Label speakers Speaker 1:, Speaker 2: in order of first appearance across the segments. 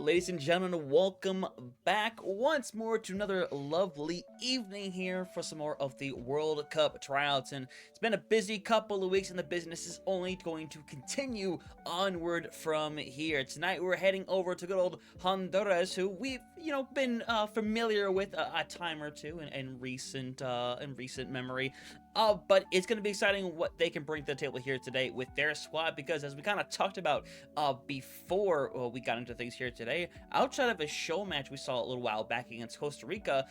Speaker 1: ladies and gentlemen, welcome back once more to another lovely evening here for some more of the World Cup tryouts. And it's been a busy couple of weeks, and the business is only going to continue onward from here. Tonight, we're heading over to good old Honduras, who we've been familiar with a time or two in recent memory. But it's going to be exciting what they can bring to the table here today with their squad, because as we kind of talked about before we got into things here today, outside of a show match we saw a little while back against Costa Rica,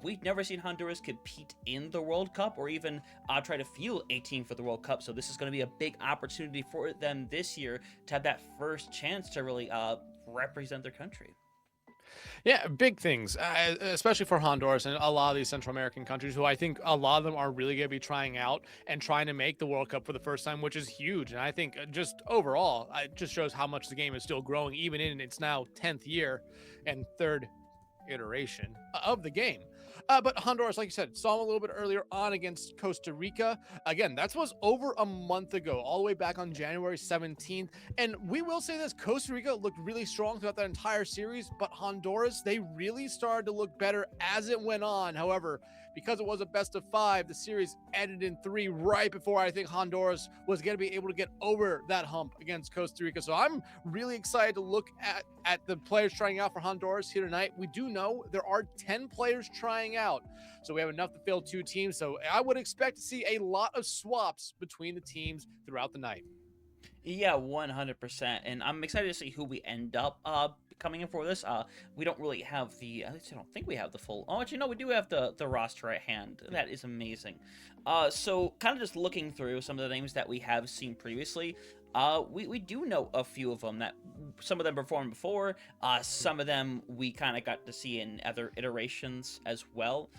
Speaker 1: we've never seen Honduras compete in the World Cup or even try to field a team for the World Cup. So this is going to be a big opportunity for them this year to have that first chance to really represent their country.
Speaker 2: Yeah, big things, especially for Honduras and a lot of these Central American countries who I think a lot of them are really going to be trying out and trying to make the World Cup for the first time, which is huge. And I think just overall, it just shows how much the game is still growing, even in its now 10th year and third iteration of the game. But Honduras, like you said, saw them a little bit earlier on against Costa Rica. Again, that was over a month ago, all the way back on January 17th. And we will say this, Costa Rica looked really strong throughout that entire series, but Honduras, they really started to look better as it went on. However, because it was a best of 5, the series ended in 3 right before I think Honduras was going to be able to get over that hump against Costa Rica. So I'm really excited to look at the players trying out for Honduras here tonight. We do know there are 10 players trying out, so we have enough to fill 2 teams. So I would expect to see a lot of swaps between the teams throughout the night.
Speaker 1: Yeah, 100%. And I'm excited to see who we end up coming in for this. We don't really have at least I don't think we have the full. Oh, actually, no, we do have the roster at hand. That is amazing. So kind of just looking through some of the names that we have seen previously. We do know a few of them that some of them performed before. Some of them we kind of got to see in other iterations as well.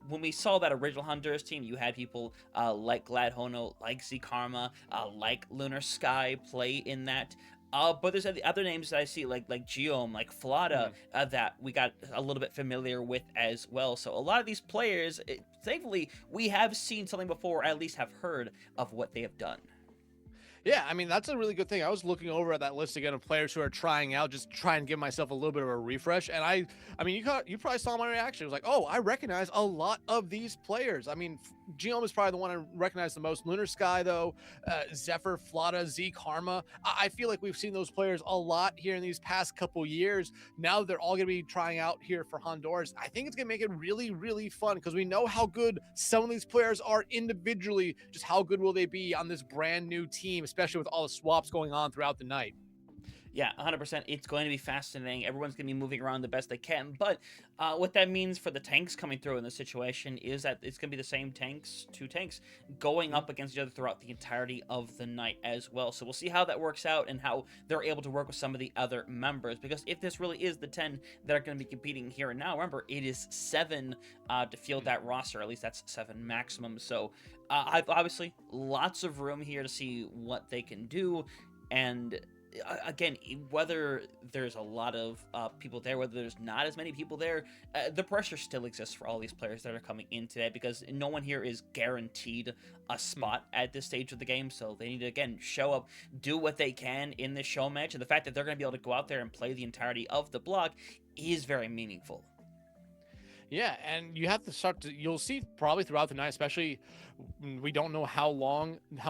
Speaker 1: When we saw that original Honduras team, you had people like Glad Hono, like Z Karma, like Lunar Sky play in that. But there's the other names that I see, like Geom, like Flada, that we got a little bit familiar with as well. So a lot of these players, thankfully, we have seen something before, or at least have heard of what they have done.
Speaker 2: Yeah, I mean, that's a really good thing. I was looking over at that list again of players who are trying out, just try and give myself a little bit of a refresh. And I mean, you probably saw my reaction. It was like, oh, I recognize a lot of these players. I mean, Geom is probably the one I recognize the most. Lunar Sky, though, Zephyr, Flada, Z Karma. I feel like we've seen those players a lot here in these past couple years. Now they're all going to be trying out here for Honduras. I think it's going to make it really, really fun because we know how good some of these players are individually. Just how good will they be on this brand new team, especially with all the swaps going on throughout the night.
Speaker 1: Yeah, 100%. It's going to be fascinating. Everyone's going to be moving around the best they can. But what that means for the tanks coming through in this situation is that it's going to be the same tanks, 2 tanks, going up against each other throughout the entirety of the night as well. So we'll see how that works out and how they're able to work with some of the other members. Because if this really is the 10 that are going to be competing here and now, remember, it is 7 to field that roster. At least that's 7 maximum. So I've obviously lots of room here to see what they can do. And again, whether there's a lot of people there, whether there's not as many people there, the pressure still exists for all these players that are coming in today, because no one here is guaranteed a spot at this stage of the game. So they need to, again, show up, do what they can in this show match, and the fact that they're going to be able to go out there and play the entirety of the block is very meaningful.
Speaker 2: Yeah, and you have to you'll see probably throughout the night, especially we don't know how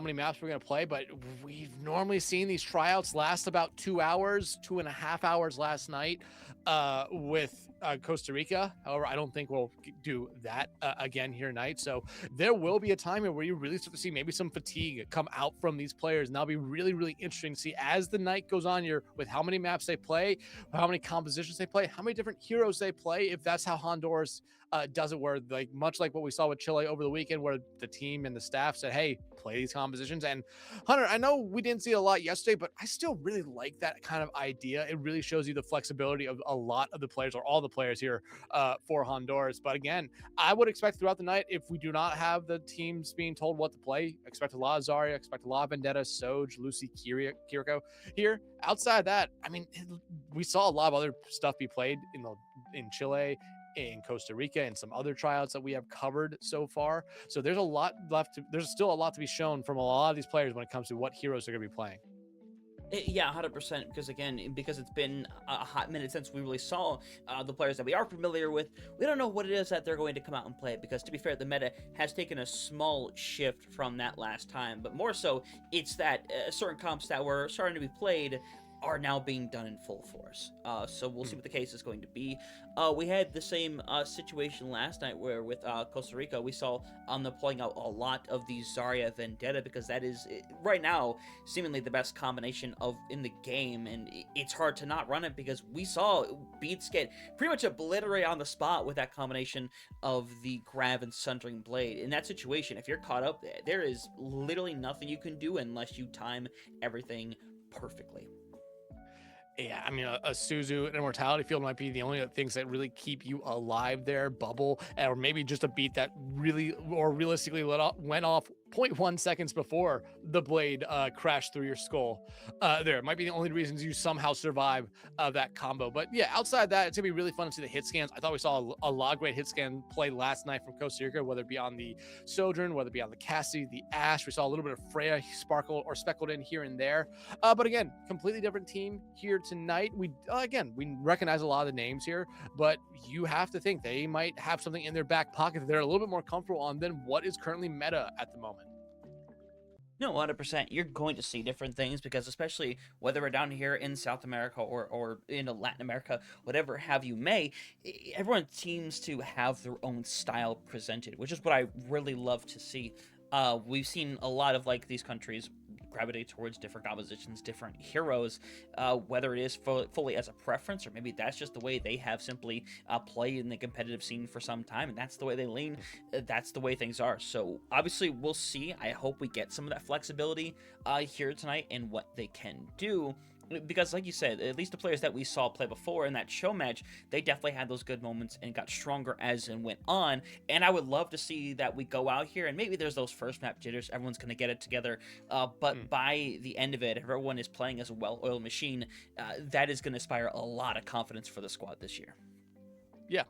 Speaker 2: many maps we're going to play, but we've normally seen these tryouts last about 2 hours, 2.5 hours last night with Costa Rica. However, I don't think we'll do that again here tonight. So there will be a time here where you really start to see maybe some fatigue come out from these players. And that'll be really, really interesting to see as the night goes on here with how many maps they play, how many compositions they play, how many different heroes they play, if that's how Honduras does it, where like much like what we saw with Chile over the weekend, where the team and the staff said, hey, play these compositions. And Hunter, I know we didn't see a lot yesterday, but I still really like that kind of idea. It really shows you the flexibility of a lot of the players, or all the players here for Honduras. But again, I would expect throughout the night, if we do not have the teams being told what to play, expect a lot of Zarya, expect a lot of Vendetta, Soj, Lucy, Kiriko here. Outside that, I mean, we saw a lot of other stuff be played in Chile, in Costa Rica, and some other tryouts that we have covered so far. So there's a lot left. There's still a lot to be shown from a lot of these players when it comes to what heroes they're going to be playing.
Speaker 1: Yeah, 100%. Because again, because it's been a hot minute since we really saw the players that we are familiar with, we don't know what it is that they're going to come out and play. Because to be fair, the meta has taken a small shift from that last time, but more so, it's that certain comps that were starting to be played are now being done in full force. So we'll see what the case is going to be. We had the same situation last night where with Costa Rica, we saw them pulling out a lot of the Zarya Vendetta because that is right now seemingly the best combination of in the game, and it's hard to not run it because we saw Beats get pretty much obliterated on the spot with that combination of the Grav and Sundering Blade. In that situation, if you're caught up, there is literally nothing you can do unless you time everything perfectly.
Speaker 2: Yeah, I mean, a Suzu and Immortality Field might be the only things that really keep you alive there. Bubble, or maybe just a beat that really or realistically went off 0.1 seconds before the blade crashed through your skull. There might be the only reasons you somehow survive that combo. But yeah, outside that, it's gonna be really fun to see the hit scans. I thought we saw a lot of great hit scan play last night from Costa Rica, whether it be on the Sojourn, whether it be on the Cassie, the Ash. We saw a little bit of Freya sparkled or speckled in here and there. But again, completely different team here tonight. We recognize a lot of the names here, but you have to think they might have something in their back pocket that they're a little bit more comfortable on than what is currently meta at the moment.
Speaker 1: No, 100%. You're going to see different things because, especially whether we're down here in South America or in Latin America, whatever have you may, everyone seems to have their own style presented, which is what I really love to see. We've seen a lot of like these countries gravitate towards different compositions, different heroes, whether it is fully as a preference or maybe that's just the way they have simply played in the competitive scene for some time, and that's the way they lean. That's the way things are. So obviously, we'll see. I hope we get some of that flexibility here tonight in what they can do because like you said, at least the players that we saw play before in that show match, they definitely had those good moments and got stronger as and went on. And I would love to see that we go out here and maybe there's those first map jitters, everyone's going to get it together, but by the end of it, if everyone is playing as a well-oiled machine, that is going to inspire a lot of confidence for the squad this year.
Speaker 2: Yeah,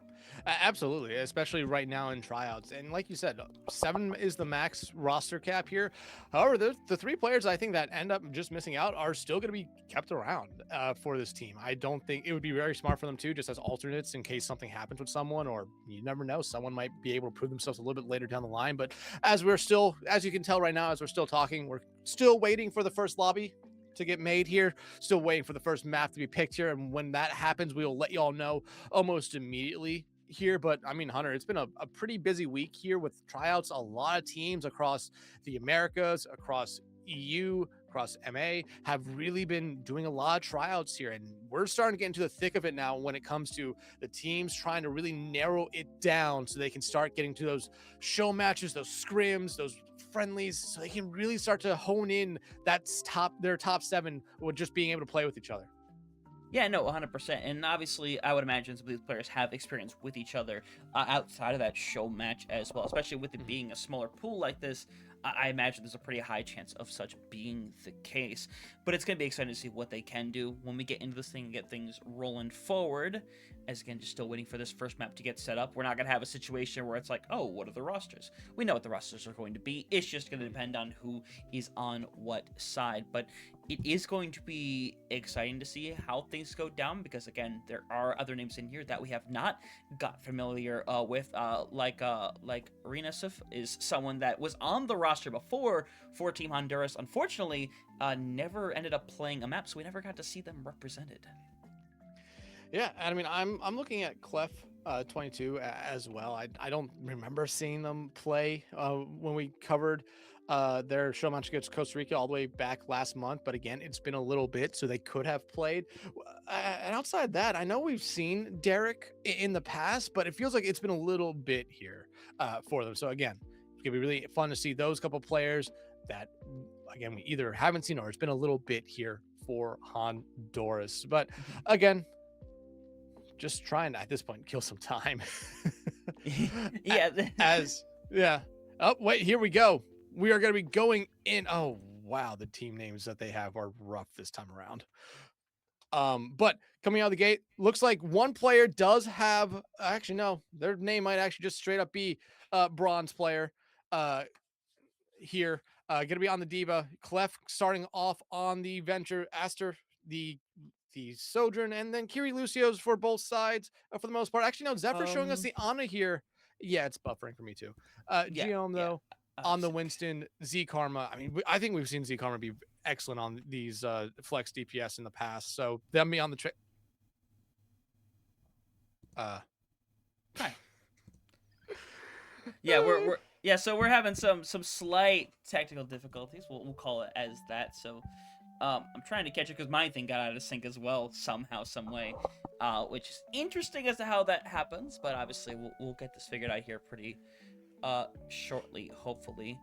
Speaker 2: absolutely. Especially right now in tryouts. And like you said, 7 is the max roster cap here. However, the 3 players I think that end up just missing out are still going to be kept around for this team. I don't think it would be very smart for them too, just as alternates in case something happens with someone, or you never know, someone might be able to prove themselves a little bit later down the line. But as you can tell right now, as we're still talking, we're still waiting for the first lobby to get made here. Still waiting for the first map to be picked here. And when that happens, we will let you all know almost immediately here. But I mean, Hunter, it's been a pretty busy week here with tryouts. A lot of teams across the Americas, across EU, across MA have really been doing a lot of tryouts here. And we're starting to get into the thick of it now when it comes to the teams trying to really narrow it down so they can start getting to those show matches, those scrims, those friendlies, so they can really start to hone in their top 7 with just being able to play with each other.
Speaker 1: Yeah, no, 100%. And obviously, I would imagine some of these players have experience with each other outside of that show match as well, especially with it being a smaller pool like this. I imagine there's a pretty high chance of such being the case. But it's going to be exciting to see what they can do when we get into this thing and get things rolling forward. As again, just still waiting for this first map to get set up. We're not going to have a situation where it's like, oh, what are the rosters? We know what the rosters are going to be. It's just going to depend on who is on what side. But it is going to be exciting to see how things go down because, again, there are other names in here that we have not got familiar with, like Arenasif is someone that was on the roster before for Team Honduras. Unfortunately, never ended up playing a map, so we never got to see them represented.
Speaker 2: Yeah, I mean, I'm looking at Clef 22 as well. I don't remember seeing them play when we covered their show match against Costa Rica all the way back last month. But again, it's been a little bit, so they could have played. And outside that, I know we've seen Derek in the past, but it feels like it's been a little bit here for them. So again, it's gonna be really fun to see those couple players that, again, we either haven't seen or it's been a little bit here for Honduras. But again, just trying to, at this point, kill some time.
Speaker 1: Yeah.
Speaker 2: Yeah. Oh, wait, here we go. We are going to be going in. Oh, wow. The team names that they have are rough this time around. But coming out of the gate, looks like one player does have, actually, no, their name might actually just straight up be bronze player here. Gonna be on the Diva. Clef starting off on the Venture. Aster, the Sojourn, and then Kiri Lucio's for both sides for the most part. Actually, no, Zephyr showing us the Ana here. Yeah, it's buffering for me too.
Speaker 1: Yeah,
Speaker 2: Geom,
Speaker 1: yeah.
Speaker 2: though, on the Winston. Z Karma. I mean, I think we've seen Z Karma be excellent on these flex DPS in the past. So them be on the
Speaker 1: Hi. Yeah, so we're having some slight technical difficulties. We'll call it as that. So I'm trying to catch it because my thing got out of sync as well somehow, some way, which is interesting as to how that happens. But obviously, we'll get this figured out here pretty shortly, hopefully.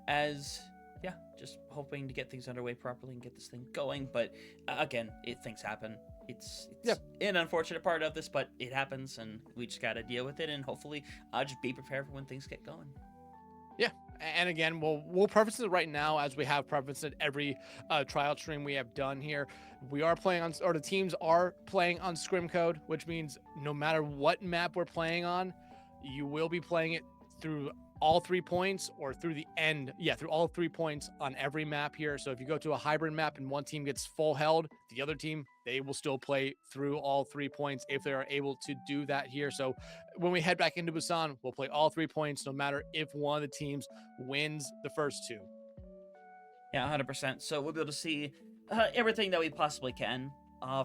Speaker 1: As yeah, just hoping to get things underway properly and get this thing going. But again, things happen. It's an unfortunate part of this, but it happens, and we just gotta deal with it, and hopefully, just be prepared for when things get going.
Speaker 2: Yeah, and again, we'll preface it right now as we have prefaced it every tryout stream we have done here. We are playing on, or the teams are playing on scrim code, which means no matter what map we're playing on, you will be playing it through all 3 points or through the end. Yeah, through all 3 points on every map here. So if you go to a hybrid map and one team gets full held, the other team, they will still play through all 3 points if they are able to do that here. So when we head back into Busan, we'll play all 3 points, no matter if one of the teams wins the first 2.
Speaker 1: Yeah, 100%. So we'll be able to see everything that we possibly can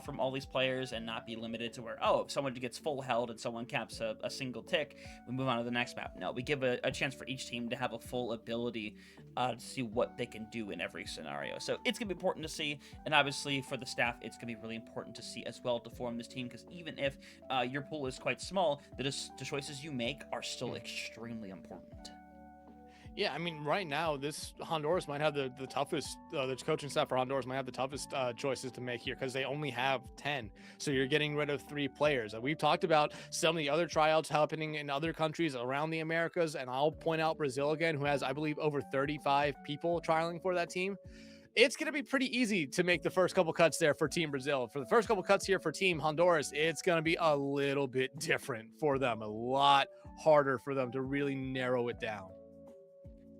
Speaker 1: from all these players and not be limited to where, if someone gets full held and someone caps a single tick, we move on to the next map. No, we give a chance for each team to have a full ability to see what they can do in every scenario. So it's going to be important to see, and obviously for the staff, it's going to be really important to see as well to form this team, because even if your pool is quite small, the choices you make are still extremely important.
Speaker 2: Yeah, I mean, right now, this Honduras might have the toughest, the coaching staff for Honduras might have the toughest choices to make here, because they only have 10. So you're getting rid of 3 players. We've talked about some of the other tryouts happening in other countries around the Americas, and I'll point out Brazil again, who has, I believe, over 35 people trialing for that team. It's going to be pretty easy to make the first couple cuts there for Team Brazil. For the first couple cuts here for Team Honduras, it's going to be a little bit different for them, a lot harder for them to really narrow it down.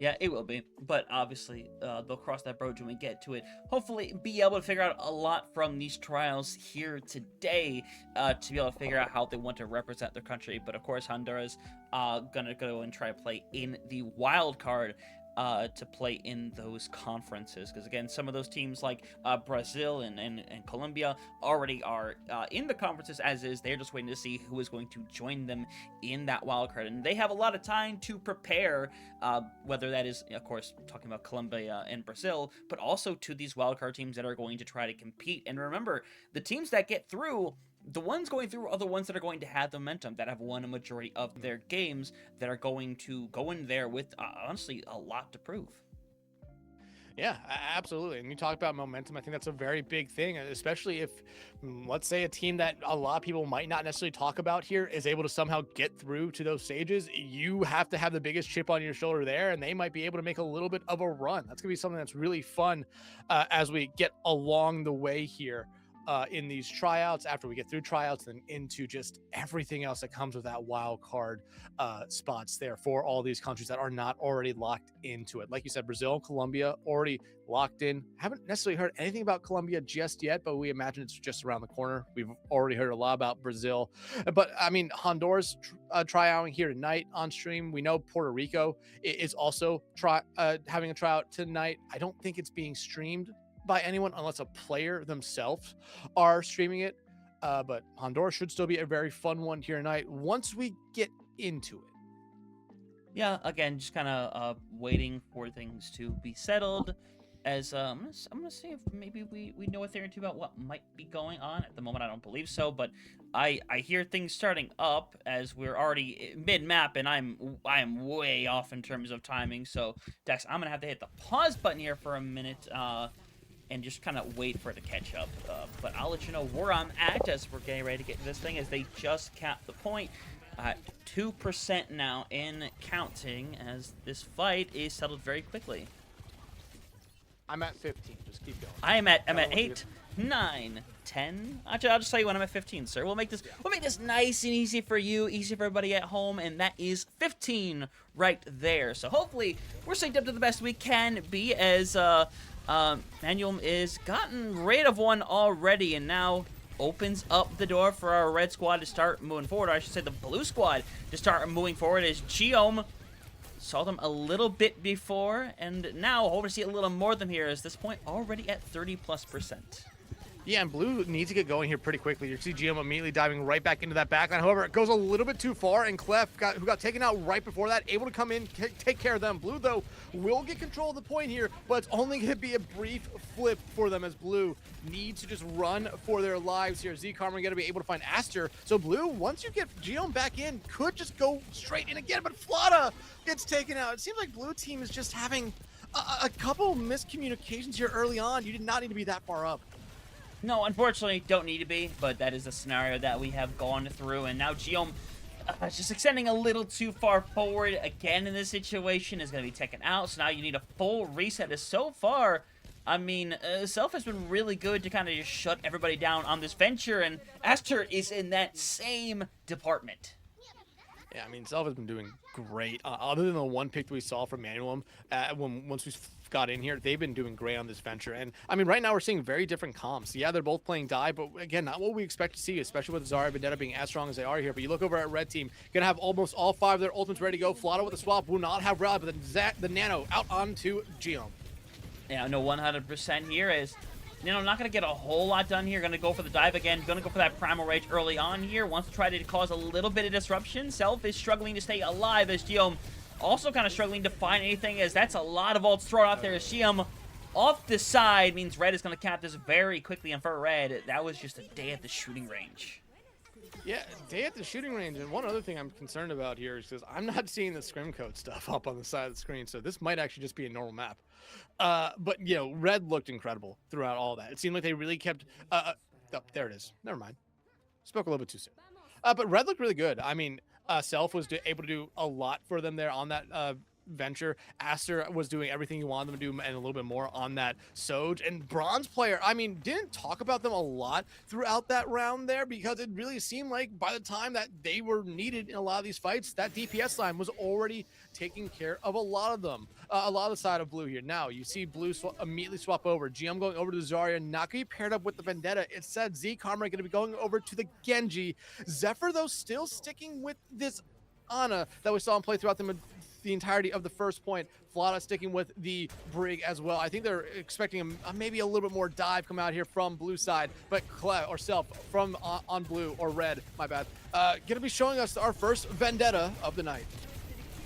Speaker 1: Yeah, it will be, but obviously they'll cross that bridge when we get to it. Hopefully be able to figure out a lot from these trials here today to be able to figure out how they want to represent their country. But of course, Honduras gonna go and try to play in the wild card to play in those conferences, because again, some of those teams like Brazil and Colombia already are in the conferences as is. They're just waiting to see who is going to join them in that wild card, and they have a lot of time to prepare, whether that is, of course, talking about Colombia and Brazil, but also to these wild card teams that are going to try to compete. And remember, the teams that get through, the ones going through are the ones that are going to have the momentum, that have won a majority of their games, that are going to go in there with, honestly, a lot to prove.
Speaker 2: Yeah, absolutely. And you talk about momentum. I think that's a very big thing, especially if, let's say, a team that a lot of people might not necessarily talk about here is able to somehow get through to those stages. You have to have the biggest chip on your shoulder there, and they might be able to make a little bit of a run. That's going to be something that's really fun as we get along the way here. In these tryouts, after we get through tryouts, and into just everything else that comes with that wild card spots there for all these countries that are not already locked into it. Like you said, Brazil and Colombia already locked in. Haven't necessarily heard anything about Colombia just yet, but we imagine it's just around the corner. We've already heard a lot about Brazil, but I mean, Honduras tryouting here tonight on stream. We know Puerto Rico is also having a tryout tonight. I don't think it's being streamed by anyone unless a player themselves are streaming it, but Honduras should still be a very fun one here tonight once we get into it.
Speaker 1: Yeah, again, just kind of waiting for things to be settled, as I'm gonna see if maybe we know a thing or two about what might be going on. At the moment, I don't believe so, but I hear things starting up as we're already mid-map, and I am way off in terms of timing. So Dex, I'm gonna have to hit the pause button here for a minute and just kind of wait for it to catch up. But I'll let you know where I'm at as we're getting ready to get to this thing, as they just capped the point. 2% now in counting, as this fight is settled very quickly.
Speaker 2: I'm at 15. Just keep going.
Speaker 1: I'm at 8. 9, 10. Actually, I'll just tell you when I'm at 15, sir. We'll make this nice and easy for you, easy for everybody at home, and that is 15 right there. So hopefully we're synced up to the best we can be, as Manuel is gotten rid of one already, and now opens up the door for our red squad to start moving forward. Or I should say the blue squad to start moving forward, as Geom saw them a little bit before, and now hope to see a little more of them here, as this point already at 30+%.
Speaker 2: Yeah, and blue needs to get going here pretty quickly. You see GM immediately diving right back into that backline. However, it goes a little bit too far, and Clef, who got taken out right before that, able to come in, take care of them. Blue, though, will get control of the point here, but it's only going to be a brief flip for them, as blue needs to just run for their lives here. Z-Karma going to be able to find Aster. So blue, once you get Geom back in, could just go straight in again, but Flata gets taken out. It seems like blue team is just having a couple miscommunications here early on. You did not need to be that far up.
Speaker 1: No, unfortunately, don't need to be, but that is the scenario that we have gone through, and now Geom just extending a little too far forward again in this situation is going to be taken out, so now you need a full reset. As so far, I mean, Self has been really good to kind of just shut everybody down on this venture, and Aster is in that same department.
Speaker 2: Yeah, I mean, Self has been doing great. Other than the one pick that we saw from Manuel, once we got in here, they've been doing great on this venture. And I mean, right now we're seeing very different comps. Yeah, they're both playing die, but again, not what we expect to see, especially with Zarya and Vendetta being as strong as they are here. But you look over at red team, gonna have almost all 5 of their ultimates ready to go. Flata with the swap will not have rally, but then the Nano out onto Geom.
Speaker 1: Yeah, no, 100% here is, you know, not going to get a whole lot done here. Going to go for the dive again. Going to go for that Primal Rage early on here. Wants to try to cause a little bit of disruption. Self is struggling to stay alive, as Geom also kind of struggling to find anything, as that's a lot of ults thrown out there. As Geom off the side means red is going to cap this very quickly, and for red, that was just a day at the shooting range.
Speaker 2: Yeah, day at the shooting range. And one other thing I'm concerned about here is because I'm not seeing the scrim code stuff up on the side of the screen, so this might actually just be a normal map. But, you know, red looked incredible throughout all that. It seemed like they really kept... oh, there it is. Never mind. Spoke a little bit too soon. But red looked really good. I mean, Self was able to do a lot for them there on that venture. Aster was doing everything you wanted them to do and a little bit more on that Soj. And Bronze player, I mean, didn't talk about them a lot throughout that round there, because it really seemed like by the time that they were needed in a lot of these fights, that DPS line was already taking care of a lot of them. A lot of the side of blue here. Now, you see blue immediately swap over. GM going over to Zarya, not going to be paired up with the Vendetta. It said Z-Karma going to be going over to the Genji. Zephyr, though, still sticking with this Ana that we saw him play throughout the entirety of the first point. Flata sticking with the Brig as well. I think they're expecting maybe a little bit more dive come out here from blue side, but Clef or Self from on blue or red, my bad, gonna be showing us our first Vendetta of the night.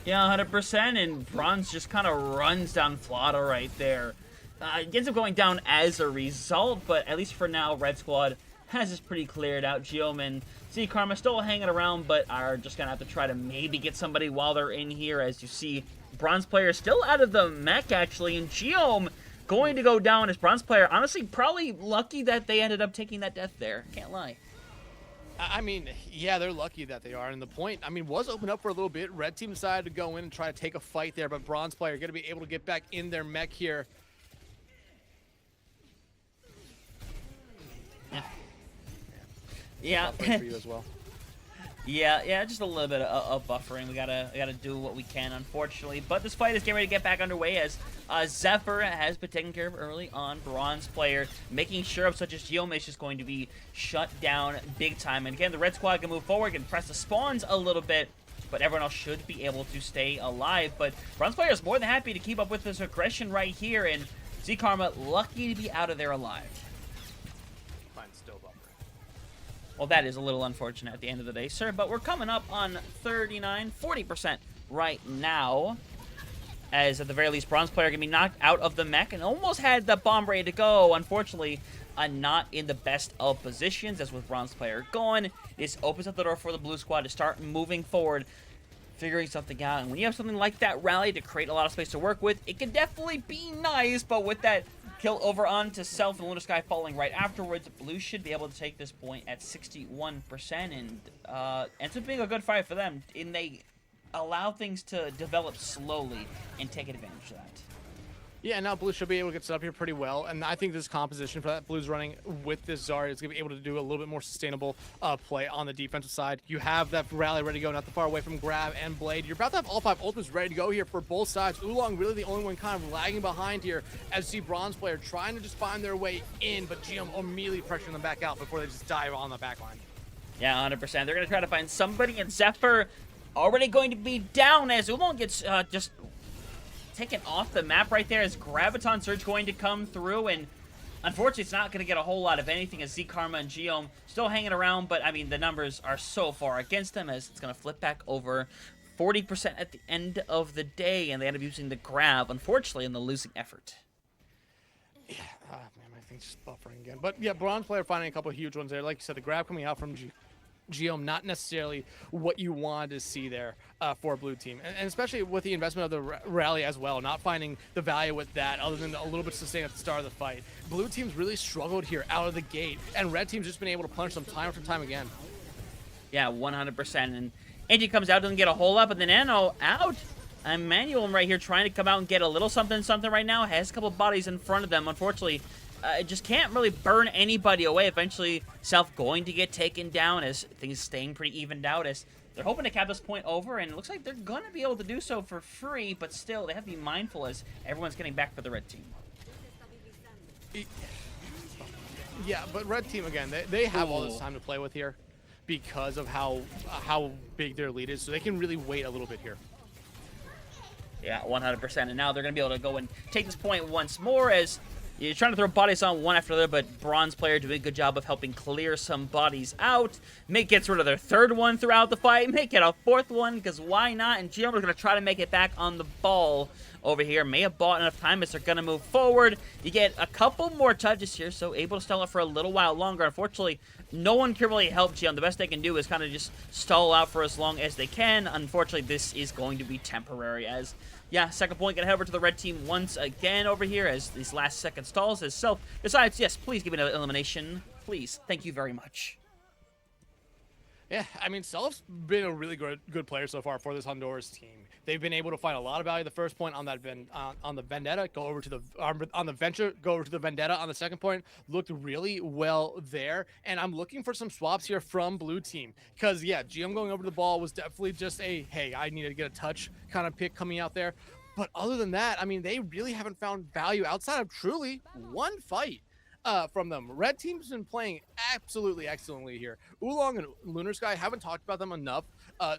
Speaker 1: Yeah, 100%, and Bronze just kind of runs down Flata right there. It ends up going down as a result, but at least for now, Red Squad has this pretty cleared out. Geom and Z-Karma still hanging around, but are just going to have to try to maybe get somebody while they're in here. As you see, Bronze player still out of the mech, actually, and Geom going to go down as Bronze player. Honestly, probably lucky that they ended up taking that death there. Can't lie.
Speaker 2: I mean, yeah, they're lucky that they are. And the point, I mean, was open up for a little bit. Red team decided to go in and try to take a fight there, but Bronze player going to be able to get back in their mech here.
Speaker 1: Yeah.
Speaker 2: For you as well.
Speaker 1: Yeah, just a little bit of buffering. We gotta do what we can, unfortunately. But this fight is getting ready to get back underway, as Zephyr has been taken care of early on. Bronze player making sure of such as Geom is just going to be shut down big time. And again, the red squad can move forward, can press the spawns a little bit, but everyone else should be able to stay alive. But Bronze player is more than happy to keep up with this aggression right here, and Z-Karma lucky to be out of there alive. Well, that is a little unfortunate at the end of the day, sir, but we're coming up on 40% right now, as at the very least, Bronze player going to be knocked out of the mech and almost had the bomb ready to go. Unfortunately, not in the best of positions, as with Bronze player gone. This opens up the door for the blue squad to start moving forward, figuring something out. And when you have something like that rally to create a lot of space to work with, it can definitely be nice, but with that kill over onto Self and Lunar Sky falling right afterwards, blue should be able to take this point at 61%, and ends up being a good fight for them, and they allow things to develop slowly and take advantage of that.
Speaker 2: Yeah, now Blue should be able to get set up here pretty well, and I think this composition for that Blue's running with this Zarya is going to be able to do a little bit more sustainable play on the defensive side. You have that rally ready to go, not too far away from Grab and Blade. You're about to have all 5 ultimates ready to go here for both sides. Oolong really the only one kind of lagging behind here as you see Bronze player trying to just find their way in, but GM immediately pressuring them back out before they just dive on the backline.
Speaker 1: Yeah, 100%. They're going to try to find somebody, and Zephyr already going to be down as Oolong gets just taken off the map right there as Graviton Surge going to come through, and unfortunately it's not going to get a whole lot of anything as Z-Karma and Geom still hanging around, but I mean the numbers are so far against them as it's going to flip back over 40% at the end of the day, and they end up using the grab, unfortunately, in the losing effort.
Speaker 2: Yeah, man, my thing's just buffering again. But yeah, Bronze player finding a couple of huge ones there. Like you said, the grab coming out from Geom, not necessarily what you wanted to see there for a Blue team. And especially with the investment of the rally as well, not finding the value with that other than a little bit sustain at the start of the fight. Blue team's really struggled here out of the gate, and Red team's just been able to punish them time after time again.
Speaker 1: Yeah, 100%. And Angie comes out, doesn't get a whole lot, but the Nano out. Emmanuel right here trying to come out and get a little something right now. Has a couple bodies in front of them. Unfortunately, just can't really burn anybody away. Eventually, Self going to get taken down as things staying pretty evened out. As they're hoping to cap this point over, and it looks like they're going to be able to do so for free, but still, they have to be mindful as everyone's getting back for the Red team.
Speaker 2: Yeah, but Red team, again, they have all this time to play with here because of how big their lead is, so they can really wait a little bit here.
Speaker 1: Yeah, 100%. And now they're going to be able to go and take this point once more as you're trying to throw bodies on one after the other, but Bronze player doing a good job of helping clear some bodies out. Make gets rid of their 3rd one throughout the fight. Make it a 4th one, because why not? And Geom is going to try to make it back on the ball over here. May have bought enough time as they're going to move forward. You get a couple more touches here, so able to stall it for a little while longer. Unfortunately, no one can really help Geom. The best they can do is kind of just stall out for as long as they can. Unfortunately, this is going to be temporary as... Yeah, second point gonna head over to the Red team once again over here as these last second stalls as Self decides, yes, please give me an elimination. Please. Thank you very much.
Speaker 2: Yeah, I mean, Self's been a really good player so far for this Honduras team. They've been able to find a lot of value the first point on that on the Vendetta, go over to the on the Venture, go over to the Vendetta on the second point. Looked really well there, and I'm looking for some swaps here from Blue team because yeah, Geom going over to the ball was definitely just a hey, I need to get a touch kind of pick coming out there. But other than that, I mean, they really haven't found value outside of truly one fight. From them. Red team's been playing absolutely excellently here. Oolong and Lunar Sky haven't talked about them enough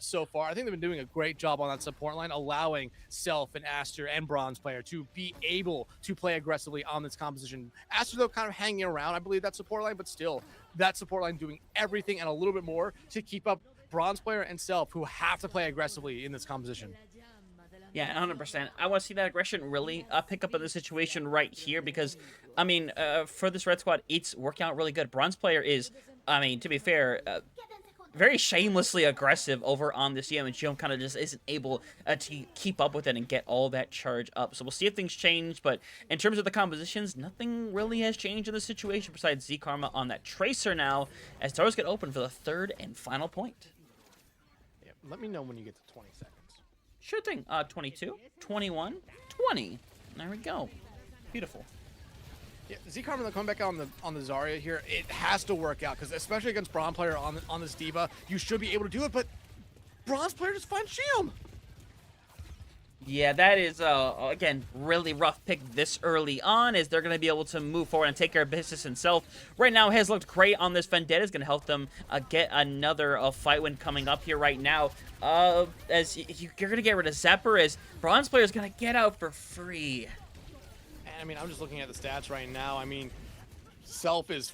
Speaker 2: so far. I think they've been doing a great job on that support line, allowing Self and Aster and Bronze player to be able to play aggressively on this composition. Aster, though, kind of hanging around, I believe, that support line, but still, that support line doing everything and a little bit more to keep up Bronze player and Self, who have to play aggressively in this composition.
Speaker 1: Yeah, 100%. I want to see that aggression really pick up in the situation right here because, I mean, for this Red squad, it's working out really good. Bronze player is, I mean, to be fair, very shamelessly aggressive over on this GM, and Geom kind of just isn't able to keep up with it and get all that charge up. So we'll see if things change, but in terms of the compositions, nothing really has changed in the situation besides Z-Karma on that Tracer now, as doors get open for the 3rd and final point.
Speaker 2: Yeah, let me know when you get to 20 seconds.
Speaker 1: Sure thing. 22, 21, 20. There we go. Beautiful.
Speaker 2: Yeah, Z-Karma coming back on the Zarya here. It has to work out because especially against Bronze player on this Diva, you should be able to do it. But Bronze player just finds Geom.
Speaker 1: Yeah, that is, again, really rough pick this early on as they're going to be able to move forward and take care of business himself. Right now, has looked great on this Vendetta. Is going to help them get another fight win coming up here right now. As you're going to get rid of Zephyr, as Bronze player is going to get out for free.
Speaker 2: And, I mean, I'm just looking at the stats right now. I mean, Self is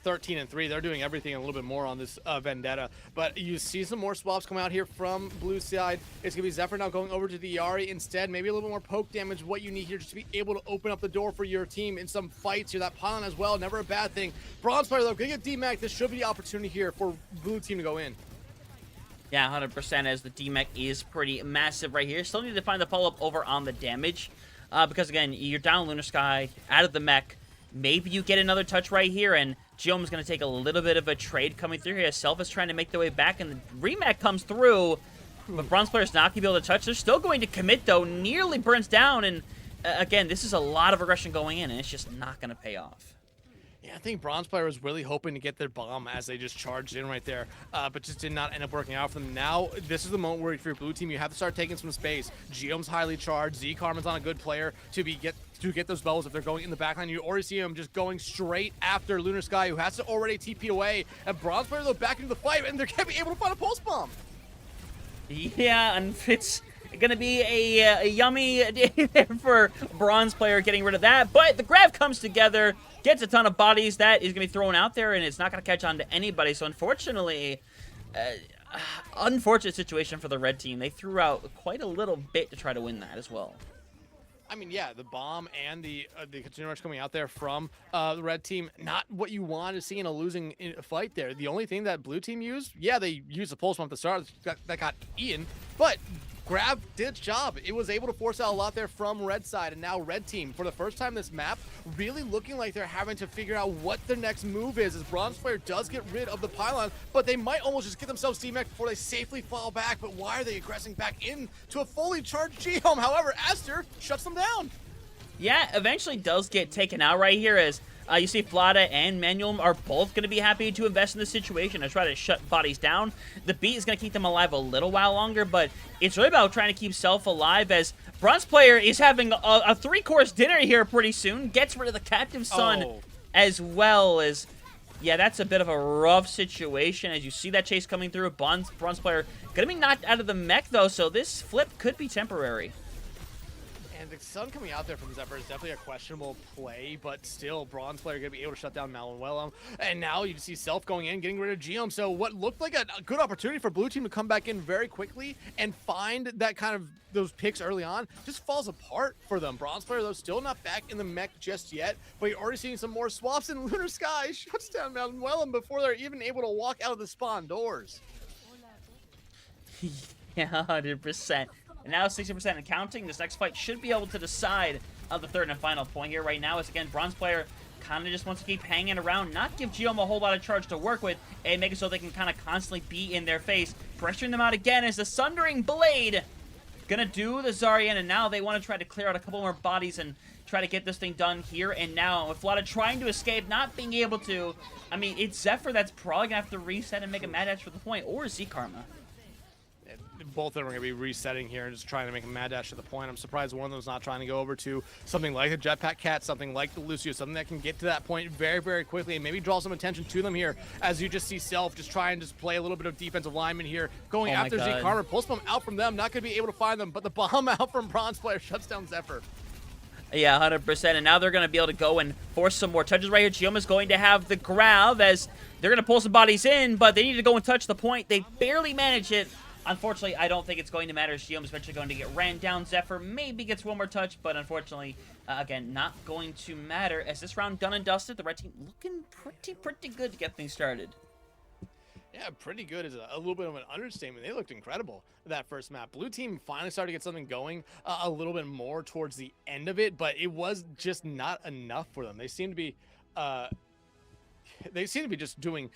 Speaker 2: 13-3. They're doing everything a little bit more on this Vendetta. But you see some more swaps come out here from Blue side. It's going to be Zephyr now going over to the Yari instead. Maybe a little bit more poke damage, what you need here just to be able to open up the door for your team in some fights here. That pylon as well, never a bad thing. Bronze player, though, going to get DMAC. This should be the opportunity here for Blue team to go in.
Speaker 1: Yeah, 100% as the DMAC is pretty massive right here. Still need to find the follow-up over on the damage. Because, again, you're down Lunar Sky, out of the mech. Maybe you get another touch right here, and Geom's going to take a little bit of a trade coming through here. Self is trying to make their way back, and the remake comes through, but Bronze player's not going to be able to touch. They're still going to commit, though. Nearly burns down, and again, this is a lot of aggression going in, and it's just not going to pay off.
Speaker 2: Yeah, I think Bronze Player was really hoping to get their bomb as they just charged in right there, but just did not end up working out for them. Now, this is the moment where for your blue team, you have to start taking some space. Geom's highly charged. Z-Carmen's on a good player to get those bubbles if they're going in the backline. You already see him just going straight after Lunar Sky, who has to already TP away. And Bronze Player, though, back into the fight, and they're going to be able to find a pulse bomb.
Speaker 1: Yeah, and it's going to be a yummy day there for Bronze Player getting rid of that. But the grab comes together, gets a ton of bodies. That is going to be thrown out there, and it's not going to catch on to anybody. So unfortunately, unfortunate situation for the red team. They threw out quite a little bit to try to win that as well.
Speaker 2: I mean, yeah, the bomb and the container rush coming out there from the red team, not what you want to see in a losing fight there. The only thing that blue team used, yeah, they used the pulse bomb at the start that got Ian, but Grab did its job. It was able to force out a lot there from red side, and now red team, for the first time this map, really looking like they're having to figure out what their next move is, as Bronze Player does get rid of the pylon, but they might almost just get themselves DMAC before they safely fall back. But why are they aggressing back in to a fully charged Geom? However, Aster shuts them down.
Speaker 1: Yeah, eventually does get taken out right here, as you see Flada and Manuel are both going to be happy to invest in this situation and try to shut bodies down. The beat is going to keep them alive a little while longer, but it's really about trying to keep Self alive, as Bronze Player is having a three-course dinner here pretty soon. Gets rid of the Captive Son as well as... Yeah, that's a bit of a rough situation as you see that chase coming through. Bronze Player going to be knocked out of the mech, though, so this flip could be temporary.
Speaker 2: And the Sun coming out there from Zephyr is definitely a questionable play, but still, Bronze Player going to be able to shut down Manuel. And now you see Self going in, getting rid of Geom. So what looked like a good opportunity for blue team to come back in very quickly and find that kind of those picks early on just falls apart for them. Bronze Player, though, still not back in the mech just yet, but you're already seeing some more swaps, and Lunar Sky shuts down Manuel before they're even able to walk out of the spawn doors.
Speaker 1: Yeah, 100%. And now 60% and counting. This next fight should be able to decide the third and final point here right now. Is again, Bronze Player kind of just wants to keep hanging around, not give Geom a whole lot of charge to work with, and make it so they can kind of constantly be in their face. Pressuring them out again as the Sundering Blade gonna do the Zaryan, and now they want to try to clear out a couple more bodies and try to get this thing done here and now. With Flada trying to escape, not being able to, I mean, it's Zephyr that's probably gonna have to reset and make a mad dash for the point, or Z-Karma.
Speaker 2: Both of them are going to be resetting here and just trying to make a mad dash to the point. I'm surprised one of them's not trying to go over to something like the Jetpack Cat, something like the Lucio, something that can get to that point very, very quickly and maybe draw some attention to them here, as you just see Self just try and just play a little bit of defensive lineman here, going after Z-Karma. Pulse bomb out from them, not going to be able to find them, but the bomb out from Bronze Player shuts down Zephyr.
Speaker 1: Yeah, 100%, and now they're going to be able to go and force some more touches right here. Geom is going to have the grab as they're going to pull some bodies in, but they need to go and touch the point. They barely manage it. Unfortunately, I don't think it's going to matter. Geom is eventually going to get ran down. Zephyr maybe gets one more touch, but unfortunately, again, not going to matter. As this round done and dusted, the red team looking pretty good to get things started.
Speaker 2: Yeah, pretty good is a little bit of an understatement. They looked incredible that first map. Blue team finally started to get something going a little bit more towards the end of it, but it was just not enough for them. They seem to be... they seem to be just doing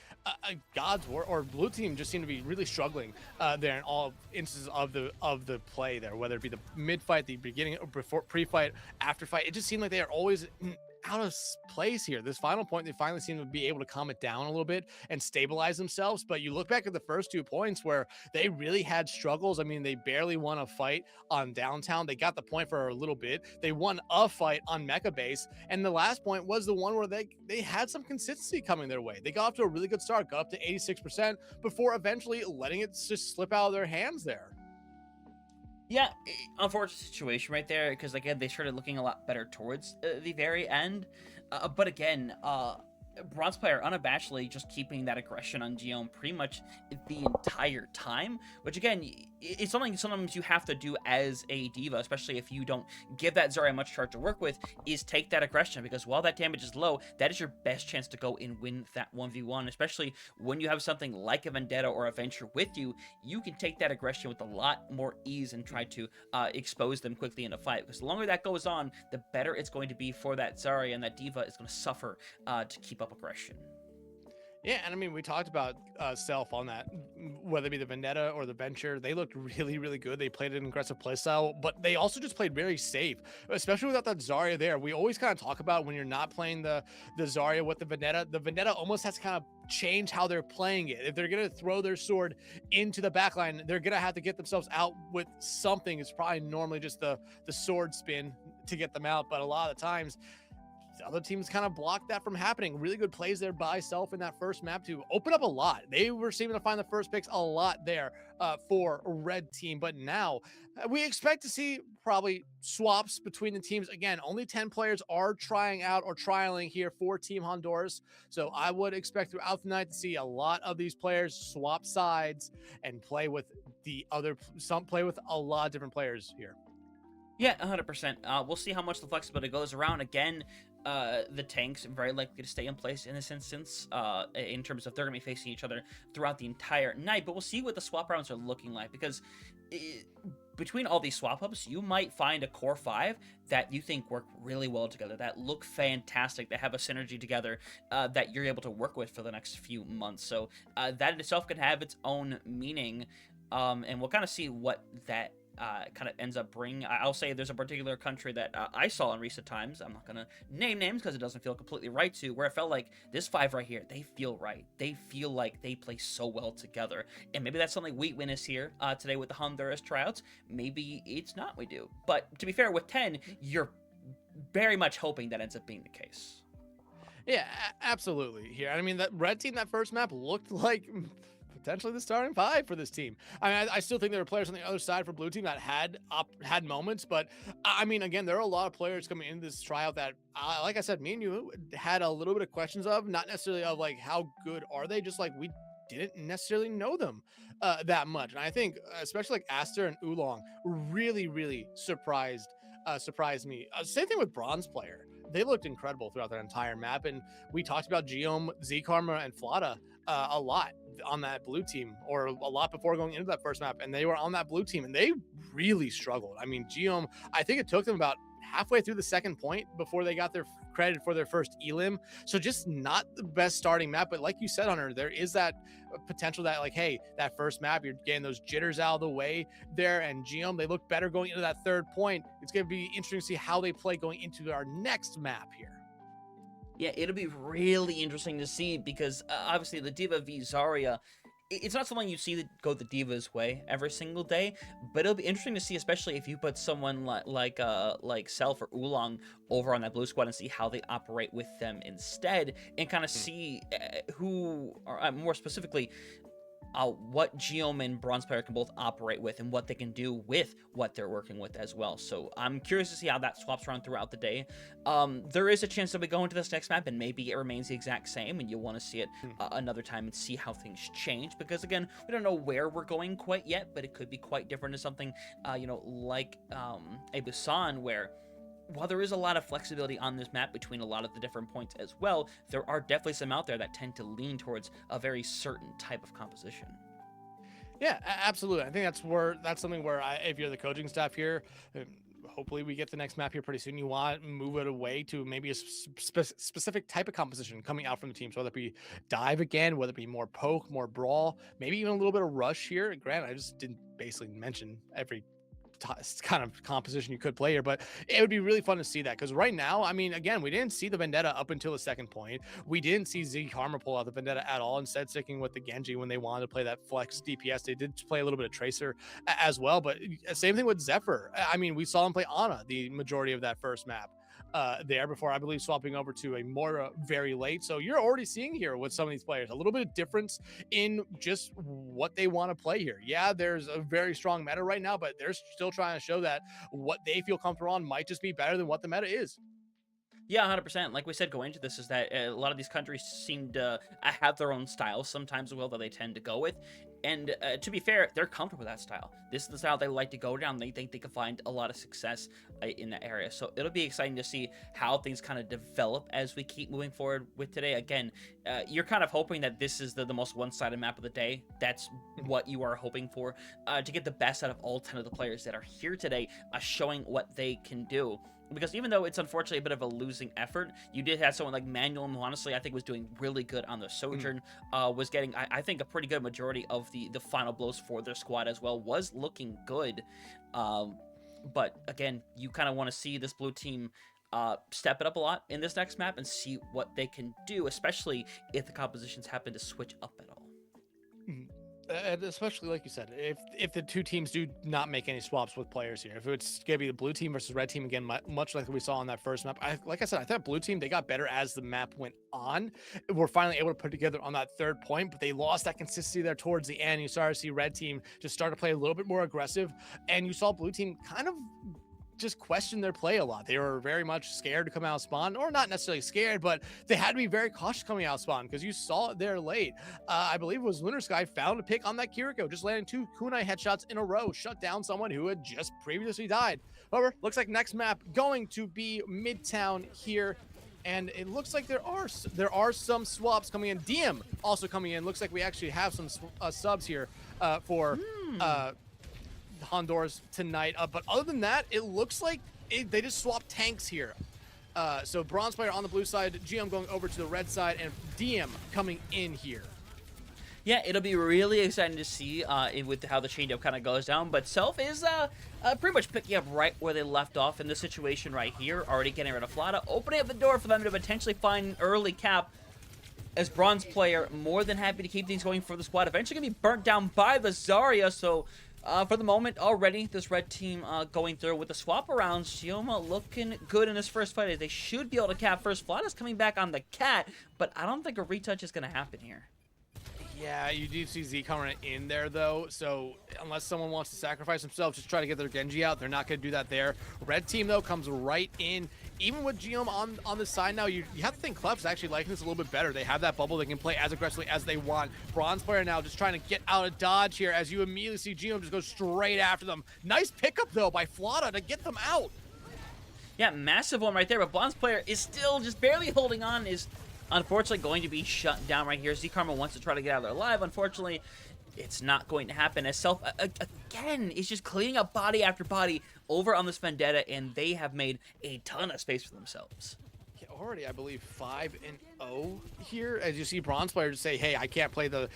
Speaker 2: God's work, or blue team just seem to be really struggling there in all instances of the play there, whether it be the mid fight, the beginning, or before pre-fight, after fight. It just seemed like they are always out of place here. This final point, they finally seem to be able to calm it down a little bit and stabilize themselves. But you look back at the first 2 points where they really had struggles. I mean, they barely won a fight on downtown. They got the point for a little bit. They won a fight on Mecha Base. And the last point was the one where they had some consistency coming their way. They got off to a really good start, got up to 86% before eventually letting it just slip out of their hands there.
Speaker 1: Yeah, unfortunate situation right there, because again, they started looking a lot better towards the very end. But again, Bronze Player unabashedly just keeping that aggression on Geom pretty much the entire time, which again, it's something sometimes you have to do as a diva, especially if you don't give that Zarya much charge to work with, is take that aggression, because while that damage is low, that is your best chance to go and win that 1v1, especially when you have something like a Vendetta or a Venture with you. You can take that aggression with a lot more ease and try to expose them quickly in a fight, because the longer that goes on, the better it's going to be for that Zarya, and that diva is going to suffer to keep up aggression.
Speaker 2: Yeah, and I mean, we talked about Self on that, whether it be the Vendetta or the Venture. They looked really, really good. They played an aggressive playstyle, but they also just played very safe, especially without that Zarya there. We always kind of talk about when you're not playing the Zarya with the Vendetta almost has to kind of change how they're playing it. If they're going to throw their sword into the backline, they're going to have to get themselves out with something. It's probably normally just the sword spin to get them out, but a lot of the times other teams kind of blocked that from happening. Really good plays there by Self in that first map to open up a lot. They were seeming to find the first picks a lot there for red team, but now we expect to see probably swaps between the teams. Again, only 10 players are trying out or trialing here for Team Honduras. So I would expect throughout the night to see a lot of these players swap sides and play with play with a lot of different players here.
Speaker 1: Yeah, 100%. We'll see how much the flexibility goes around. Again, the tanks are very likely to stay in place in this instance, in terms of they're going to be facing each other throughout the entire night. But we'll see what the swap rounds are looking like, because between all these swap ups, you might find a core 5 that you think work really well together, that look fantastic, that have a synergy together, that you're able to work with for the next few months. So that in itself can have its own meaning, and we'll kind of see what that kind of ends up bringing. I'll say there's a particular country that I saw in recent times. I'm not going to name names because it doesn't feel completely right to, where it felt like this 5 right here, they feel right. They feel like they play so well together. And maybe that's something we witness here today with the Honduras tryouts. Maybe it's not we do. But to be fair, with 10, you're very much hoping that ends up being the case.
Speaker 2: Yeah, absolutely. Here, I mean, that red team, that first map looked like potentially the starting 5 for this team. I mean, I still think there are players on the other side for blue team that had moments, but I mean, again, there are a lot of players coming into this tryout that, like I said, me and you had a little bit of questions of, not necessarily of like how good are they, just like we didn't necessarily know them that much. And I think especially like Aster and Oolong really, really surprised me. Same thing with Bronze player. They looked incredible throughout that entire map, and we talked about Geom, Z Karma, and Flata a lot on that blue team, or a lot before going into that first map, and they were on that blue team and they really struggled. I mean, Geom, I think it took them about halfway through the second point before they got their credit for their first elim. So just not the best starting map, but like you said, Hunter, there is that potential that like, hey, that first map, you're getting those jitters out of the way there, and Geom, they look better going into that third point. It's going to be interesting to see how they play going into our next map here.
Speaker 1: Yeah, it'll be really interesting to see, because obviously the D.Va v Zarya, it's not something you see that go the D.Va's way every single day, but it'll be interesting to see, especially if you put someone like Self or Oolong over on that blue squad and see how they operate with them instead, and kind of see who, or more specifically, what Geom and Bronze player can both operate with, and what they can do with what they're working with as well. So I'm curious to see how that swaps around throughout the day. There is a chance that we go into this next map and maybe it remains the exact same, and you'll want to see it another time and see how things change, because again, we don't know where we're going quite yet, but it could be quite different to something like a Busan, where while there is a lot of flexibility on this map between a lot of the different points as well, there are definitely some out there that tend to lean towards a very certain type of composition.
Speaker 2: Yeah, absolutely. I think that's something where if you're the coaching staff here, hopefully we get the next map here pretty soon. You want to move it away to maybe a specific type of composition coming out from the teams, whether it be dive again, whether it be more poke, more brawl, maybe even a little bit of rush here. Granted, I just didn't basically mention every kind of composition you could play here, but it would be really fun to see that, because right now, I mean, again, we didn't see the Vendetta up until the second point. We didn't see Z Karma pull out the Vendetta at all, instead sticking with the Genji when they wanted to play that flex DPS. They did play a little bit of Tracer as well, but same thing with Zephyr. I mean, we saw him play Ana the majority of that first map there before, I believe, swapping over to a Moira very late. So you're already seeing here with some of these players a little bit of difference in just what they want to play here. Yeah, there's a very strong meta right now, but they're still trying to show that what they feel comfortable on might just be better than what the meta is.
Speaker 1: Yeah, 100%. Like we said going into this, is that a lot of these countries seem to have their own styles sometimes as well that they tend to go with. And to be fair, they're comfortable with that style. This is the style they like to go down. They think they can find a lot of success in that area. So it'll be exciting to see how things kind of develop as we keep moving forward with today. Again, you're kind of hoping that this is the most one-sided map of the day. That's what you are hoping for, to get the best out of all 10 of the players that are here today, showing what they can do. because even though it's unfortunately a bit of a losing effort, you did have someone like Manuel, who honestly I think was doing really good on the Sojourn, was getting, I think, a pretty good majority of the final blows for their squad as well, was looking good. But again, you kind of want to see this blue team step it up a lot in this next map and see what they can do, especially if the compositions happen to switch up at all.
Speaker 2: And especially like you said, if the two teams do not make any swaps with players here, if it's gonna be the blue team versus red team again, much like we saw on that first map, like I said, I thought blue team, they got better as the map went on. We're finally able to put together on that third point, but they lost that consistency there towards the end. You started to see red team just start to play a little bit more aggressive, and you saw blue team kind of just question their play a lot. They were very much scared to come out of spawn, or not necessarily scared, but they had to be very cautious coming out of spawn because you saw it there late. I believe it was Lunar Sky found a pick on that Kiriko, just landing 2 kunai headshots in a row, shut down someone who had just previously died. However, looks like next map going to be Midtown here. And it looks like there are some swaps coming in. DM also coming in. Looks like we actually have some subs here for Honduras tonight, but other than that, it looks like they just swapped tanks here. So bronze player on the blue side, GM going over to the red side, and DM coming in here.
Speaker 1: Yeah, it'll be really exciting to see with how the change-up kind of goes down, but Self is pretty much picking up right where they left off in this situation right here, already getting rid of Flata, opening up the door for them to potentially find an early cap, as bronze player more than happy to keep things going for the squad. Eventually going to be burnt down by the Zarya, so for the moment, already, this red team going through with the swap arounds. Gioma looking good in this first fight. They should be able to cap first. Flata's coming back on the cat, but I don't think a retouch is going to happen here.
Speaker 2: Yeah, you do see Z coming in there, though, so unless someone wants to sacrifice themselves, just try to get their Genji out. They're not going to do that there. Red team, though, comes right in. Even with GM on the side now, you have to think Clef's actually liking this a little bit better. They have that bubble. They can play as aggressively as they want. Bronze player now just trying to get out of dodge here as you immediately see GM just go straight after them. Nice pickup, though, by Flata to get them out.
Speaker 1: Yeah, massive one right there, but bronze player is still just barely holding on, is unfortunately going to be shut down right here. Z Karma wants to try to get out of there alive. Unfortunately, it's not going to happen, as Self, again, is just cleaning up body after body over on this Vendetta, and they have made a ton of space for themselves.
Speaker 2: Yeah, already, I believe, 5-0 here, as you see bronze players say, hey, I can't play the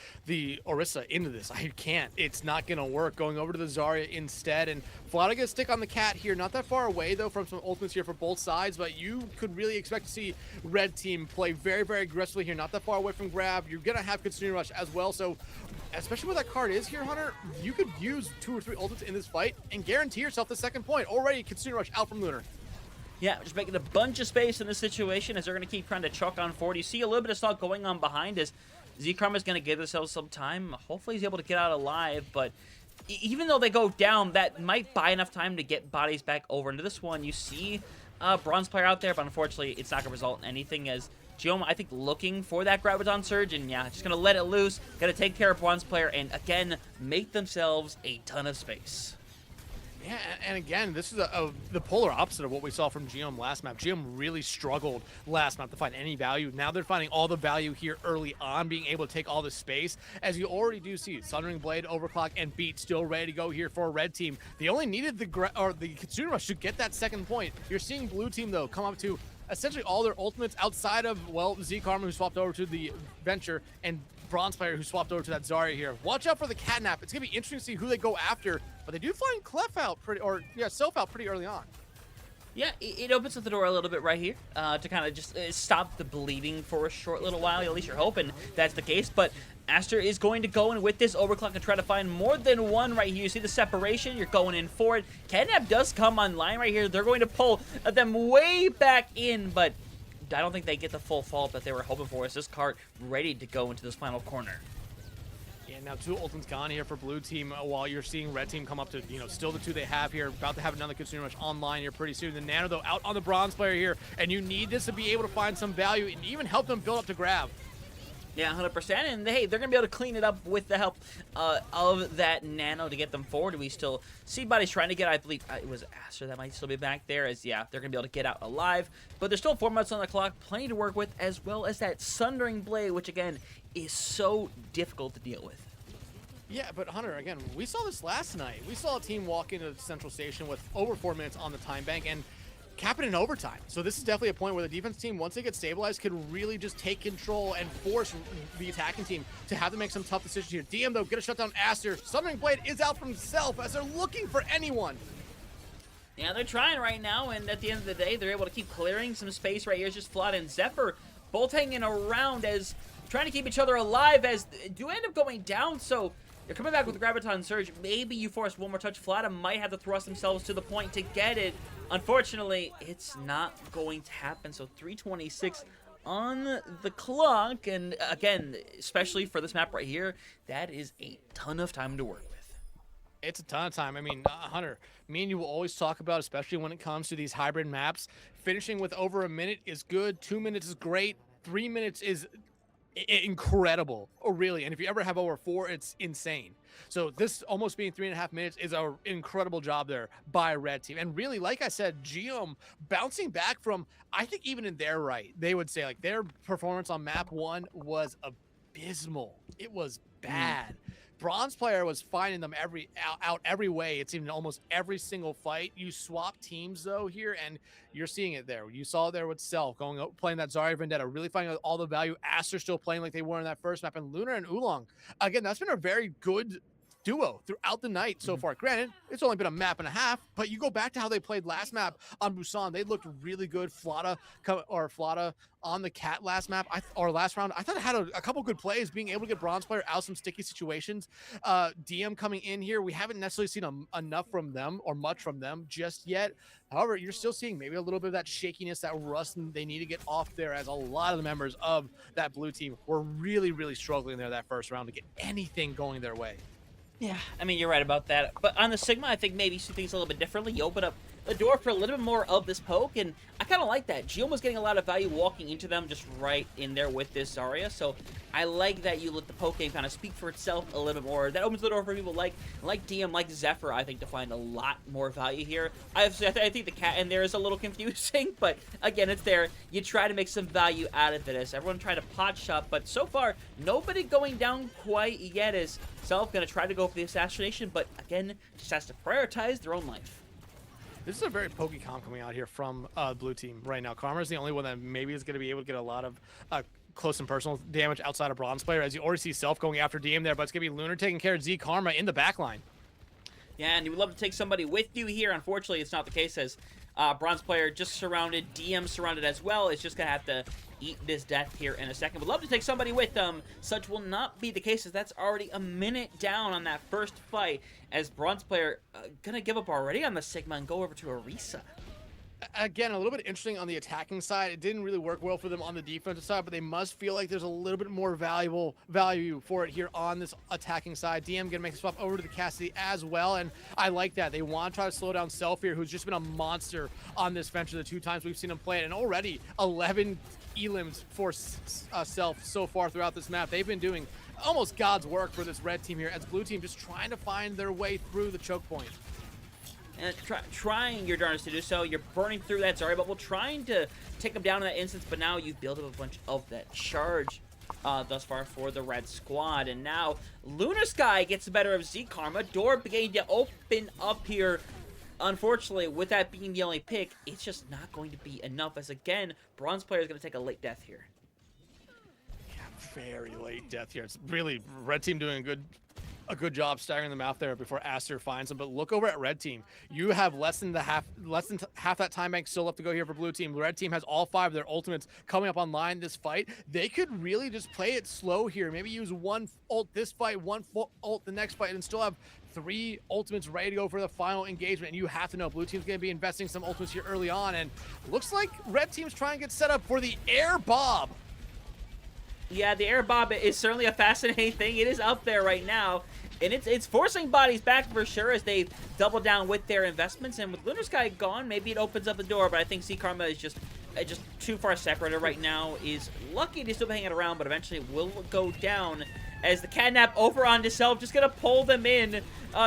Speaker 2: Orisa into this. I can't. It's not going to work. Going over to the Zarya instead, and Flata gets stick on the cat here. Not that far away, though, from some ultimates here for both sides, but you could really expect to see red team play very, very aggressively here. Not that far away from grab. You're going to have Kitsune Rush as well, so especially where that card is here, Hunter, you could use 2 or 3 ultimates in this fight and guarantee yourself the second point. Already, Kitsune Rush out from Lunar.
Speaker 1: Yeah, just making a bunch of space in this situation as they're going to keep trying to chuck on forward. You see a little bit of stock going on behind as Z Karma is going to give themselves some time. Hopefully he's able to get out alive, but even though they go down, that might buy enough time to get bodies back over into this one. You see bronze player out there, but unfortunately it's not going to result in anything, as Gioma, I think, looking for that Graviton Surge, and yeah, just going to let it loose. Going to take care of bronze player and, again, make themselves a ton of space.
Speaker 2: Yeah, and again, this is the polar opposite of what we saw from GM last map. GM really struggled last map to find any value. Now they're finding all the value here early on, being able to take all the space. As you already do see, Sundering Blade, Overclock, and Beat still ready to go here for a red team. They only needed the Kitsune Rush to get that second point. You're seeing blue team, though, come up to essentially all their ultimates outside of, well, Z Karma, who swapped over to the Venture, and bronze player who swapped over to that Zarya here. Watch out for the catnap. It's going to be interesting to see who they go after, but they do find Clef out Self out pretty early on.
Speaker 1: Yeah, it opens up the door a little bit right here to kind of just stop the bleeding for a short little while. At least you're hoping that's the case, but Aster is going to go in with this overclock and try to find more than one right here. You see the separation, you're going in for it. Catnap does come online right here. They're going to pull them way back in, but I don't think they get the full fault that they were hoping for. Is this cart ready to go into this final corner?
Speaker 2: Yeah, now 2 ultimates gone here for blue team, while you're seeing red team come up to, still the 2 they have here. About to have another Kitsune Rush online here pretty soon. The Nano, though, out on the bronze player here, and you need this to be able to find some value and even help them build up to grab.
Speaker 1: Yeah, 100%, and hey, they're going to be able to clean it up with the help of that Nano to get them forward. We still see bodies trying to get, I believe, it was Aster that might still be back there, as, yeah, they're going to be able to get out alive. But there's still 4 minutes on the clock, plenty to work with, as well as that Sundering Blade, which, again, is so difficult to deal with.
Speaker 2: Yeah, but Hunter, again, we saw this last night. We saw a team walk into Central Station with over 4 minutes on the time bank, and cap it in overtime. So this is definitely a point where the defense team, once they get stabilized, could really just take control and force the attacking team to have to make some tough decisions here. DM, though, gonna shut down Aster. Summoning Blade is out from Self as they're looking for anyone.
Speaker 1: Yeah, they're trying right now, and at the end of the day, they're able to keep clearing some space right here. It's just Flood and Zephyr both hanging around as trying to keep each other alive as do end up going down, so they're coming back with the Graviton Surge. Maybe you force one more touch. Flata might have to thrust themselves to the point to get it. Unfortunately, it's not going to happen, so 3:26 on the clock, and again, especially for this map right here, that is a ton of time to work with.
Speaker 2: It's a ton of time. I mean, Hunter, me and you will always talk about, especially when it comes to these hybrid maps, finishing with over a minute is good, 2 minutes is great, 3 minutes is incredible, really. And if you ever have over 4, it's insane. So this almost being 3.5 minutes is an incredible job there by Red Team. And really, like I said, Geom bouncing back from, I think even in their right, they would say like their performance on map 1 was abysmal. It was bad. Bronze player was finding them out every way. It seemed in almost every single fight. You swap teams though here, and you're seeing it there. You saw it there with Self going out, playing that Zarya Vendetta, really finding out all the value. Aster still playing like they were in that first map, and Lunar and Oolong. Again, that's been a very good duo throughout the night so far. Granted, it's only been a map and a half, but you go back to how they played last map on Busan. They looked really good. Flata on the Cat last map, or last round, I thought it had a couple good plays, being able to get Bronze player out some sticky situations. DM coming in here, we haven't necessarily seen enough from them or much from them just yet. However, you're still seeing maybe a little bit of that shakiness, that rust they need to get off there, as a lot of the members of that blue team were really, really struggling there that first round to get anything going their way.
Speaker 1: Yeah, I mean, you're right about that. But on the Sigma, I think maybe you see things a little bit differently. You open up the door for a little bit more of this poke, and I kind of like that. Geom was getting a lot of value walking into them just right in there with this Zarya, so I like that you let the poke game kind of speak for itself a little bit more. That opens the door for people like DM, like Zephyr, I think, to find a lot more value here. I think the Cat in there is a little confusing, but again, it's there. You try to make some value out of it as everyone tried to pot shot, but so far, nobody going down quite yet as Self going to try to go for the assassination, but again, just has to prioritize their own life.
Speaker 2: This is a very pokey comp coming out here from blue team right now. Karma is the only one that maybe is going to be able to get a lot of close and personal damage outside of Bronze player, as you already see Self going after DM there, but it's going to be Lunar taking care of Z Karma in the backline.
Speaker 1: Yeah, and you would love to take somebody with you here. Unfortunately, it's not the case, as Bronze player just surrounded, DM surrounded as well. It's just going to have to eat this death here in a second. Would love to take somebody with them. Such will not be the case, as that's already a minute down on that first fight, as Bronze player gonna give up already on the Sigma and go over to Orisa.
Speaker 2: Again, a little bit interesting on the attacking side. It didn't really work well for them on the defensive side, but they must feel like there's a little bit more value for it here on this attacking side. DM gonna make a swap over to the Cassidy as well, and I like that. They want to try to slow down Self here, who's just been a monster on this venture the 2 times we've seen him play it, and already 11 elims for Self so far throughout this map. They've been doing almost God's work for this red team here, as blue team just trying to find their way through the choke point.
Speaker 1: And trying your darndest to do so. You're burning through that Zarya bubble, trying to take them down in that instance, but now you've built up a bunch of that charge thus far for the red squad. And now Lunar Sky gets the better of Z Karma. Door beginning to open up here. Unfortunately, with that being the only pick, it's just not going to be enough, as again, Bronze player is going to take a late death here.
Speaker 2: Yeah, very late death here. It's really red team doing a good job staggering them out there before Aster finds them. But look over at red team. You have less than half that time bank still left to go here for blue team. Red team has all 5 of their ultimates coming up online this fight. They could really just play it slow here. Maybe use 1 ult this fight, 1 ult the next fight, and still have 3 ultimates ready to go for the final engagement. And you have to know blue team's going to be investing some ultimates here early on. And looks like red team's trying to get set up for the air bob.
Speaker 1: Yeah, the air bob is certainly a fascinating thing. It is up there right now, and it's forcing bodies back for sure as they double down with their investments. And with Lunar Sky gone, maybe it opens up the door, but I think Z Karma is just too far separated right now. Is lucky to still be hanging around, but eventually will go down as the Catnap over onto Self, just gonna pull them in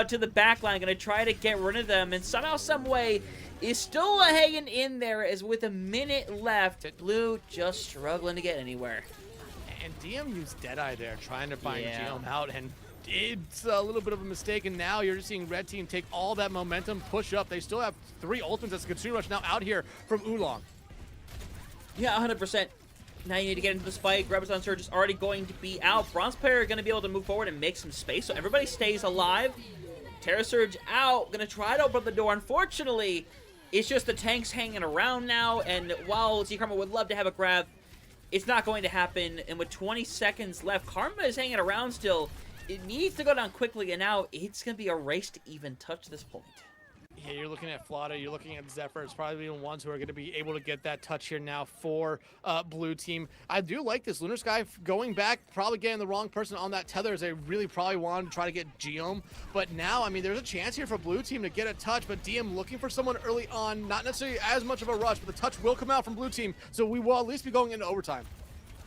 Speaker 1: to the back line, gonna try to get rid of them, and somehow, some way, is still hanging in there as with a minute left. Blue just struggling to get anywhere.
Speaker 2: And DM used Deadeye there, trying to find Geom out, and it's a little bit of a mistake, and now you're just seeing red team take all that momentum, push up. They still have 3 ultimates as Consumer Rush now out here from Oolong.
Speaker 1: Yeah, 100%. Now you need to get into this fight. Graviton Surge is already going to be out. Bronze player going to be able to move forward and make some space, so everybody stays alive. Terra Surge out. Going to try to open the door. Unfortunately, it's just the tanks hanging around now, and while Z Karma would love to have a grab, it's not going to happen. And with 20 seconds left, Karma is hanging around still. It needs to go down quickly, and now it's going to be a race to even touch this point.
Speaker 2: Yeah, you're looking at Flata, you're looking at Zephyr. It's probably the ones who are going to be able to get that touch here now for blue team. I do like this. Lunar Sky going back, probably getting the wrong person on that tether as they really probably wanted to try to get Geom. But now, I mean, there's a chance here for blue team to get a touch, but DM looking for someone early on, not necessarily as much of a rush, but the touch will come out from blue team, so we will at least be going into overtime.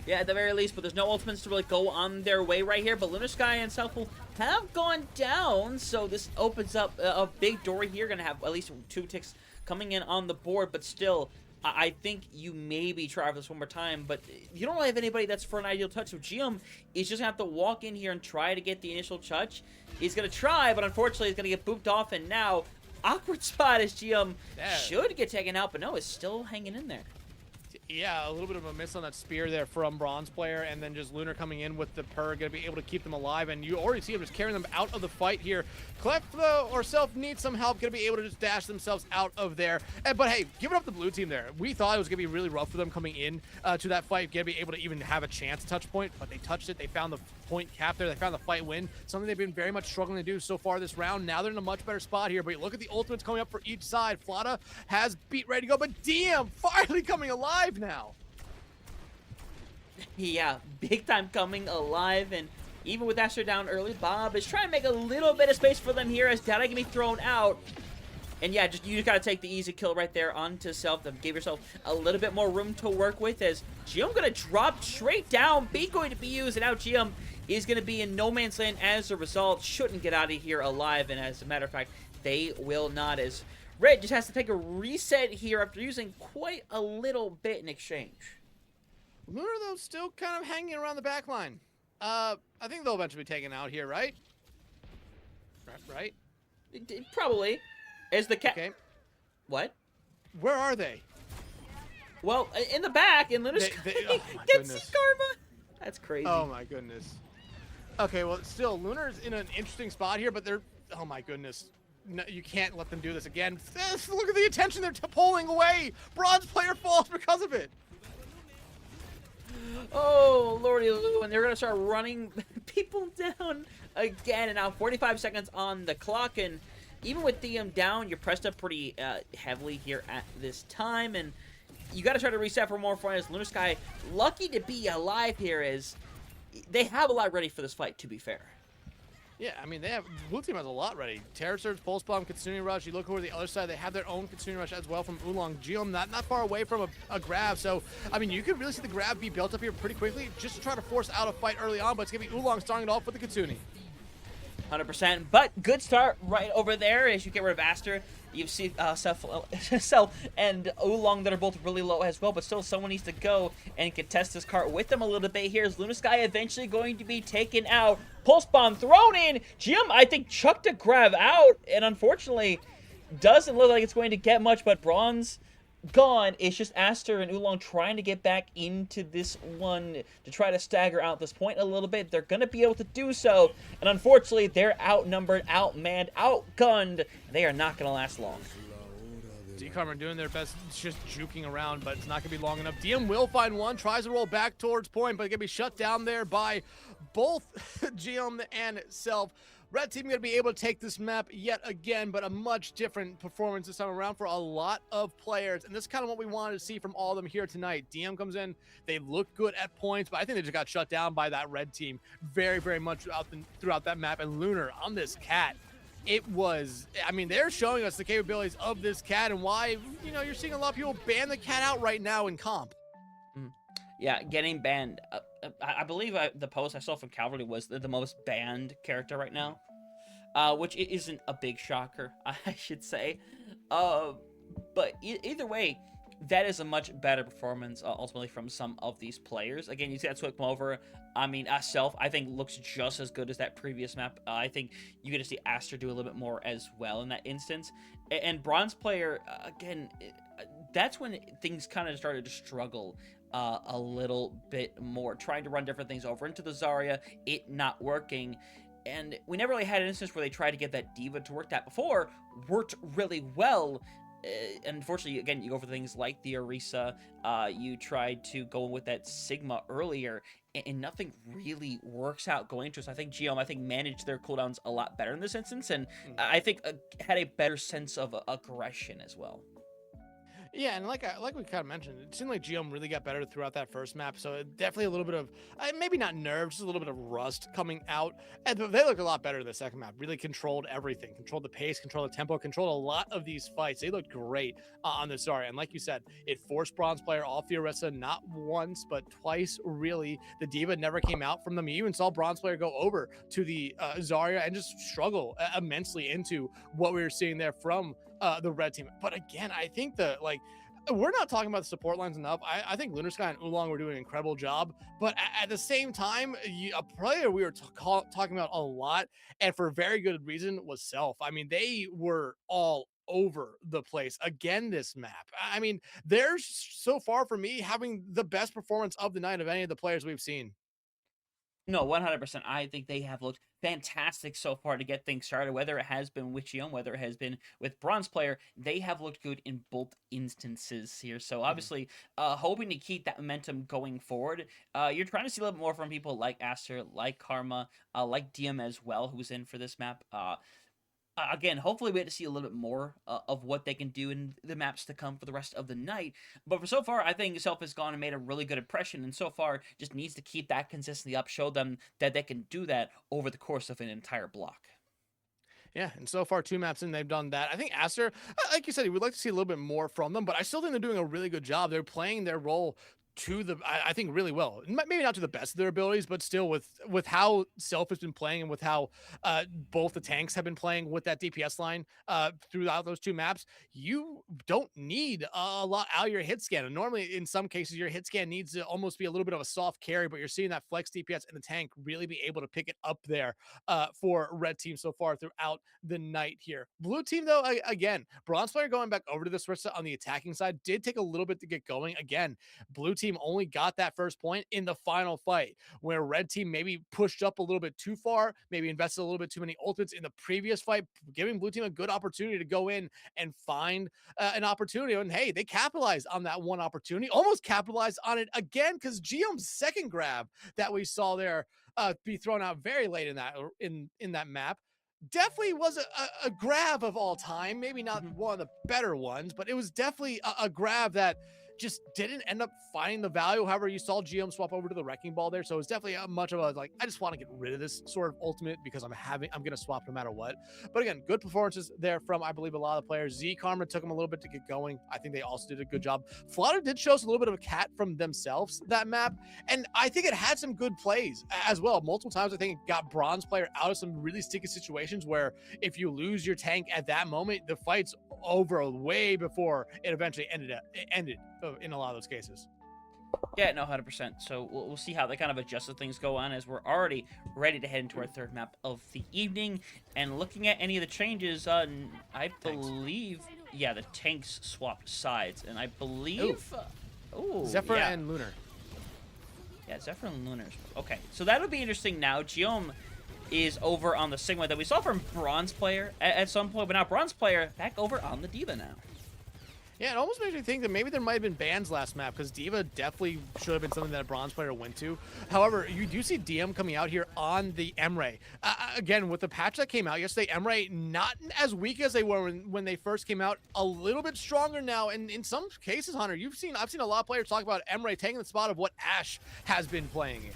Speaker 1: Yeah, at the very least, but there's no ultimates to really go on their way right here. But Lunar Sky and South will have gone down, so this opens up a big door here. Going to have at least 2 ticks coming in on the board, but still, I think you maybe try for this one more time, but you don't really have anybody that's for an ideal touch. So Geom is just going to have to walk in here and try to get the initial touch. He's going to try, but unfortunately, he's going to get booped off, and now, awkward spot as Geom should get taken out, but no, is still hanging in there.
Speaker 2: Yeah, a little bit of a miss on that spear there from Bronze player, and then just Lunar coming in with the Purr, going to be able to keep them alive, and you already see him just carrying them out of the fight here. Clef, though, or Self needs some help, going to be able to just dash themselves out of there. But hey, give it up the blue team there. We thought it was going to be really rough for them coming in to that fight, going to be able to even have a chance to touch point, but they touched it. They found the point cap there. They found the fight win, something they've been very much struggling to do so far this round. Now they're in a much better spot here, but look at the ultimates coming up for each side. Flata has beat ready to go, but DM finally coming alive now.
Speaker 1: Yeah, big time coming alive, and even with Asher down early, Bob is trying to make a little bit of space for them here as Data can be thrown out. And yeah, you just gotta take the easy kill right there onto Self. Give yourself a little bit more room to work with as Geom gonna drop straight down. B going to be used, and now Geom is gonna be in no man's land as a result. Shouldn't get out of here alive, and as a matter of fact, they will not, as Red just has to take a reset here after using quite a little bit in exchange.
Speaker 2: Lunar, though, still kind of hanging around the back line. I think they'll eventually be taken out here, right? Right?
Speaker 1: Probably. As the cat.
Speaker 2: Okay.
Speaker 1: What?
Speaker 2: Where are they?
Speaker 1: Well, in the back, in Lunar Sky.
Speaker 2: Oh
Speaker 1: Get C Karma. That's crazy.
Speaker 2: Oh my goodness. Okay, well, still, Lunar's in an interesting spot here, but they're. Oh my goodness. No, you can't let them do this again. Look at the attention they're pulling away. Bronze player falls because of it.
Speaker 1: Oh, lordy Lou, and they're going to start running people down again. And now 45 seconds on the clock, and even with DM down, you're pressed up pretty heavily here at this time, and you got to try to reset for more fun as Lunar Sky, lucky to be alive here, as they have a lot ready for this fight, to be fair.
Speaker 2: Yeah, I mean, blue team has a lot ready. Terror Surge, Pulse Bomb, Consuming Rush. You look over the other side, they have their own Consuming Rush as well from Oolong. Geom not far away from a grab. So, I mean, you could really see the grab be built up here pretty quickly just to try to force out a fight early on, but it's going to be Oolong starting it off with the Kitsune.
Speaker 1: 100%, but good start right over there as you get rid of Aster. You see Self and Oolong that are both really low as well, but still someone needs to go and contest this cart with them a little bit here. Is Lunar Sky eventually going to be taken out? Pulse Bomb thrown in. Geom, I think, chucked a grab out, and unfortunately doesn't look like it's going to get much, but Bronze gone. It's just Aster and Oolong trying to get back into this one to try to stagger out this point a little bit. They're going to be able to do so, and unfortunately, they're outnumbered, outmanned, outgunned. They are not going to last long.
Speaker 2: D-Karma doing their best, just juking around, but it's not going to be long enough. DM will find one, tries to roll back towards point, but going to be shut down there by both Geom and Self. Red team going to be able to take this map yet again, but a much different performance this time around for a lot of players. And this is kind of what we wanted to see from all of them here tonight. DM comes in, they look good at points, but I think they just got shut down by that red team very, very much throughout that map. And Lunar on this cat, it was, I mean, they're showing us the capabilities of this cat and why, you know, you're seeing a lot of people ban the cat out right now in comp.
Speaker 1: Yeah, getting banned. I believe the post I saw from Calvary was the most banned character right now, which isn't a big shocker, I should say. But either way, that is a much better performance ultimately from some of these players. Again, you see that Swick come over. I mean, Self, I think, looks just as good as that previous map. I think you get to see Aster do a little bit more as well in that instance. And Bronze player, again, that's when things kind of started to struggle a little bit more. Trying to run different things over into the Zarya, it not working. And we never really had an instance where they tried to get that D.Va to work. That before worked really well. Unfortunately, again, you go for things like the Orisa. You tried to go in with that Sigma earlier, and nothing really works out going into it. So I think Geom, managed their cooldowns a lot better in this instance, and I think had a better sense of aggression as well.
Speaker 2: Yeah, and like we kind of mentioned, it seemed like Geom really got better throughout that first map. So definitely a little bit of maybe not nerves, just a little bit of rust coming out. And they looked a lot better in the second map. Really controlled everything, controlled the pace, controlled the tempo, controlled a lot of these fights. They looked great on the Zarya. And like you said, it forced Bronze player off the Orisa not once but twice. Really, the D.Va never came out from them. You even saw Bronze player go over to the Zarya and just struggle immensely into what we were seeing there from the red team. But again, I think we're not talking about the support lines enough. I think Lunar Sky and Oolong were doing an incredible job, but at the same time, a player we were talking about a lot, and for a very good reason, was Self. I mean, they were all over the place again this map. I mean, they're so far for me having the best performance of the night of any of the players we've seen.
Speaker 1: No, 100%. I think they have looked fantastic so far to get things started. Whether it has been with Geom, whether it has been with Bronze player, they have looked good in both instances here. So obviously, hoping to keep that momentum going forward. You're trying to see a little bit more from people like Aster, like Karma, like DM as well, who's in for this map. Again, hopefully we get to see a little bit more of what they can do in the maps to come for the rest of the night. But for so far, I think Self has gone and made a really good impression, and so far just needs to keep that consistency up, show them that they can do that over the course of an entire block.
Speaker 2: Yeah, and so far 2 maps in, they've done that. I think Aster, like you said, he would like to see a little bit more from them, but I still think they're doing a really good job. They're playing their role to I think really well. Maybe not to the best of their abilities, but still with how Self has been playing and with how both the tanks have been playing with that DPS line throughout those 2 maps. You don't need a lot out of your hit scan. And normally, in some cases, your hit scan needs to almost be a little bit of a soft carry, but you're seeing that flex DPS and the tank really be able to pick it up there for red team so far throughout the night here. Blue team, though, again, Bronze player going back over to this Rissa on the attacking side did take a little bit to get going. Again, blue team only got that first point in the final fight, where red team maybe pushed up a little bit too far, maybe invested a little bit too many ultimates in the previous fight, giving blue team a good opportunity to go in and find an opportunity. And hey, they capitalized on that one opportunity, almost capitalized on it again, because Geom's second grab that we saw there be thrown out very late in that map definitely was a grab of all time. Maybe not one of the better ones, but it was definitely a grab that just didn't end up finding the value. However, you saw Geom swap over to the Wrecking Ball there, so it's definitely much of a I just want to get rid of this sort of ultimate because I'm gonna swap no matter what. But again, good performances there from I believe a lot of the players. Z Karma took them a little bit to get going. I think they also did a good job. Flutter did show us a little bit of a cat from themselves that map, and I think it had some good plays as well. Multiple times I think it got Bronze player out of some really sticky situations where if you lose your tank at that moment, the fight's over way before it eventually ended in a lot of those cases.
Speaker 1: Yeah, no, 100%. So we'll see how they kind of adjust as things go on, as we're already ready to head into our third map of the evening. And looking at any of the changes, I believe, yeah, the tanks swapped sides, and I believe,
Speaker 2: Zephyr and Lunar.
Speaker 1: Yeah, Zephyr and Lunar. Okay, so that'll be interesting now. Geom is over on the Sigma that we saw from Bronze player at some point, but now Bronze player back over on the D.Va now.
Speaker 2: Yeah, it almost makes me think that maybe there might have been bans last map, because D.Va definitely should have been something that a Bronze player went to. However, you do see DM coming out here on the Emre. Again, with the patch that came out yesterday, Emre not as weak as they were when they first came out, a little bit stronger now. And in some cases, Hunter, I've seen a lot of players talk about Emre taking the spot of what Ashe has been playing in.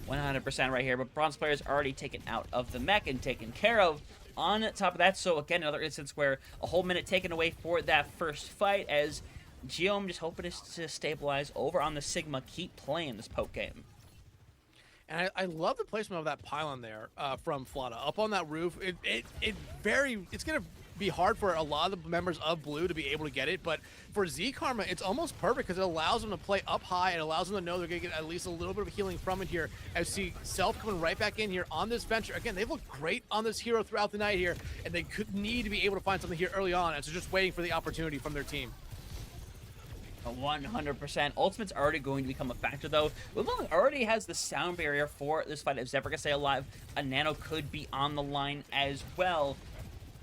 Speaker 1: 100% right here, but Bronze player's already taken out of the mech and taken care of. On top of that, so again, another instance where a whole minute taken away for that first fight, as Geom just hoping to stabilize over on the Sigma, keep playing this poke game.
Speaker 2: And I love the placement of that pylon there from Flata up on that roof. It's gonna be hard for a lot of the members of Blue to be able to get it, but for Z Karma, it's almost perfect because it allows them to play up high. It allows them to know they're going to get at least a little bit of healing from it here. As see Self coming right back in here on this venture. Again, they've looked great on this hero throughout the night here, and they could need to be able to find something here early on, and so just waiting for the opportunity from their team.
Speaker 1: 100%. Ultimate's already going to become a factor, though. Wulong already has the sound barrier for this fight. If Zephyr can stay alive, a Nano could be on the line as well.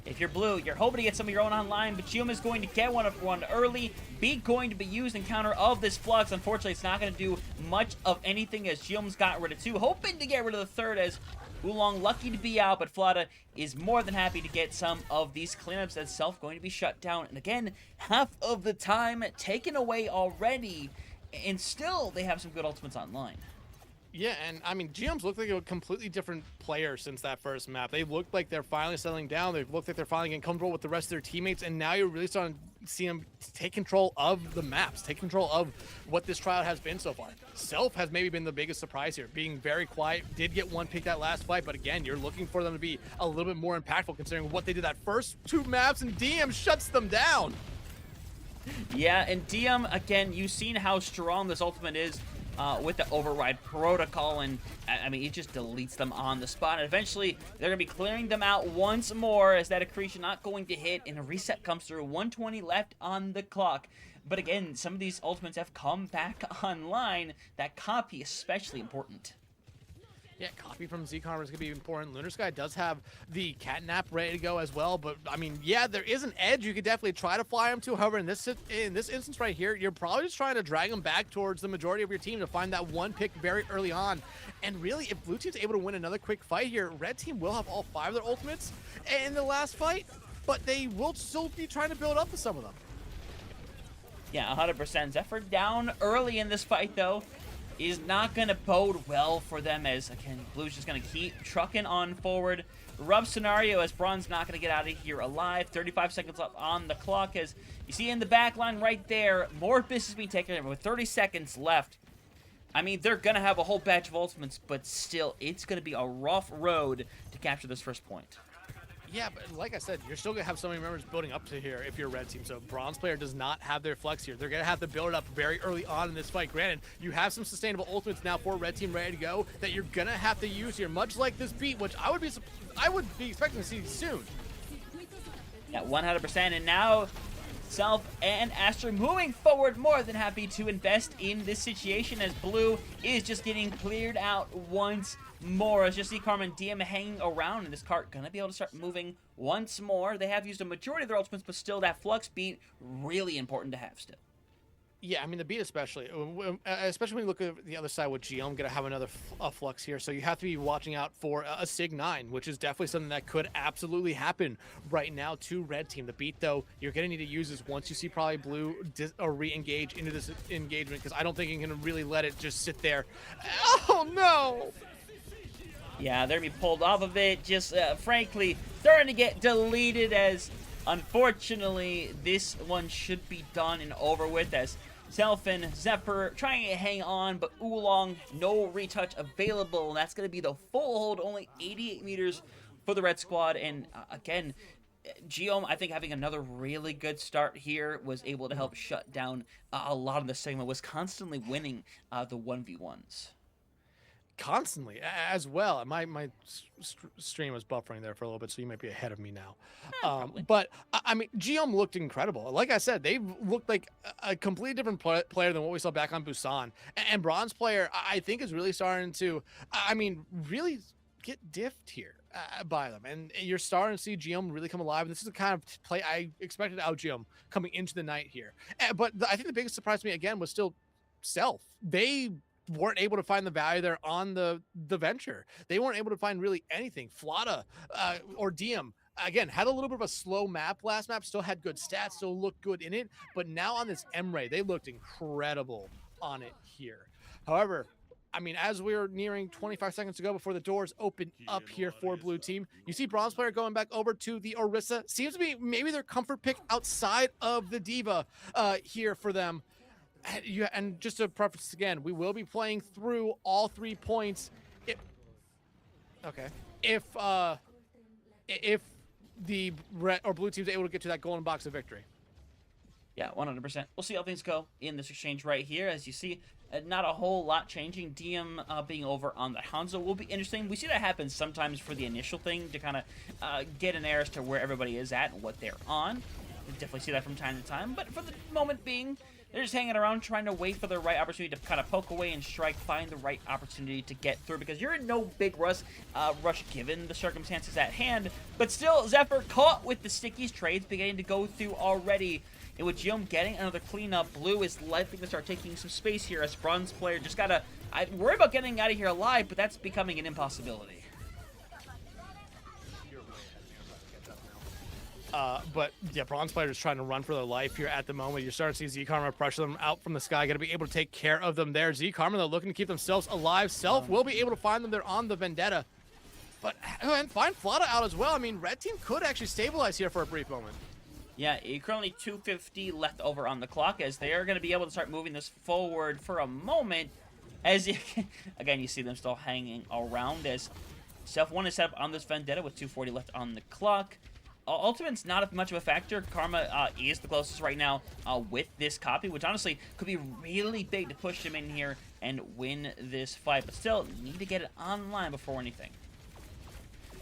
Speaker 1: If you're Blue, you're hoping to get some of your own online, but Gium is going to get one early. Beat going to be used in counter of this Flux. Unfortunately, it's not going to do much of anything as Gium's got rid of 2. Hoping to get rid of the 3rd as Wulong lucky to be out, but Flada is more than happy to get some of these cleanups as Self going to be shut down. And again, half of the time taken away already, and still they have some good ultimates online.
Speaker 2: Yeah, and I mean, GM's looked like a completely different player since that first map. They've looked like they're finally settling down. They've looked like they're finally getting comfortable with the rest of their teammates, and now you're really starting to see them take control of the maps, take control of what this trial has been so far. Self has maybe been the biggest surprise here, being very quiet, did get one pick that last fight, but again, you're looking for them to be a little bit more impactful considering what they did that first 2 maps, and DM shuts them down.
Speaker 1: Yeah, and DM, again, you've seen how strong this ultimate is. With the override protocol, and I mean, it just deletes them on the spot, and eventually they're going to be clearing them out once more as that accretion not going to hit, and a reset comes through. 120 left on the clock. But again, some of these ultimates have come back online. That copy especially important.
Speaker 2: Yeah, copy from Z Karma is going to be important. Lunar Sky does have the catnap ready to go as well, but I mean, yeah, there is an edge you could definitely try to fly him to. However, in this instance right here, you're probably just trying to drag him back towards the majority of your team to find that one pick very early on. And really, if Blue Team's able to win another quick fight here, Red Team will have all 5 of their ultimates in the last fight, but they will still be trying to build up to some of them.
Speaker 1: Yeah, 100%. Zephyr down early in this fight, though, is not going to bode well for them as, again, Blue's just going to keep trucking on forward. Rough scenario as Braun's not going to get out of here alive. 35 seconds left on the clock as you see in the back line right there, Morpheus is being taken with 30 seconds left. I mean, they're going to have a whole batch of ultimates, but still, it's going to be a rough road to capture this first point.
Speaker 2: Yeah, but like I said, you're still going to have so many members building up to here if you're a Red Team. So Bronze player does not have their flex here. They're going to have to build it up very early on in this fight. Granted, you have some sustainable ultimates now for Red Team ready to go that you're going to have to use here, much like this beat, which I would be expecting to see soon.
Speaker 1: Yeah, 100%. And now Self and Astra moving forward, more than happy to invest in this situation as Blue is just getting cleared out once more. As just see Carmen and DM hanging around, and this cart gonna be able to start moving once more. They have used a majority of their ultimates, but still that flux beat really important to have still.
Speaker 2: Yeah, I mean, the beat especially when you look at the other side with GM, going to have another flux here. So you have to be watching out for a Sig 9, which is definitely something that could absolutely happen right now to Red Team. The beat, though, you're going to need to use this once you see probably Blue re-engage into this engagement, because I don't think you can really let it just sit there. Oh, no!
Speaker 1: Yeah, they're going to be pulled off of it. Just, frankly, starting to get deleted as, unfortunately, this one should be done and over with as Self and Zephyr trying to hang on, but Oolong, no retouch available, and that's going to be the full hold, only 88 meters for the Red Squad. And again, Geom, I think having another really good start here was able to help shut down a lot of the segment, was constantly winning the 1v1s.
Speaker 2: Constantly as well. My stream was buffering there for a little bit, so you might be ahead of me now. But I mean, Geom looked incredible. Like I said, they've looked like a completely different player than what we saw back on Busan. And Bronze player, I think, is really starting to, I mean, really get diffed here by them. And you're starting to see Geom really come alive. And this is the kind of play I expected out of Geom coming into the night here. But I think the biggest surprise to me again was still Self. They weren't able to find the value there on the venture. They weren't able to find really anything. Flada or DM, again, had a little bit of a slow map last map, still had good stats, still looked good in it, but now on this M-Ray, they looked incredible on it here. However, I mean, as we're nearing 25 seconds to go before the doors open up here for Blue Team, you see Bronze player going back over to the Orisa. Seems to be maybe their comfort pick outside of the Diva here for them. And just to preface again, we will be playing through all 3 points. If the red or blue team's able to get to that golden box of victory.
Speaker 1: Yeah, 100%. We'll see how things go in this exchange right here. As you see, not a whole lot changing. DM being over on the Hanzo will be interesting. We see that happen sometimes for the initial thing to kind of get an air as to where everybody is at and what they're on. We definitely see that from time to time. But for the moment being, they're just hanging around trying to wait for the right opportunity to kind of poke away and strike, find the right opportunity to get through, because you're in no big rush given the circumstances at hand. But still, Zephyr caught with the stickies, trades beginning to go through already. And with Geom getting another cleanup, Blue is likely to start taking some space here as Bronze player just gotta worry about getting out of here alive, but that's becoming an impossibility.
Speaker 2: But yeah, Bronze player is trying to run for their life here at the moment. You're starting to see Z Karma pressure them out from the sky. Going to be able to take care of them there. Z Karma, though, looking to keep themselves alive. Self will be able to find them. They're on the Vendetta. But, and find Flata out as well. I mean, red team could actually stabilize here for a brief moment.
Speaker 1: Yeah, currently 250 left over on the clock as they are going to be able to start moving this forward for a moment. As you, again, you see them still hanging around as Self 1 is set up on this Vendetta with 240 left on the clock. Ultimate's not much of a factor. Karma is the closest right now with this copy, which honestly could be really big to push him in here and win this fight. But still, need to get it online before anything.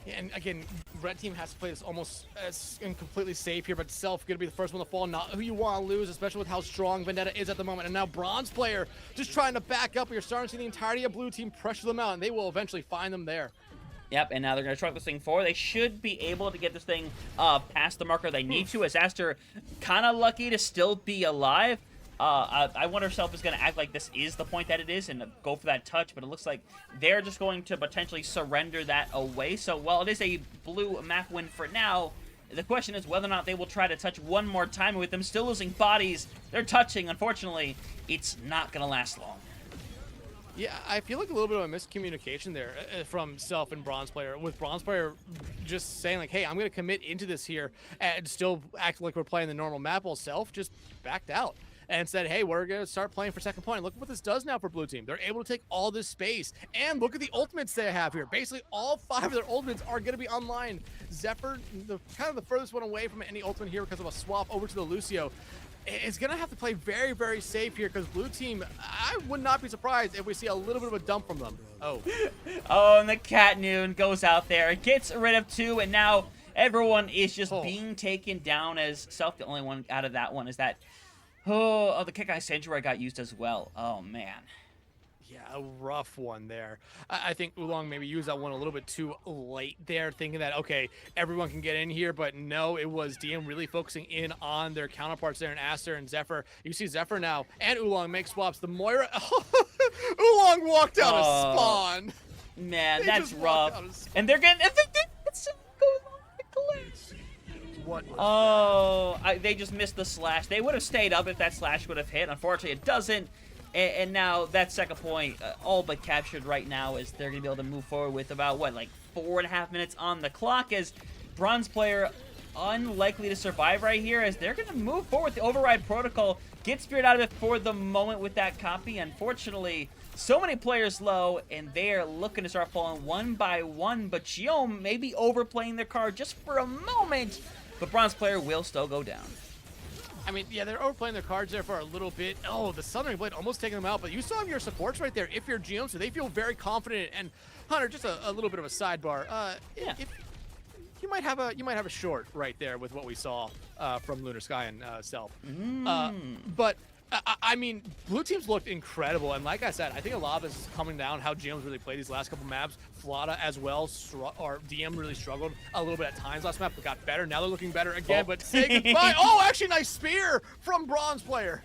Speaker 2: Yeah, and again, red team has to play this almost as completely safe here, but Self going to be the first one to fall. Not who you want to lose, especially with how strong Vendetta is at the moment. And now Bronze player just trying to back up. You're starting to see the entirety of blue team pressure them out, and they will eventually find them there.
Speaker 1: Yep, and now they're going to truck this thing forward. They should be able to get this thing past the marker they need to, as Aster kind of lucky to still be alive. I wonder if Self is going to act like this is the point that it is and go for that touch, but it looks like they're just going to potentially surrender that away. So while it is a blue map win for now, the question is whether or not they will try to touch one more time. With them still losing bodies, they're touching. Unfortunately, it's not going to last long.
Speaker 2: Yeah, I feel like a little bit of a miscommunication there from Self and Bronze player, with Bronze player just saying like, hey, I'm going to commit into this here and still act like we're playing the normal map, while Self just backed out and said, hey, we're going to start playing for second point. Look what this does now for blue team. They're able to take all this space. And look at the ultimates they have here. Basically, all 5 of their ultimates are going to be online. Zephyr, kind of the furthest one away from any ultimate here because of a swap over to the Lucio. It's going to have to play very, very safe here because blue team, I would not be surprised if we see a little bit of a dump from them. Oh.
Speaker 1: Oh, and the Cat Noon goes out there, gets rid of 2, and now everyone is just being taken down as Self, the only one out of that one, is that... Oh, the Kekai Sanctuary got used as well. Oh, man.
Speaker 2: Yeah, a rough one there. I think Oolong maybe used that one a little bit too late there, thinking that, okay, everyone can get in here, but no, it was DM really focusing in on their counterparts there in Aster and Zephyr. You see Zephyr now and Oolong make swaps. The Moira... Oolong walked out of spawn.
Speaker 1: Man, that's rough. And they're getting... It's so
Speaker 2: What
Speaker 1: they just missed the slash. They would have stayed up if that slash would have hit. Unfortunately, it doesn't. And now that second point, all but captured right now, as they're going to be able to move forward with about, what, like 4.5 minutes on the clock, as Bronze player unlikely to survive right here, as they're going to move forward with the override protocol, get Spirit out of it for the moment with that copy. Unfortunately, so many players low, and they're looking to start falling one by one, but Geom may be overplaying their card just for a moment, but Bronze player will still go down.
Speaker 2: I mean, yeah, they're overplaying their cards there for a little bit. Oh, the Southern Blade almost taking them out, but you still have your supports right there if you're Geom, so they feel very confident. And Hunter, just a little bit of a sidebar.
Speaker 1: Yeah.
Speaker 2: If you might have a short right there with what we saw from Lunar Sky and Self. But I mean, blue teams looked incredible, and like I said, I think a lot of this is coming down how GM's really played these last couple maps. Flata as well, or DM really struggled a little bit at times last map, but got better. Now they're looking better again, but say goodbye. Oh, actually, nice spear from Bronze player.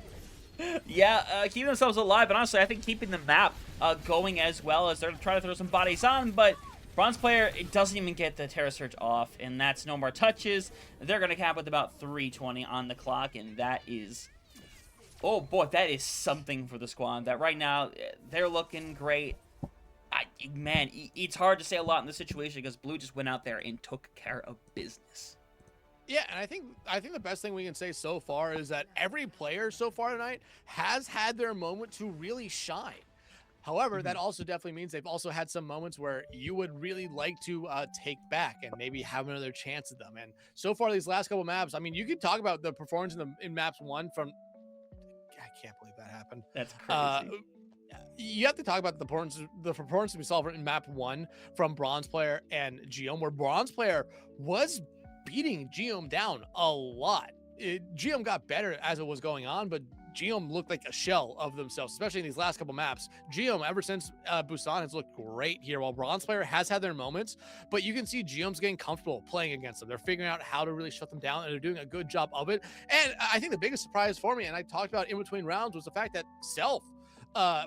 Speaker 1: Yeah, keeping themselves alive, but honestly, I think keeping the map going as well, as they're trying to throw some bodies on, but Bronze player, it doesn't even get the Terra Surge off, and that's no more touches. They're going to cap with about 3:20 on the clock, and that is... Oh boy, that is something for the squad. That right now, they're looking great. Man, it's hard to say a lot in this situation because Blue just went out there and took care of business.
Speaker 2: Yeah, and I think the best thing we can say so far is that every player so far tonight has had their moment to really shine. However, that also definitely means they've also had some moments where you would really like to take back and maybe have another chance at them. And so far, these last couple maps, I mean, you could talk about the performance in maps 1 from. I can't believe that happened.
Speaker 1: That's
Speaker 2: Uh,
Speaker 1: crazy.
Speaker 2: you have to talk about the performance we saw in map 1 from Bronze Player and Geom, where Bronze Player was beating Geom down a lot. Geom got better as it was going on, but Geom looked like a shell of themselves, especially in these last couple maps. Geom, ever since Busan, has looked great here, while Bronze Player has had their moments, but you can see Geom's getting comfortable playing against them. They're figuring out how to really shut them down, and they're doing a good job of it. And I think the biggest surprise for me, and I talked about in between rounds, was the fact that Self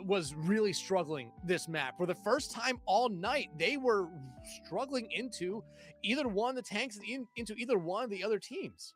Speaker 2: was really struggling this map. For the first time all night, they were struggling into either one of the tanks and into either one of the other teams.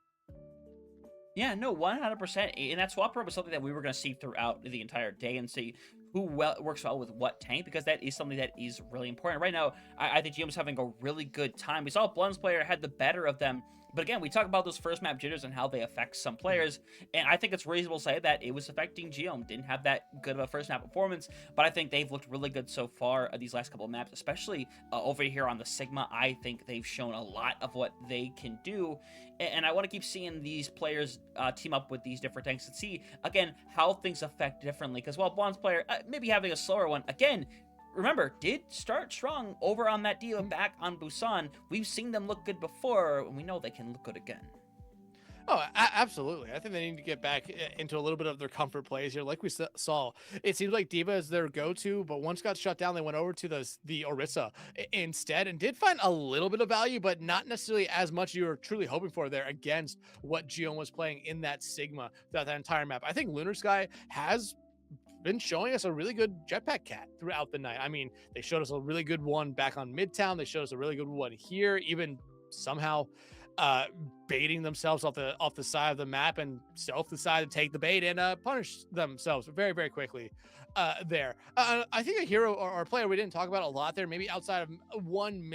Speaker 1: Yeah, no, 100%. And that swap rope is something that we were going to see throughout the entire day and see who works well with what tank, because that is something that is really important. Right now, I think GM's having a really good time. We saw Blunt's player had the better of them. But again, we talk about those first map jitters and how they affect some players, and I think it's reasonable to say that it was affecting GM. Didn't have that good of a first map performance, but I think they've looked really good so far these last couple of maps, especially over here on the Sigma. I think they've shown a lot of what they can do, and I want to keep seeing these players team up with these different tanks and see, again, how things affect differently, because while Blonde's player maybe having a slower one, again, remember, did start strong over on that deal back on Busan. We've seen them look good before, and we know they can look good again.
Speaker 2: Oh, absolutely. I think they need to get back into a little bit of their comfort plays here. Like we saw, it seems like D.Va is their go-to, but once got shut down, they went over to the Orisa instead and did find a little bit of value, but not necessarily as much you were truly hoping for there against what Gion was playing in that Sigma throughout that entire map. I think Lunar Sky has been showing us a really good jetpack cat throughout the night. I mean, they showed us a really good one back on Midtown. They showed us a really good one here, even somehow baiting themselves off the side of the map, and Self decided to take the bait and punish themselves very, very quickly there. I think a hero or a player we didn't talk about a lot there, maybe outside of one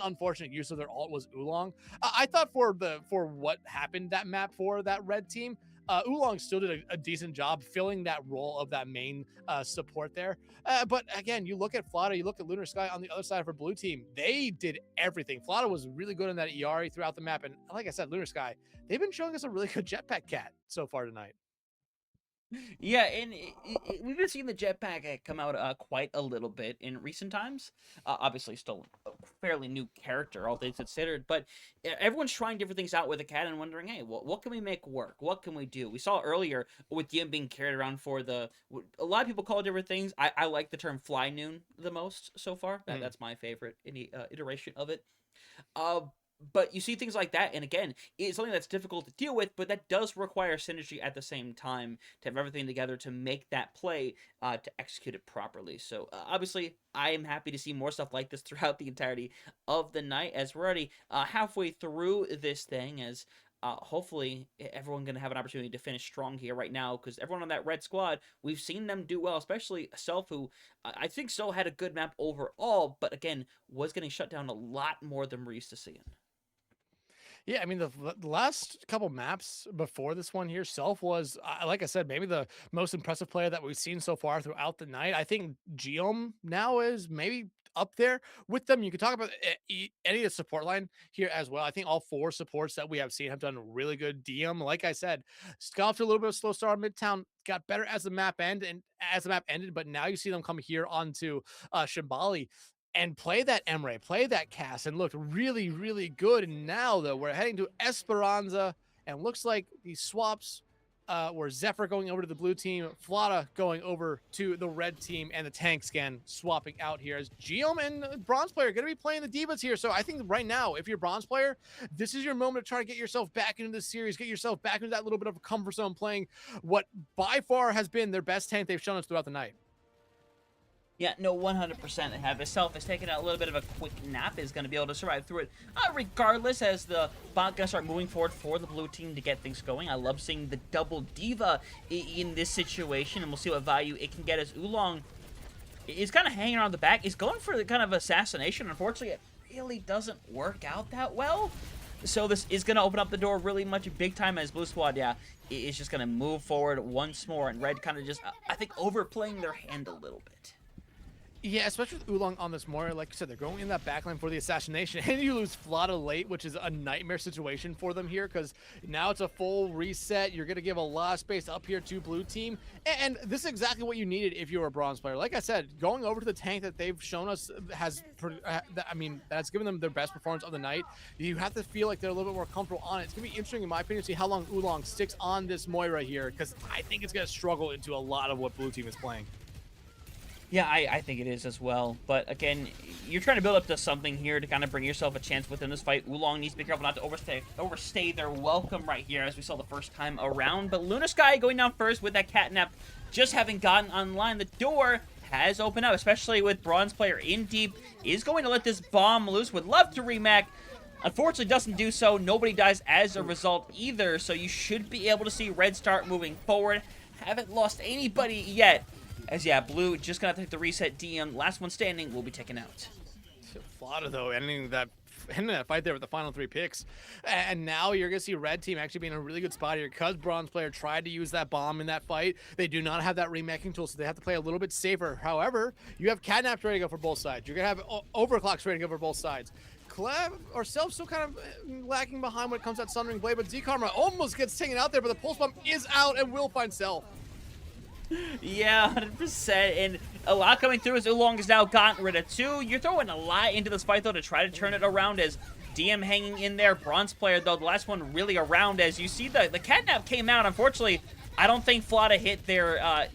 Speaker 2: unfortunate use of their ult, was Oolong. I thought for what happened that map for that red team, Oolong still did a decent job filling that role of that main support there. But again, you look at Flata, you look at Lunar Sky on the other side of her blue team, they did everything. Flata was really good in that ERE throughout the map. And like I said, Lunar Sky, they've been showing us a really good jetpack cat so far tonight.
Speaker 1: Yeah, and we've been seeing the jetpack come out quite a little bit in recent times. Obviously, still a fairly new character, all things considered, but everyone's trying different things out with the cat and wondering, hey, what can we make work? What can we do? We saw earlier with Yin being carried around for a lot of people call it different things. I like the term fly noon the most so far. That's my favorite iteration of it. But you see things like that, and again, it's something that's difficult to deal with, but that does require synergy at the same time to have everything together to make that play, to execute it properly. So, obviously, I am happy to see more stuff like this throughout the entirety of the night, as we're already halfway through this thing, as hopefully everyone's going to have an opportunity to finish strong here right now, because everyone on that red squad, we've seen them do well, especially Self, who I think still had a good map overall, but again, was getting shut down a lot more than we're used to seeing.
Speaker 2: Yeah, I mean, the last couple maps before this one here, Self was, like I said, maybe the most impressive player that we've seen so far throughout the night. I think Geom now is maybe up there with them. You could talk about any of the support line here as well. I think all four supports that we have seen have done really good. DM, like I said, got off to a little bit of a slow start on Midtown, got better as the map ended, but now you see them come here onto Shimbali and play that Emre, play that Cass, and looked really, really good. And now, though, we're heading to Esperanza, and looks like these swaps were Zephyr going over to the blue team, Flata going over to the red team, and the tank scan swapping out here as Geom and Bronze player going to be playing the Divas here. So I think right now, if you're Bronze player, this is your moment to try to get yourself back into the series, get yourself back into that little bit of a comfort zone, playing what by far has been their best tank they've shown us throughout the night.
Speaker 1: Yeah, no, 100% have. Self is taking a little bit of a quick nap, is going to be able to survive through it regardless, as the bot going to start moving forward for the blue team to get things going. I love seeing the double diva in this situation, and we'll see what value it can get as Oolong is kind of hanging around the back. He's going for the kind of assassination. Unfortunately, it really doesn't work out that well. So this is going to open up the door really much big time as Blue Squad, yeah, is just going to move forward once more. And Red kind of just, I think, overplaying their hand a little bit.
Speaker 2: Yeah, especially with Oolong on this Moira, like you said, they're going in that backline for the assassination, and you lose Flata late, which is a nightmare situation for them here, because now it's a full reset. You're going to give a lot of space up here to blue team, and this is exactly what you needed if you were a bronze player. Like I said, going over to the tank that they've shown us has, that's given them their best performance of the night. You have to feel like they're a little bit more comfortable on it. It's going to be interesting, in my opinion, to see how long Oolong sticks on this Moira here, because I think it's going to struggle into a lot of what blue team is playing.
Speaker 1: Yeah, I think it is as well. But again, you're trying to build up to something here to kind of bring yourself a chance within this fight. Oolong needs to be careful not to overstay their welcome right here, as we saw the first time around. But Lunar Sky going down first with that catnap, just having gotten online. The door has opened up, especially with bronze player in deep. Is going to let this bomb loose. Would love to remac. Unfortunately, doesn't do so. Nobody dies as a result either. So you should be able to see Red start moving forward. Haven't lost anybody yet. As, yeah, blue just going to take the reset. DM, last one standing, will be taken out.
Speaker 2: Flata, though, ending that fight there with the final 3 picks. And now you're going to see red team actually being in a really good spot here because bronze player tried to use that bomb in that fight. They do not have that remaking tool, so they have to play a little bit safer. However, you have catnaps ready to go for both sides. You're going to have overclocks ready to go for both sides. Cleb or Self still kind of lacking behind when it comes to that Sundering Blade, but Z-Karma almost gets taken out there, but the pulse bomb is out and will find Self.
Speaker 1: Yeah, 100%, and a lot coming through as Oolong has now gotten rid of 2. You're throwing a lot into this fight, though, to try to turn it around as DM hanging in there. Bronze player, though, the last one really around as you see the catnap came out. Unfortunately, I don't think Flata hit their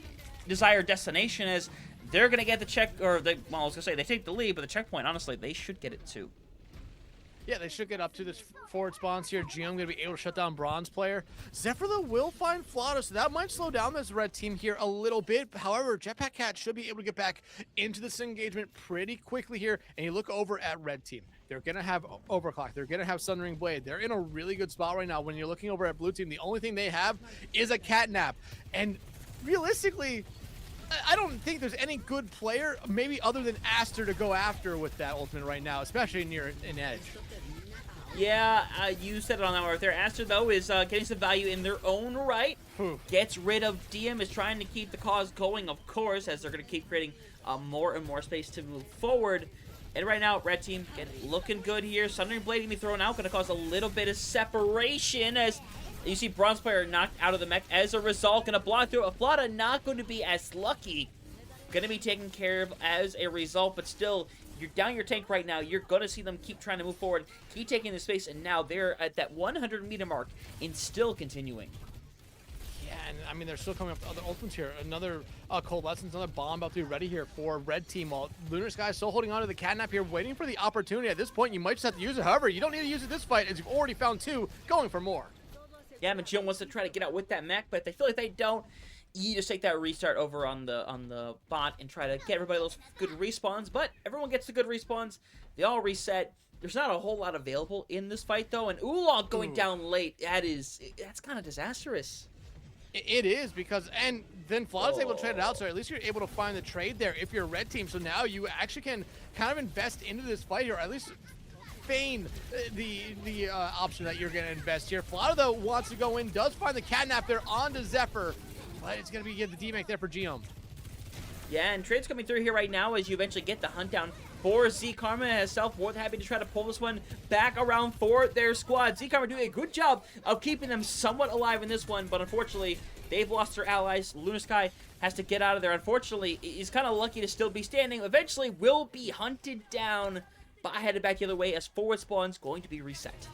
Speaker 1: desired destination as they're going to get the check, or, well, I was going to say, they take the lead, but the checkpoint, honestly, they should get it, too.
Speaker 2: Yeah, they should get up to this forward spawns here. GM going to be able to shut down bronze player. Zephyr, though, will find Flata, so that might slow down this red team here a little bit. However, Jetpack Cat should be able to get back into this engagement pretty quickly here. And you look over at red team. They're going to have Overclock. They're going to have Sundering Blade. They're in a really good spot right now. When you're looking over at blue team, the only thing they have is a catnap. And realistically, I don't think there's any good player, maybe other than Aster, to go after with that ultimate right now, especially near an edge.
Speaker 1: Yeah, you said it on that one right there. Aster, though, is getting some value in their own right. Gets rid of DM, is trying to keep the cause going, of course, as they're going to keep creating more and more space to move forward. And right now, red team looking good here. Sundering Blade going to be thrown out, going to cause a little bit of separation as you see bronze player knocked out of the mech. As a result, going to block through. Flata not going to be as lucky. Going to be taken care of as a result, but still, you're down your tank right now. You're going to see them keep trying to move forward, keep taking the space, and now they're at that 100-meter mark and still continuing.
Speaker 2: Yeah, and I mean, they're still coming up with other ultimates here. Another Cold Lessons, another bomb about to be ready here for red team, while Lunar Sky is still holding on to the catnap here, waiting for the opportunity. At this point, you might just have to use it. However, you don't need to use it this fight, as you've already found 2, going for more.
Speaker 1: Yeah, Machiel wants to try to get out with that mech, but they feel like they don't. You just take that restart over on the bot and try to get everybody those good respawns, but everyone gets the good respawns. They all reset. There's not a whole lot available in this fight, though, and Oolong going down late, that's kind of disastrous.
Speaker 2: It is, because, and then Flata's able to trade it out, so at least you're able to find the trade there if you're a red team, so now you actually can kind of invest into this fight here, or at least feign the option that you're going to invest here. Flata, though, wants to go in, does find the catnap there onto Zephyr, but it's going to be the D-Mac there for Geom.
Speaker 1: Yeah, and trades coming through here right now as you eventually get the hunt down for Z-Karma and himself. More than happy to try to pull this one back around for their squad. Z-Karma doing a good job of keeping them somewhat alive in this one, but unfortunately, they've lost their allies. Lunar Sky has to get out of there. Unfortunately, he's kind of lucky to still be standing. Eventually will be hunted down, but headed back the other way as forward spawn's going to be reset.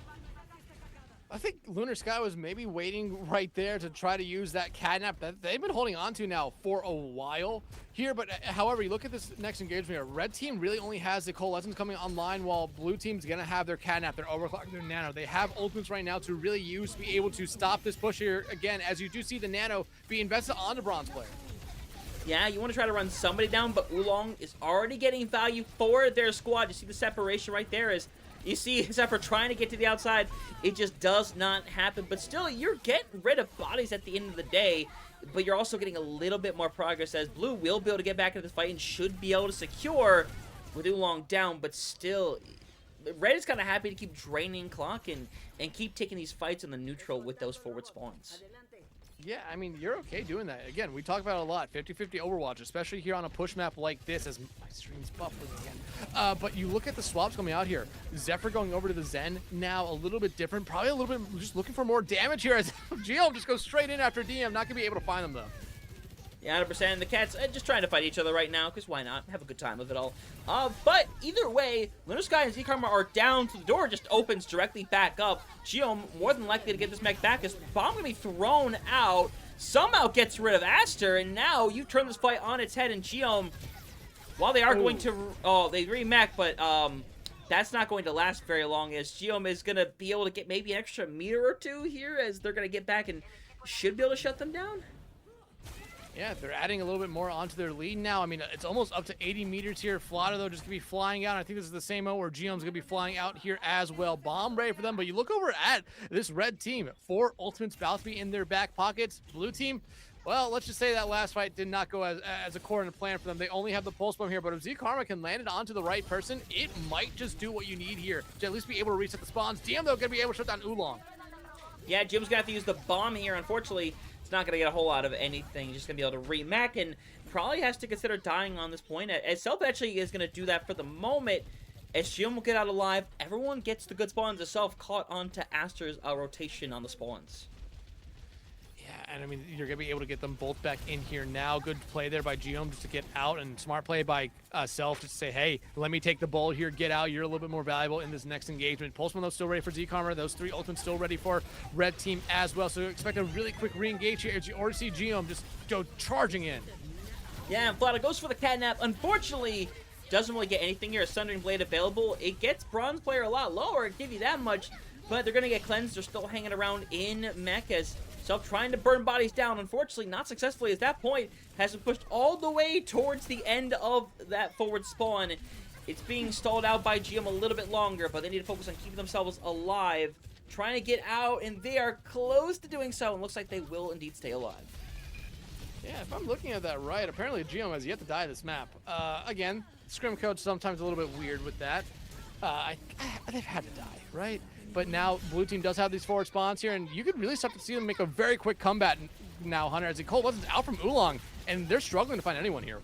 Speaker 2: I think Lunar Sky was maybe waiting right there to try to use that catnap that they've been holding on to now for a while here. But however, you look at this next engagement here, red team really only has the Coalescence coming online, while blue team's going to have their catnap, their overclock, their nano. They have ultimates right now to really use to be able to stop this push here again, as you do see the nano be invested on the bronze player.
Speaker 1: Yeah, you want to try to run somebody down, but Oolong is already getting value for their squad. You see the separation right there is you see Zephyr trying to get to the outside. It just does not happen. But still, you're getting rid of bodies at the end of the day. But you're also getting a little bit more progress as Blue will be able to get back into this fight and should be able to secure with Oolong down. But still, Red is kind of happy to keep draining clock and keep taking these fights in the neutral with those forward spawns.
Speaker 2: Yeah, I mean, you're okay doing that. Again, we talk about it a lot. 50-50 Overwatch, especially here on a push map like this, as my stream's buffering again. But you look at the swaps coming out here. Zephyr going over to the Zen, now a little bit different. Probably a little bit just looking for more damage here as Geo just goes straight in after DM. Not going to be able to find them, though.
Speaker 1: Yeah, 100%. The Cats just trying to fight each other right now, because why not? Have a good time of it all. But either way, Lunar Sky and Z-Karma are down to the door, just opens directly back up. Geo more than likely to get this mech back, as Bomb going to be thrown out. Somehow gets rid of Aster, and now you turn this fight on its head, and Geom, while they are going to... Oh, they remech, but that's not going to last very long, as Geom is going to be able to get maybe an extra meter or two here, as they're going to get back and should be able to shut them down.
Speaker 2: Yeah, they're adding a little bit more onto their lead now. I mean, it's almost up to 80 meters here. Flata, though, just going to be flying out. I think this is the same O where Geom's going to be flying out here as well. Bomb ready for them, but you look over at this red team. 4 ultimates about to be in their back pockets. Blue team, well, let's just say that last fight did not go as according to plan for them. They only have the pulse bomb here, but if Z-Karma can land it onto the right person, it might just do what you need here to at least be able to reset the spawns. DM, though, going to be able to shut down Oolong. Yeah,
Speaker 1: Jim's going to have to use the bomb here, unfortunately. It's not going to get a whole lot of anything. Just going to be able to remech, and probably has to consider dying on this point. As Self actually is going to do that for the moment. As Jim will get out alive, everyone gets the good spawns. As Self caught onto Aster's rotation on the spawns.
Speaker 2: Yeah, and I mean, you're going to be able to get them both back in here now. Good play there by Geom just to get out, and smart play by Self just to say, hey, let me take the ball here, get out. You're a little bit more valuable in this next engagement. Pulseman, though, still ready for Z-Karma. Those 3 ultimates still ready for red team as well. So expect a really quick re-engage here as you already see Geom just go charging in.
Speaker 1: Yeah, and Flata goes for the catnap. Unfortunately, doesn't really get anything here. A Sundering Blade available. It gets Bronze Player a lot lower. It give you that much, but they're going to get cleansed. They're still hanging around in mech as Self trying to burn bodies down, unfortunately not successfully, as that point has been pushed all the way towards the end of that forward spawn. It's being stalled out by GM a little bit longer, but they need to focus on keeping themselves alive, trying to get out, and they are close to doing so, and looks like they will indeed stay alive.
Speaker 2: Yeah, if I'm looking at that right, apparently Geom has yet to die this map. Again, scrim coach sometimes a little bit weird with that. They've had to die, right? But now blue team does have these forward spawns here, and you could really start to see them make a very quick comeback now, Hunter, as Cole wasn't out from Oolong, and they're struggling to find anyone here.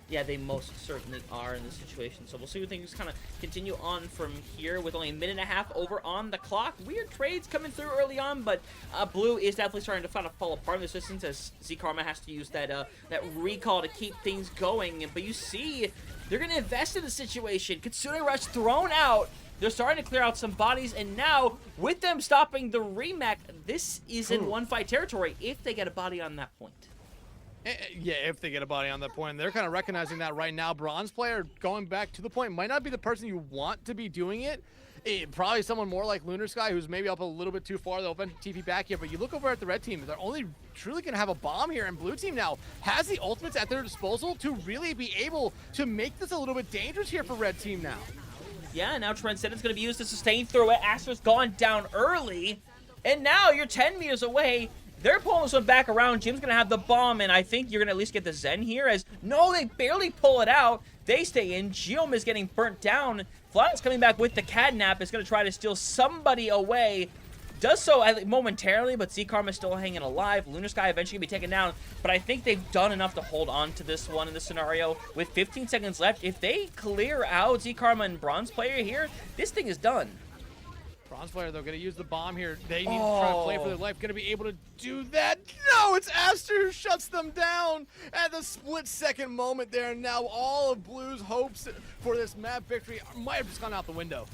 Speaker 1: Yeah, they most certainly are in this situation. So we'll see what things kind of continue on from here with only a minute and a half over on the clock. Weird trades coming through early on, but Blue is definitely starting to kind of fall apart in this instance as Z-Karma has to use that recall to keep things going. But you see, they're going to invest in the situation. Kitsune Rush thrown out. They're starting to clear out some bodies, and now, with them stopping the remech, this is in one-fight territory if they get a body on that point.
Speaker 2: Yeah, if they get a body on that point. They're kind of recognizing that right now. Bronze player going back to the point might not be the person you want to be doing it. Probably someone more like Lunar Sky, who's maybe up a little bit too far. They'll eventually TP back here, but you look over at the red team. They're only truly going to have a bomb here, and blue team now has the ultimates at their disposal to really be able to make this a little bit dangerous here for red team now.
Speaker 1: Yeah, now Transcendent's going to be used to sustain through it. Aster's gone down early, and now you're 10 meters away. They're pulling this one back around. Jim's going to have the bomb, and I think you're going to at least get the Zen here, as no, they barely pull it out. They stay in. Geom is getting burnt down. Fly's coming back with the Catnap. Is going to try to steal somebody away. Does so momentarily, but Z-Karma is still hanging alive. Lunar Sky eventually going to be taken down, but I think they've done enough to hold on to this one in this scenario. With 15 seconds left, if they clear out Z-Karma and Bronze Player here, this thing is done.
Speaker 2: Bronze player, they're going to use the bomb here. They need to try to play for their life. Going to be able to do that. No, it's Aster who shuts them down at the split-second moment there. Now all of Blue's hopes for this map victory might have just gone out the window.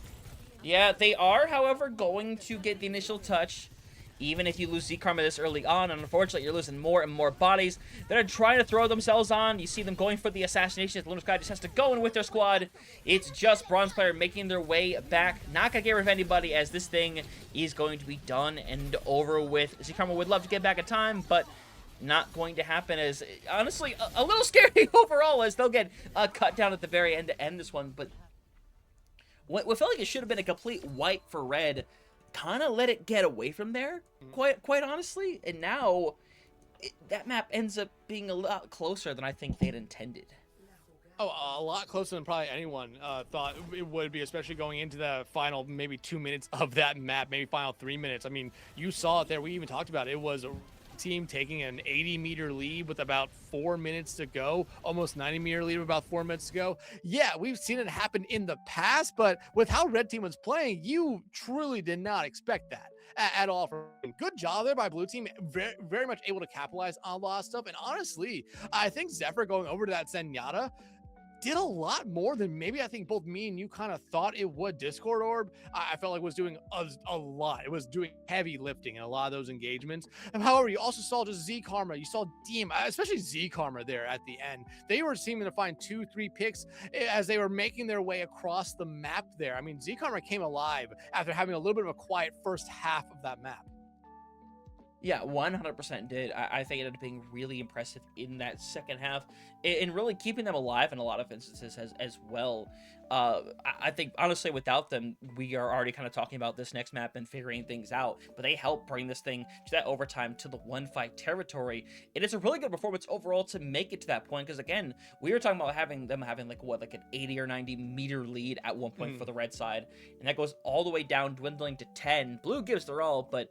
Speaker 1: Yeah, they are, however, going to get the initial touch, even if you lose Z-Karma this early on, and unfortunately, you're losing more and more bodies. They're trying to throw themselves on. You see them going for the assassination. Lunar Sky just has to go in with their squad. It's just Bronze Player making their way back. Not going to get rid of anybody, as this thing is going to be done and over with. Z-Karma would love to get back in time, but not going to happen, as, honestly, a little scary overall, as they'll get cut down at the very end to end this one, but what felt like it should have been a complete wipe for red kind of let it get away from there, quite honestly, and now that map ends up being a lot closer than I think they'd intended.
Speaker 2: Oh, a lot closer than probably anyone thought it would be, especially going into the final maybe 2 minutes of that map, maybe final 3 minutes. I mean, you saw it there. We even talked about it. It was a team taking an 80-meter lead with about 4 minutes to go, almost 90-meter lead with about 4 minutes to go. Yeah, we've seen it happen in the past, but with how Red Team was playing, you truly did not expect that at all. Good job there by Blue Team, very, very much able to capitalize on a lot of stuff. And honestly, I think Zephyr going over to that Zenyatta did a lot more than maybe I think both me and you kind of thought it would. Discord Orb, I felt like was doing a lot. It was doing heavy lifting in a lot of those engagements. And however, you also saw just Z Karma. You saw Deem, especially Z Karma there at the end. They were seeming to find 2-3 picks as they were making their way across the map there. I mean, Z Karma came alive after having a little bit of a quiet first half of that map.
Speaker 1: Yeah, 100% did. I think it ended up being really impressive in that second half, and really keeping them alive in a lot of instances as well. I think honestly, without them, we are already kind of talking about this next map and figuring things out. But they help bring this thing to that overtime, to the one fight territory. It is a really good performance overall to make it to that point. Because again, we were talking about having like an 80 or 90 meter lead at one point for the red side, and that goes all the way down, dwindling to 10. Blue gives their all, but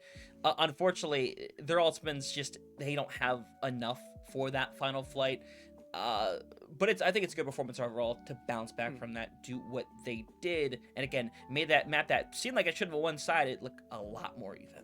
Speaker 1: unfortunately, their ultimates just they don't have enough for that final flight. But I think it's a good performance overall to bounce back from that, do what they did, and again made that map that seemed like it should have been one sided look a lot more even.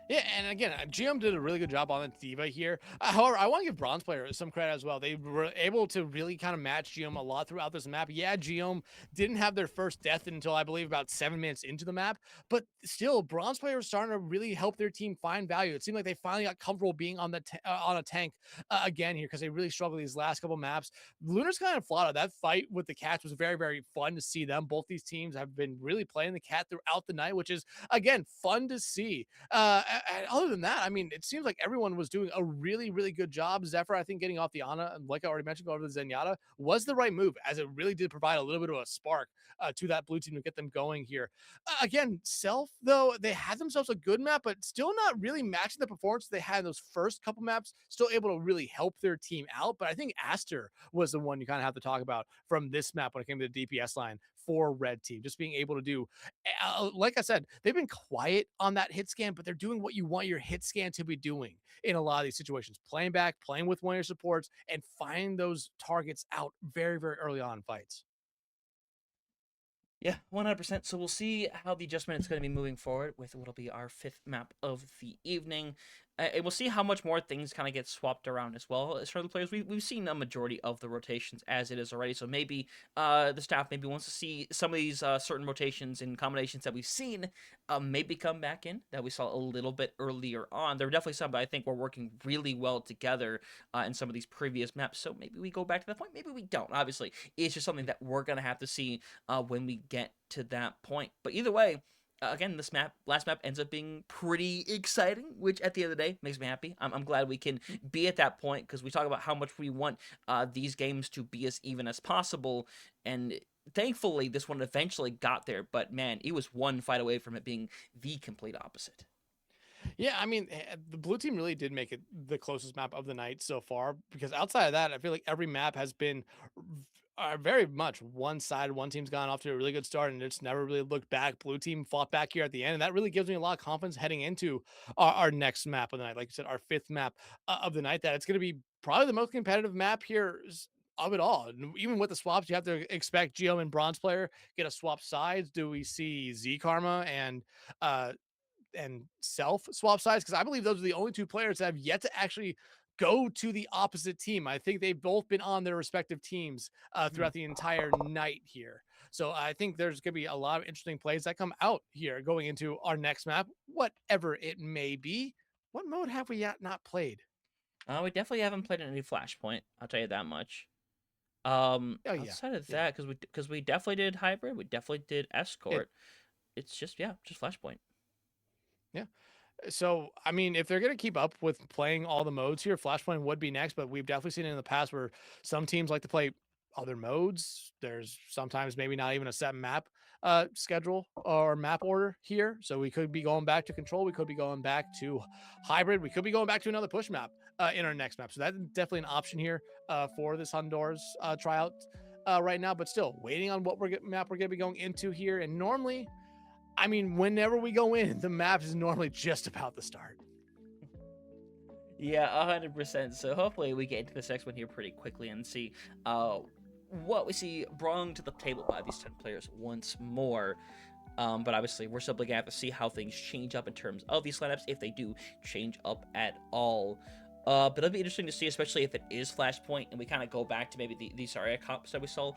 Speaker 2: Yeah, and again, GM did a really good job on the Diva here. However, I want to give Bronze Player some credit as well. They were able to really kind of match GM a lot throughout this map. Yeah, GM didn't have their first death until I believe about 7 minutes into the map, but still, Bronze Player was starting to really help their team find value. It seemed like they finally got comfortable being on the on a tank again here because they really struggled these last couple maps. Lunar's kind of flawed. That fight with the Cats was very, very fun to see them. Both these teams have been really playing the Cat throughout the night, which is again fun to see. And other than that, I mean, it seems like everyone was doing a really, really good job. Zephyr, I think, getting off the Ana, like I already mentioned, going over the Zenyatta was the right move, as it really did provide a little bit of a spark to that blue team to get them going here. Again, Self, though, they had themselves a good map, but still not really matching the performance they had in those first couple maps, still able to really help their team out. But I think Aster was the one you kind of have to talk about from this map when it came to the DPS line for Red Team, just being able to do like I said, they've been quiet on that hit scan, but they're doing what you want your hit scan to be doing in a lot of these situations. Playing back, playing with one of your supports, and finding those targets out very, very early on in fights.
Speaker 1: Yeah, 100%. So we'll see how the adjustment is going to be moving forward with what'll be our fifth map of the evening. And we'll see how much more things kind of get swapped around as well as for the players. We've seen a majority of the rotations as it is already. So maybe the staff maybe wants to see some of these certain rotations and combinations that we've seen maybe come back in that we saw a little bit earlier on. There are definitely some that I think were working really well together in some of these previous maps. So maybe we go back to that point. Maybe we don't. Obviously, it's just something that we're going to have to see when we get to that point. But either way, again, this last map, ends up being pretty exciting, which at the end of the day makes me happy. I'm glad we can be at that point because we talk about how much we want these games to be as even as possible. And thankfully, this one eventually got there. But man, it was one fight away from it being the complete opposite.
Speaker 2: Yeah, I mean, the blue team really did make it the closest map of the night so far because outside of that, I feel like every map has been very much one side. One team's gone off to a really good start and it's never really looked back. Blue team fought back here at the end, and that really gives me a lot of confidence heading into our next map of the night. Like you said, our fifth map of the night, that it's going to be probably the most competitive map here of it all. And even with the swaps, you have to expect Geo and Bronze Player get a swap sides. Do we see Z Karma and Self swap sides? Because I believe those are the only two players that have yet to actually go to the opposite team. I think they've both been on their respective teams throughout the entire night here. So I think there's going to be a lot of interesting plays that come out here going into our next map, whatever it may be. What mode have we yet not played?
Speaker 1: We definitely haven't played any Flashpoint. I'll tell you that much.
Speaker 2: Oh yeah,
Speaker 1: Outside of
Speaker 2: yeah.
Speaker 1: that, because we definitely did hybrid, we definitely did
Speaker 2: It
Speaker 1: escort. It's just just Flashpoint.
Speaker 2: yeah. So, I mean, if they're going to keep up with playing all the modes here, Flashpoint would be next, but we've definitely seen it in the past where some teams like to play other modes. There's sometimes maybe not even a set map schedule or map order here. So we could be going back to control. We could be going back to hybrid. We could be going back to another push map in our next map. So that's definitely an option here for this Honduras tryout right now. But still, waiting on what map we're going to be going into here. And normally, I mean, whenever we go in, the map is normally just about the start.
Speaker 1: Yeah, 100%. So hopefully we get into this next one here pretty quickly and see what we see brought to the table by these 10 players once more. But obviously, we're simply going to have to see how things change up in terms of these lineups, if they do change up at all. But it'll be interesting to see, especially if it is Flashpoint, and we kind of go back to maybe the Zarya comps that we saw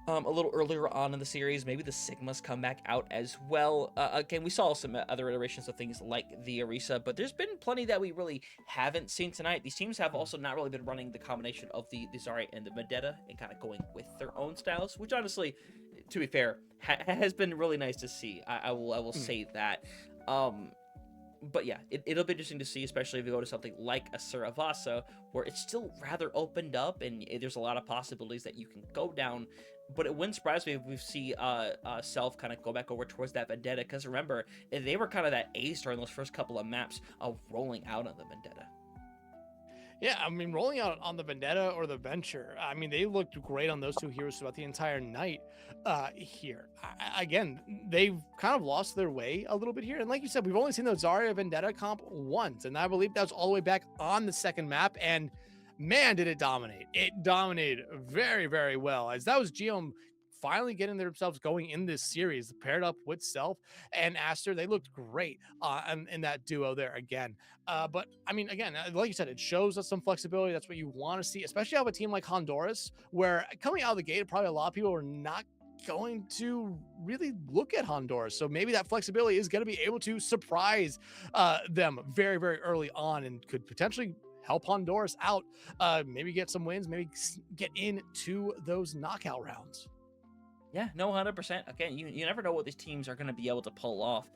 Speaker 1: a little earlier on in the series. Maybe the Sigmas come back out as well. Again, we saw some other iterations of things like the Orisa, but there's been plenty that we really haven't seen tonight. These teams have also not really been running the combination of the Zarya and the Vendetta and kind of going with their own styles, which honestly, to be fair, has been really nice to see. I will say that. But yeah, it'll be interesting to see, especially if you go to something like a Saravasa, where it's still rather opened up and there's a lot of possibilities that you can go down. But it wouldn't surprise me if we see Self kind of go back over towards that Vendetta, because remember, they were kind of that ace during those first couple of maps of rolling out on the Vendetta.
Speaker 2: Yeah, I mean, rolling out on the Vendetta or the Venture, I mean, they looked great on those two heroes throughout the entire night here. Again, they've kind of lost their way a little bit here. And like you said, we've only seen the Zarya Vendetta comp once. And I believe that was all the way back on the second map. And man, did it dominate. It dominated very, very well, as that was Geom finally getting themselves going in this series, paired up with Self and Aster. They looked great in that duo there again. But I mean, again, like you said, it shows us some flexibility. That's what you want to see, especially out of a team like Honduras, where coming out of the gate, probably a lot of people are not going to really look at Honduras. So maybe that flexibility is going to be able to surprise them very, very early on, and could potentially help Honduras out, maybe get some wins, maybe get into those knockout rounds.
Speaker 1: Yeah, no, 100%. Again, you never know what these teams are going to be able to pull off,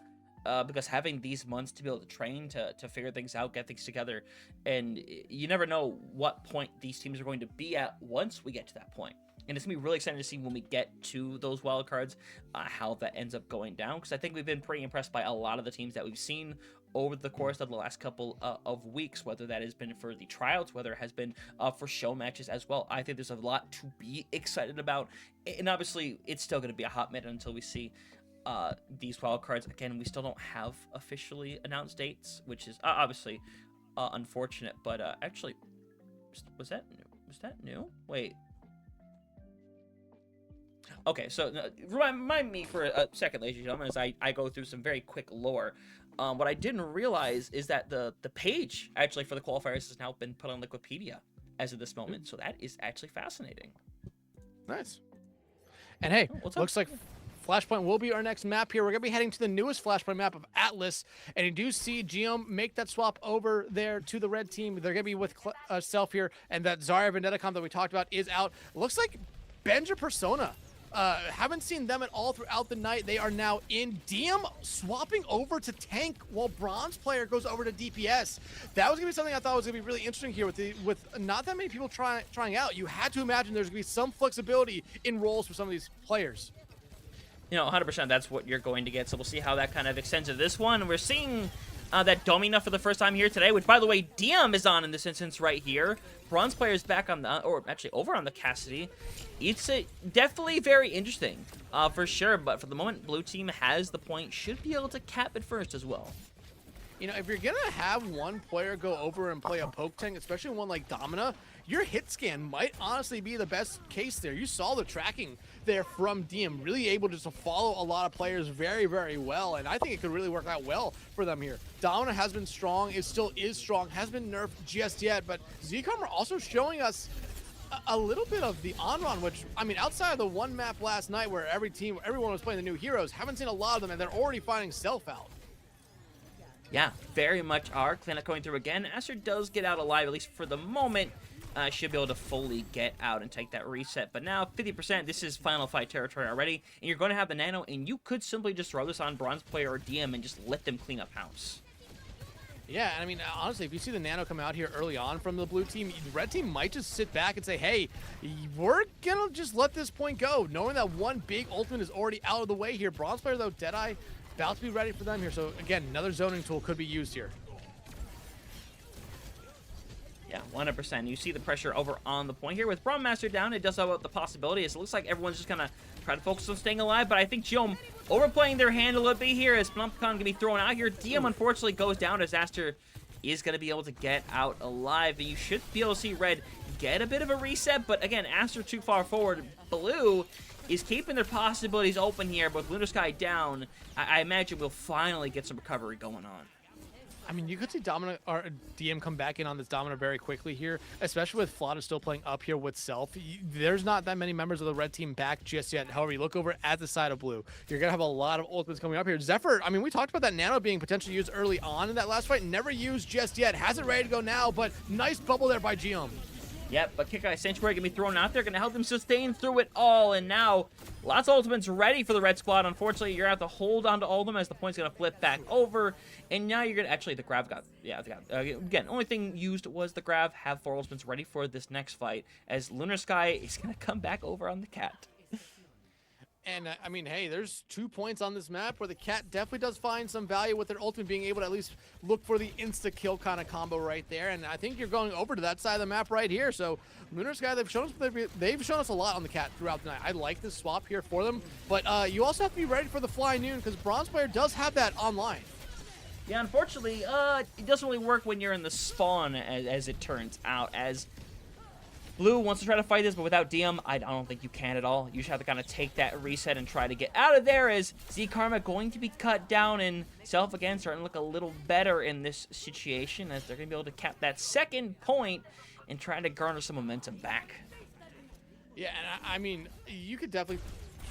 Speaker 1: because having these months to be able to train, to figure things out, get things together, and you never know what point these teams are going to be at once we get to that point. And it's going to be really exciting to see when we get to those wild cards, how that ends up going down, because I think we've been pretty impressed by a lot of the teams that we've seen over the course of the last couple of weeks, whether that has been for the tryouts, whether it has been for show matches as well. I think there's a lot to be excited about, and obviously it's still going to be a hot minute until we see these wild cards. Again, we still don't have officially announced dates, which is obviously unfortunate, but actually, was that new? Wait. Okay, so remind me for a second, ladies and gentlemen, as I go through some very quick lore. What I didn't realize is that the page actually for the qualifiers has now been put on Wikipedia as of this moment. So that is actually fascinating.
Speaker 2: Nice. And hey, looks like Flashpoint will be our next map here. We're going to be heading to the newest Flashpoint map of Atlas. And you do see Geom make that swap over there to the red team. They're going to be with Self here. And that Zarya Vendetta comp that we talked about is out. Looks like Benja Persona. Haven't seen them at all throughout the night. They are now in. DM swapping over to tank while Bronze player goes over to DPS. That was gonna be something I thought was gonna be really interesting here with not that many people trying out. You had to imagine there's gonna be some flexibility in roles for some of these players.
Speaker 1: You know, 100%. That's what you're going to get. So we'll see how that kind of extends to this one. We're seeing that Domina for the first time here today, which, by the way, DM is on in this instance right here. Bronze player is back on the, or actually over on the Cassidy. It's definitely very interesting, for sure. But for the moment, blue team has the point, should be able to cap it first as well.
Speaker 2: You know, if you're gonna have one player go over and play a poke tank, especially one like Domina, your hit scan might honestly be the best case there. You saw the tracking there from DM, really able just to follow a lot of players very, very well, and I think it could really work out well for them here. Domina has been strong, it still is strong, hasn't been nerfed just yet, but ZCOM are also showing us a little bit of the on-run, which, I mean, outside of the one map last night where everyone was playing the new heroes, haven't seen a lot of them, and they're already finding Self out.
Speaker 1: Yeah, very much are. Clinic going through again. Aster does get out alive, at least for the moment. Should be able to fully get out and take that reset. But now, 50%, this is final fight territory already. And you're going to have the Nano, and you could simply just throw this on Bronze player or DM and just let them clean up house.
Speaker 2: Yeah, I mean, honestly, if you see the Nano come out here early on from the blue team, the red team might just sit back and say, hey, we're going to just let this point go, knowing that one big ultimate is already out of the way here. Bronze player, though, Deadeye, about to be ready for them here. So, again, another zoning tool could be used here.
Speaker 1: Yeah, 100%. You see the pressure over on the point here. With Braum Master down, it does have the possibility. It looks like everyone's just going to try to focus on staying alive, but I think Geom overplaying their hand a little bit here as Plumpcon going to be thrown out here. DM unfortunately goes down as Aster is going to be able to get out alive. You should be able to see Red get a bit of a reset, but again, Aster too far forward. Blue is keeping their possibilities open here, but with Lunar Sky down, I imagine we'll finally get some recovery going on.
Speaker 2: I mean, you could see Domino or DM come back in on this Domino very quickly here, especially with Flotta still playing up here with Self. There's not that many members of the red team back just yet. However, you look over at the side of blue, you're going to have a lot of ultimates coming up here. Zephyr, I mean, we talked about that Nano being potentially used early on in that last fight. Never used just yet. Has it ready to go now, but nice bubble there by Geom.
Speaker 1: Yep, but Kick Eye Sanctuary going to be thrown out there, going to help them sustain through it all, and now lots of ultimates ready for the red squad. Unfortunately, you're going to have to hold on to all of them as the point's going to flip back over, and now you're going to, actually, the Grav got, again, only thing used was the Grav. Have 4 ultimates ready for this next fight, as Lunar Sky is going to come back over on the Cat.
Speaker 2: And, I mean, hey, there's 2 points on this map where the Cat definitely does find some value with their ultimate being able to at least look for the insta-kill kind of combo right there. And I think you're going over to that side of the map right here. So, Lunar Sky, they've shown us a lot on the Cat throughout the night. I like this swap here for them. But you also have to be ready for the Fly Noon because Bronze Player does have that online.
Speaker 1: Yeah, unfortunately, it doesn't really work when you're in the spawn, as it turns out, as Blue wants to try to fight this, but without DM, I don't think you can at all. You just have to kind of take that reset and try to get out of there, as Z Karma going to be cut down, and Self again starting to look a little better in this situation, as they're going to be able to cap that second point and try to garner some momentum back.
Speaker 2: Yeah, and I mean, you could definitely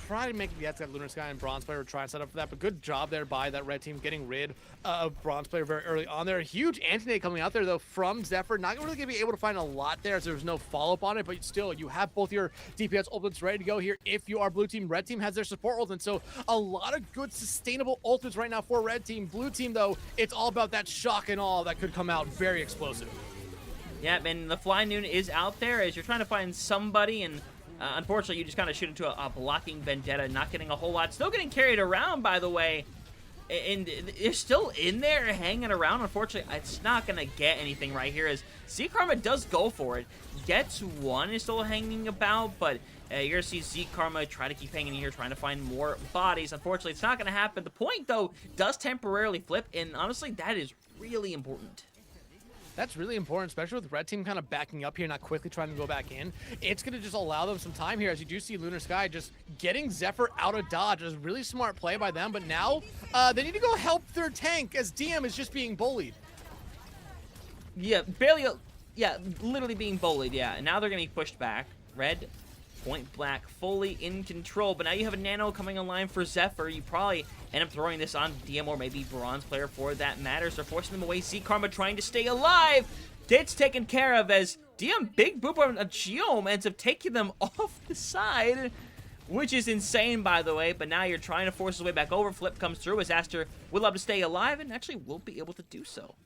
Speaker 2: try to make it that Lunar Sky and Bronze Player try and set up for that, but good job there by that red team getting rid of Bronze Player very early on there. Huge anti-nade coming out there, though, from Zephyr. Not really going to be able to find a lot there as there's no follow-up on it, but still, you have both your DPS ultimates ready to go here if you are blue team. Red team has their support ultimate, so a lot of good sustainable ultimates right now for red team. Blue team, though, it's all about that shock and awe that could come out very explosive.
Speaker 1: Yeah, and the Fly Noon is out there as you're trying to find somebody, and unfortunately, you just kind of shoot into a blocking Vendetta, not getting a whole lot. Still getting carried around, by the way. And they're still in there hanging around. Unfortunately, it's not going to get anything right here as Z Karma does go for it. Gets one, is still hanging about, but you're going to see Z Karma try to keep hanging here, trying to find more bodies. Unfortunately, it's not going to happen. The point, though, does temporarily flip, and honestly, that is really important.
Speaker 2: That's really important, especially with red team kind of backing up here, not quickly trying to go back in. It's going to just allow them some time here, as you do see Lunar Sky just getting Zephyr out of dodge. It's a really smart play by them, but now they need to go help their tank as DM is just being bullied.
Speaker 1: Yeah, barely, yeah, literally being bullied, yeah. And now they're going to be pushed back. Red, point black, fully in control, but now you have a Nano coming online for Zephyr. You probably end up throwing this on DM or maybe Bronze Player for that matters. They're forcing them away. Z Karma trying to stay alive. Gets taken care of as DM Big Boop on a Geom ends up taking them off the side, which is insane, by the way. But now you're trying to force his way back over. Flip comes through as Aster would love to stay alive and actually will be able to do so.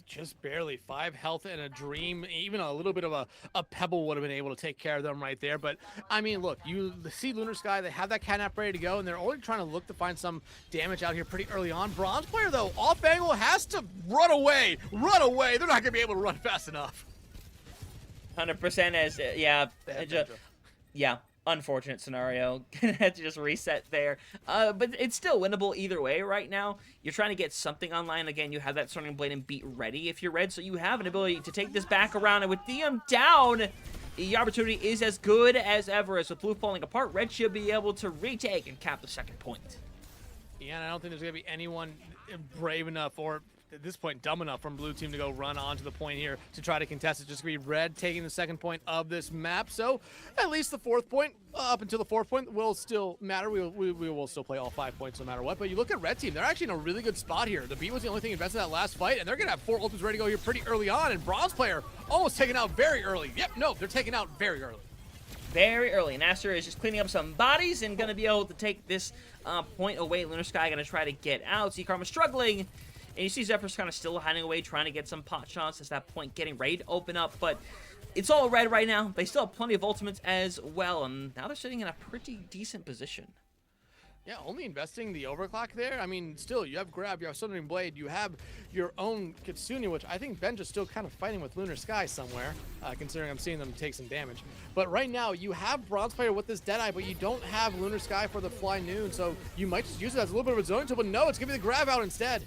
Speaker 2: Just barely 5 health and a dream. Even a little bit of a pebble would have been able to take care of them right there. But I mean, look, you see Lunar Sky, they have that catnap ready to go, and they're already trying to look to find some damage out here pretty early on. Bronze Player, though, off angle, has to run away. They're not going to be able to run fast enough.
Speaker 1: 100% as yeah. Unfortunate scenario. Gonna have to just reset there. But it's still winnable either way right now. You're trying to get something online. Again, you have that Soaring Blade and Beat ready if you're red, so you have an ability to take this back around. And with DM down, the opportunity is as good as ever. As with blue falling apart, red should be able to retake and cap the second point.
Speaker 2: Yeah, and I don't think there's going to be anyone brave enough or at this point dumb enough from blue team to go run onto the point here to try to contest it. Just going to be red taking the second point of this map. So at least the fourth point up until the fourth point will still matter. We will still play all 5 points no matter what. But you look at red team, they're actually in a really good spot here. The beat was the only thing invested in that last fight, and they're going to have 4 ultimates ready to go here pretty early on. And Bronze Player almost taken out very early. Yep, no, they're taken out very early.
Speaker 1: Very early. And Aster is just cleaning up some bodies and going to be able to take this point away. Lunar Sky going to try to get out. Z Karma struggling. And you see Zephyr's kind of still hiding away, trying to get some pot shots as that point getting ready to open up. But it's all red right now. They still have plenty of ultimates as well. And now they're sitting in a pretty decent position.
Speaker 2: Yeah, only investing the overclock there. I mean, still, you have grab, you have Sundering Blade, you have your own Kitsune, which I think Benja's still kind of fighting with Lunar Sky somewhere, considering I'm seeing them take some damage. But right now, you have Bronze Player with this Deadeye, but you don't have Lunar Sky for the Fly Noon, so you might just use it as a little bit of a zoning tool, but no, it's giving the grab out instead.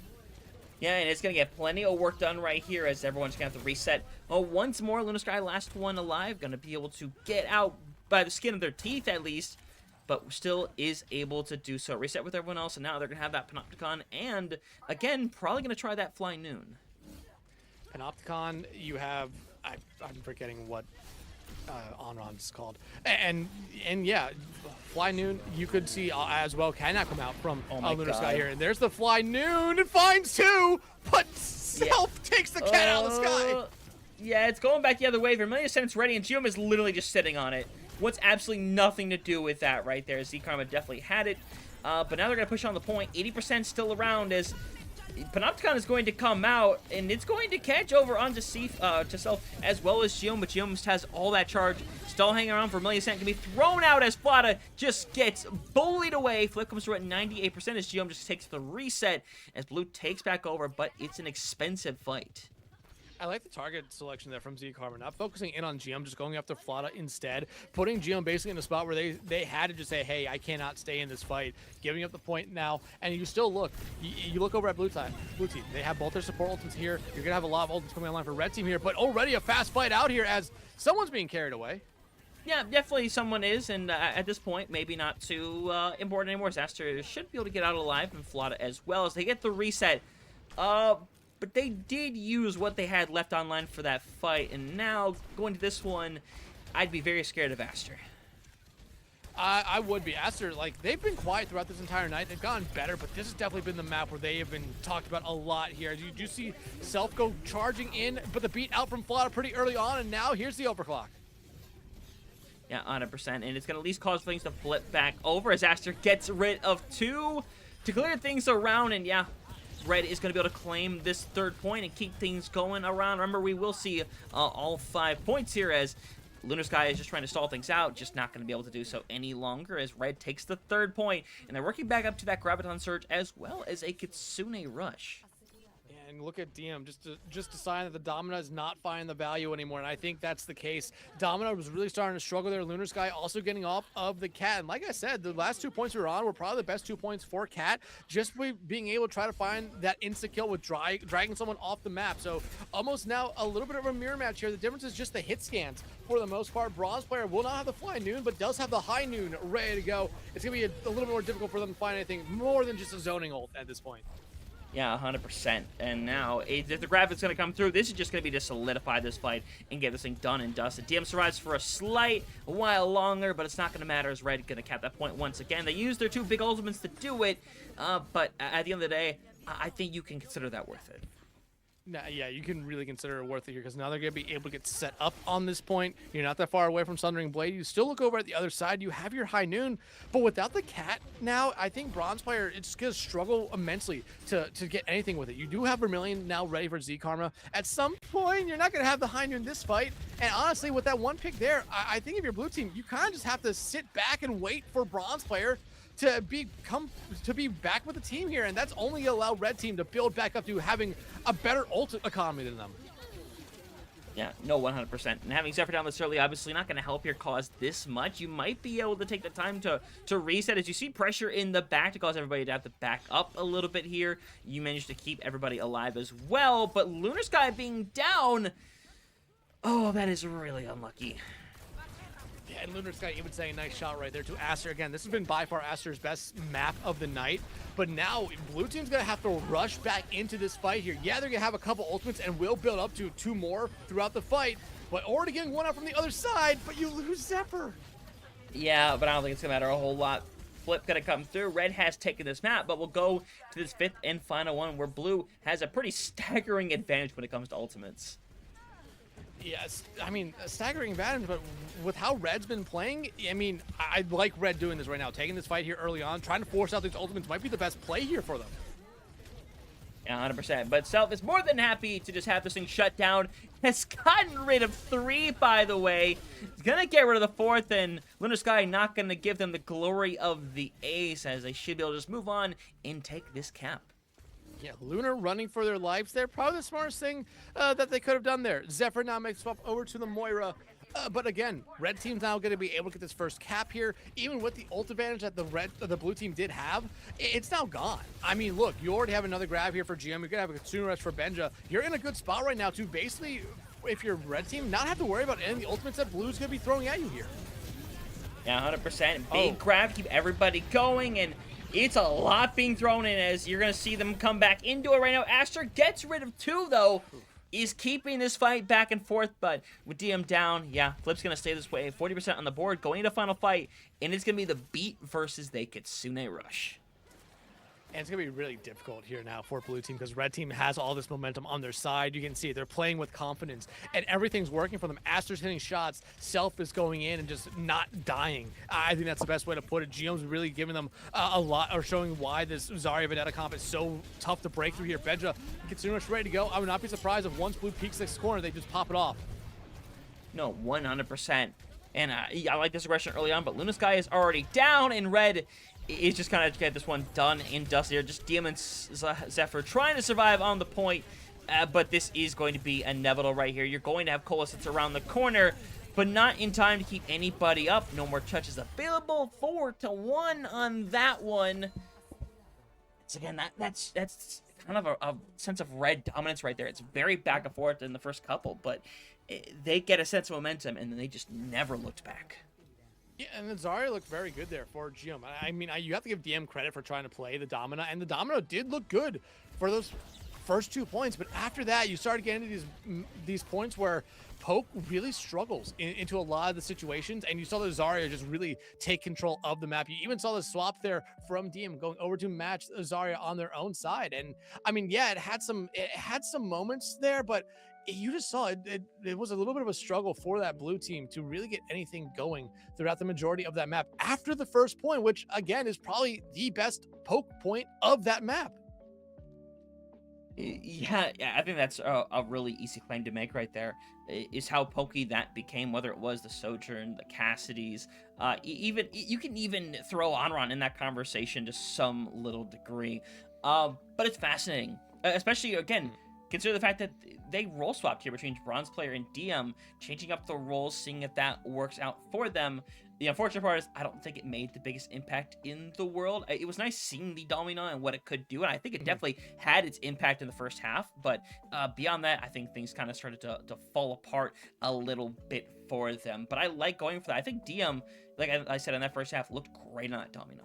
Speaker 1: Yeah, and it's going to get plenty of work done right here as everyone's going to have to reset. Oh, once more, Lunar Sky, last one alive, going to be able to get out by the skin of their teeth at least, but still is able to do so. Reset with everyone else, and now they're going to have that Panopticon, and again, probably going to try that Fly Noon.
Speaker 2: Panopticon, you have, I'm forgetting what Onron's called. And yeah, Fly Noon, you could see as well cannot come out from Lunar Sky here. And there's the Fly Noon, it finds two, but Self takes the cat out of the sky.
Speaker 1: Yeah, it's going back the other way. Vermilion Sense ready, and Geom is literally just sitting on it. Wants absolutely nothing to do with that right there. Z-Karma definitely had it, but now they're going to push on the point. 80% still around as Panopticon is going to come out, and it's going to catch over onto to Self as well as Geom, but Geom has all that charge. Still hanging around for Vermilion Sense. Can be thrown out as Flata just gets bullied away. Flip comes through at 98% as Geom just takes the reset as Blue takes back over, but it's an expensive fight.
Speaker 2: I like the target selection there from Z-Karma, not focusing in on GM, just going after Flata instead, putting GM basically in a spot where they had to just say, hey, I cannot stay in this fight, giving up the point now, and you still look, you look over at Blue team, they have both their support ultimates here, you're going to have a lot of ultimates coming online for Red team here, but already a fast fight out here as someone's being carried away.
Speaker 1: Yeah, definitely someone is, and at this point, maybe not too important anymore. Zaster should be able to get out alive, and Flata as well as they get the reset. But they did use what they had left online for that fight, and now, going to this one, I'd be very scared of Aster.
Speaker 2: I would be. Aster, like, they've been quiet throughout this entire night. They've gotten better, but this has definitely been the map where they have been talked about a lot here. You do see Self go charging in, but the beat out from Flata pretty early on, and now here's the overclock.
Speaker 1: Yeah, 100%, and it's going to at least cause things to flip back over as Aster gets rid of two to clear things around, and yeah, Red is going to be able to claim this third point and keep things going around. Remember, we will see all 5 points here as Lunar Sky is just trying to stall things out, just not going to be able to do so any longer as Red takes the third point, and they're working back up to that Graviton Surge as well as a Kitsune Rush.
Speaker 2: And look at DM, just a sign that the Domina is not finding the value anymore, and I think that's the case. Domina was really starting to struggle there. Lunar Sky also getting off of the Cat, and like I said, the last 2 points we were on were probably the best 2 points for Cat, just being able to try to find that insta-kill with dragging someone off the map. So almost now a little bit of a mirror match here. The difference is just the hit scans for the most part. Bronze player will not have the Fly Noon, but does have the High Noon ready to go. It's going to be a little bit more difficult for them to find anything more than just a zoning ult at this point.
Speaker 1: Yeah, 100%. And now, if the Graviton's going to come through, this is just going to be to solidify this fight and get this thing done and dusted. DM survives for a while longer, but it's not going to matter as Red going to cap that point once again. They used their 2 big ultimates to do it, but at the end of the day, I think you can consider that worth it.
Speaker 2: Nah, yeah, you can really consider it worth it here because now they're going to be able to get set up on this point. You're not that far away from Sundering Blade. You still look over at the other side. You have your High Noon, but without the Cat now, I think Bronze player, it's going to struggle immensely to get anything with it. You do have Vermilion now ready for Z-Karma. At some point, you're not going to have the High Noon this fight, and honestly, with that one pick there, I think if you're Blue team, you kind of just have to sit back and wait for Bronze player to be back with the team here, and that's only allow Red team to build back up to having a better ult economy than them.
Speaker 1: Yeah, no, 100%. And having Zephyr down this early, obviously not going to help your cause this much. You might be able to take the time to reset as you see pressure in the back to cause everybody to have to back up a little bit here. You managed to keep everybody alive as well, but Lunar Sky being down, oh, that is really unlucky.
Speaker 2: Yeah, and Lunar Sky even saying nice shot right there to Aster. Again, this has been by far Aster's best map of the night, but now Blue team's gonna have to rush back into this fight here. Yeah, they're gonna have a couple ultimates and will build up to 2 more throughout the fight, but already getting one out from the other side, but you lose Zephyr.
Speaker 1: Yeah, but I don't think it's gonna matter a whole lot. Flip gonna come through. Red has taken this map, but we'll go to this 5th and final one where Blue has a pretty staggering advantage when it comes to ultimates.
Speaker 2: Yes, I mean, a staggering advantage, but with how Red's been playing, I mean, I like Red doing this right now, taking this fight here early on, trying to force out these ultimates might be the best play here for them.
Speaker 1: Yeah, 100%. But Self is more than happy to just have this thing shut down. Has gotten rid of 3, by the way. He's going to get rid of the 4th, and Lunar Sky not going to give them the glory of the ace, as they should be able to just move on and take this cap.
Speaker 2: Yeah, Lunar running for their lives there. Probably the smartest thing that they could have done there. Zephyr now makes swap over to the Moira. But again, red team's now going to be able to get this first cap here. Even with the ult advantage that the blue team did have, it's now gone. I mean, look, you already have another grab here for GM. You're going to have a Consumer Rush for Benja. You're in a good spot right now to basically, if you're red team, not have to worry about any of the ultimates that blue's going to be throwing at you here.
Speaker 1: Yeah, 100%. Big grab, keep everybody going, and it's a lot being thrown in as you're going to see them come back into it right now. Aster gets rid of 2, though. Is keeping this fight back and forth, but with DM down, yeah, Flip's going to stay this way. 40% on the board, going into final fight, and it's going to be the Beat versus the Kitsune Rush.
Speaker 2: And it's going to be really difficult here now for blue team because red team has all this momentum on their side. You can see they're playing with confidence and everything's working for them. Aster's hitting shots. Self is going in and just not dying. I think that's the best way to put it. Geom's really giving them a lot, or showing why this Zarya Vendetta comp is so tough to break through here. Benja gets pretty much ready to go. I would not be surprised if once blue peeks this corner, they just pop it off.
Speaker 1: No, 100%. And I like this aggression early on, but Luna Sky is already down, and red is just kind of get this one done and dusted here. Just DM and Zephyr trying to survive on the point, but this is going to be inevitable right here. You're going to have Colas around the corner, but not in time to keep anybody up. No more touches available. 4-1 on that one. It's again, that's kind of a sense of red dominance right there. It's very back and forth in the first couple, but they get a sense of momentum, and then they just never looked back.
Speaker 2: Yeah, and then Zarya looked very good there for Geom. I mean, you have to give DM credit for trying to play the Domina, and the Domino did look good for those first 2 points, but after that, you started getting into these points where Poke really struggles into a lot of the situations, and you saw the Zarya just really take control of the map. You even saw the swap there from DM going over to match Zarya on their own side, and I mean, yeah, it had some moments there, but you just saw it was a little bit of a struggle for that blue team to really get anything going throughout the majority of that map after the first point, which again is probably the best Poke point of that map.
Speaker 1: Yeah, I think that's a really easy claim to make right there, is how pokey that became, whether it was the Sojourn, the Cassidys, even you can even throw Onron in that conversation to some little degree. But it's fascinating, especially, again, consider the fact that they role swapped here between Bronze player and DM, changing up the roles, seeing if that works out for them. The unfortunate part is I don't think it made the biggest impact in the world. It was nice seeing the Domina and what it could do, and I think it definitely had its impact in the first half, but beyond that, I think things kind of started to fall apart a little bit for them. But I like going for that. I think DM, like I said in that first half, looked great on that Domina.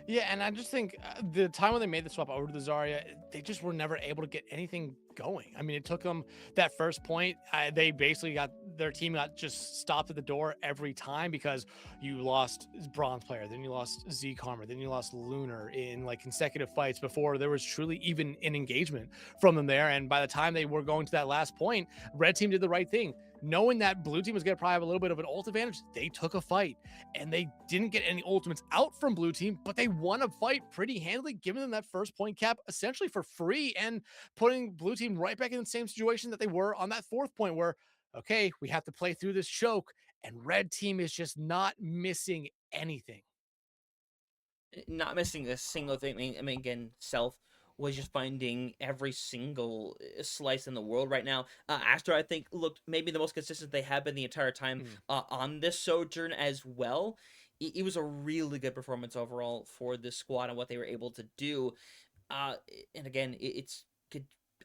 Speaker 2: Yeah, and I just think the time when they made the swap over to the Zarya, they just were never able to get anything going. I mean, it took them that first point. They basically their team got just stopped at the door every time because you lost Bronze player, then you lost Z Karma, then you lost Lunar in like consecutive fights before there was truly even an engagement from them there. And by the time they were going to that last point, red team did the right thing. Knowing that blue team was going to probably have a little bit of an ult advantage, they took a fight, and they didn't get any ultimates out from blue team, but they won a fight pretty handily, giving them that first point cap essentially for free and putting blue team right back in the same situation that they were on that fourth point where, okay, we have to play through this choke, and red team is just not missing anything.
Speaker 1: Not missing a single thing. I mean, again, Self was just finding every single slice in the world right now. Astra, I think, looked maybe the most consistent they have been the entire time on this Sojourn as well. It was a really good performance overall for this squad and what they were able to do. And again,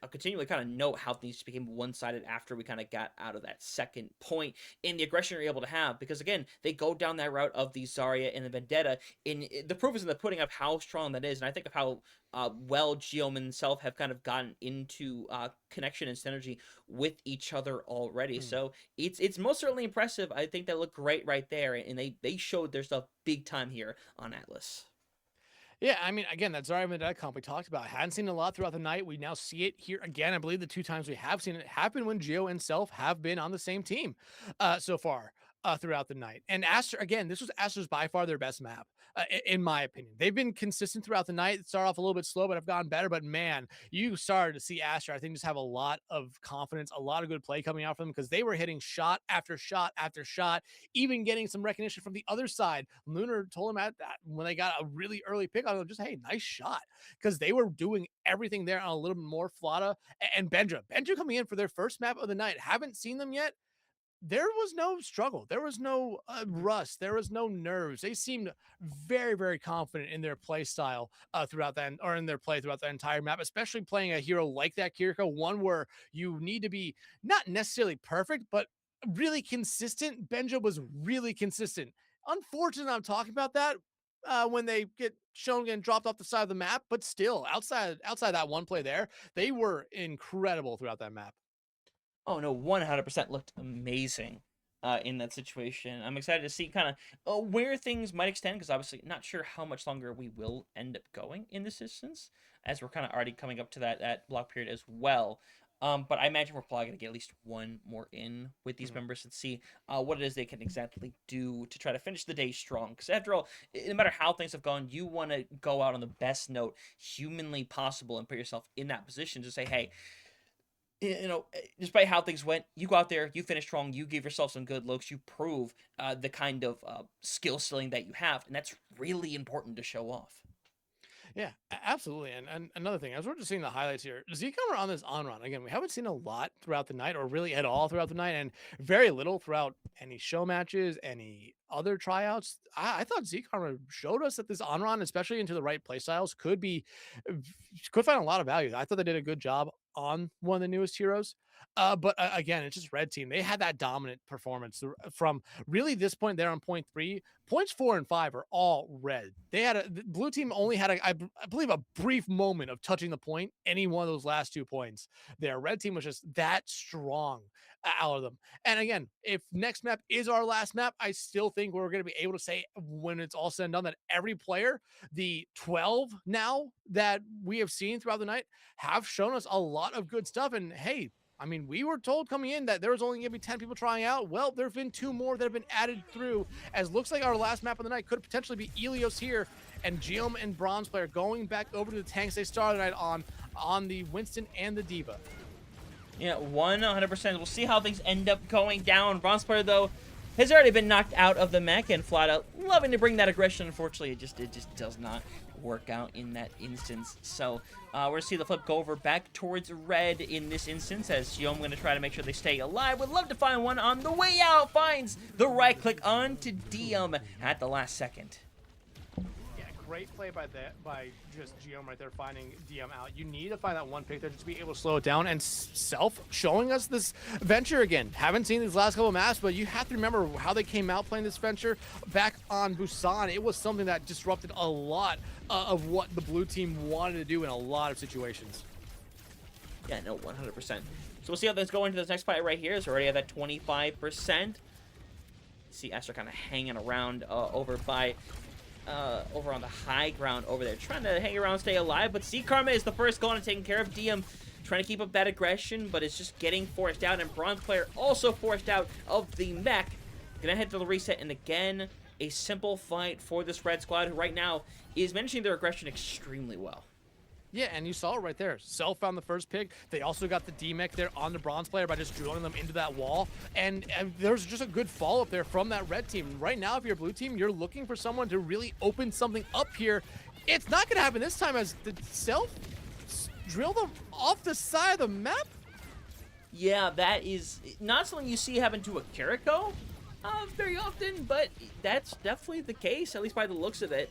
Speaker 1: I'll continually kind of note how things just became one-sided after we kind of got out of that second point and the aggression you're able to have. Because again, they go down that route of the Zarya and the Vendetta, and the proof is in the pudding of how strong that is. And I think of how well Geom and Self have kind of gotten into connection and synergy with each other already. So it's most certainly impressive. I think they look great right there, and they showed their stuff big time here on Atlas.
Speaker 2: Yeah, I mean, again, that Zarya Vendetta comp we talked about. Hadn't seen it a lot throughout the night. We now see it here again. I believe the 2 times we have seen it happen when Geo and Self have been on the same team so far. throughout the night. And Aster, again, this was Aster's by far their best map, in my opinion. They've been consistent throughout the night. It started off a little bit slow, but have gotten better. But man, you started to see Aster, I think, just have a lot of confidence, a lot of good play coming out from them because they were hitting shot after shot after shot, even getting some recognition from the other side. Lunar told him at that when they got a really early pick on them, just, hey, nice shot, because they were doing everything there on a little bit more. Flata and Benja coming in for their first map of the night. Haven't seen them yet. There was no struggle. There was no rust. There was no nerves. They seemed very, very confident in their play style throughout that, or in their play throughout the entire map, especially playing a hero like that Kiriko, one where you need to be not necessarily perfect, but really consistent. Benja was really consistent. Unfortunately, I'm talking about that when they get shown getting dropped off the side of the map, but still, outside that one play there, they were incredible throughout that map.
Speaker 1: Oh no, 100% looked amazing in that situation. I'm excited to see kind of where things might extend, because obviously not sure how much longer we will end up going in this instance, as we're kind of already coming up to that block period as well. But I imagine we're probably going to get at least one more in with these members and see what it is they can exactly do to try to finish the day strong. Because after all, no matter how things have gone, you want to go out on the best note humanly possible and put yourself in that position to say, hey, despite how things went, you go out there, you finish strong, you give yourself some good looks, you prove the kind of skill ceiling that you have, and that's really important to show off.
Speaker 2: Yeah, absolutely. And another thing, as we're just seeing the highlights here, Z-Comer on this on run. Again, we haven't seen a lot throughout the night, or really at all throughout the night, and very little throughout any show matches, any other tryouts. I thought Z-Comer showed us that this on run, especially into the right play styles, could find a lot of value. I thought they did a good job on one of the newest heroes. But again, it's just red team. They had that dominant performance from really this point there on point 3. Points 4 and 5 are all red. The blue team only had I believe a brief moment of touching the point. Any one of those last 2 points there. Red team was just that strong out of them. And again, if next map is our last map, I still think we're going to be able to say when it's all said and done that every player, the 12 now that we have seen throughout the night, have shown us a lot of good stuff. And hey, I mean, we were told coming in that there was only going to be 10 people trying out. Well, there have been 2 more that have been added through, as looks like our last map of the night could potentially be Ilios here, and Geom and Bronze Player going back over to the tanks they started the night on the Winston and the Diva.
Speaker 1: Yeah, 100%. We'll see how things end up going down. Bronze Player, though, has already been knocked out of the mech, and Flata loving to bring that aggression. Unfortunately, it just does not work out in that instance. So we're going to see the flip go over back towards red in this instance, as Geom going to try to make sure they stay alive. Would love to find one on the way out. Finds the right click onto Diem at the last second.
Speaker 2: Yeah, great play by just Geom right there, finding Diem out. You need to find that one pick there just to be able to slow it down. And Self showing us this venture again. Haven't seen these last couple of maps, but you have to remember how they came out playing this venture back on Busan. It was something that disrupted a lot of what the blue team wanted to do in a lot of situations.
Speaker 1: Yeah, no, 100%. So we'll see how this go into this next fight right here. It's already at that 25%. See Aster kind of hanging around over on the high ground over there, trying to hang around, stay alive. But C Karma is the first going and taking care of Diem, trying to keep up that aggression, but it's just getting forced out. And Bronze Player also forced out of the mech. Gonna head to the reset, and again, a simple fight for this red squad, who right now is managing their aggression extremely well.
Speaker 2: Yeah, and you saw it right there. Self found the first pick. They also got the D-Mech there on the Bronze Player by just drilling them into that wall. And there's just a good follow-up there from that red team. Right now, if you're a blue team, you're looking for someone to really open something up here. It's not going to happen this time, as the Self drill them off the side of the map.
Speaker 1: Yeah, that is not something you see happen to a Kiriko very often, but that's definitely the case, at least by the looks of it.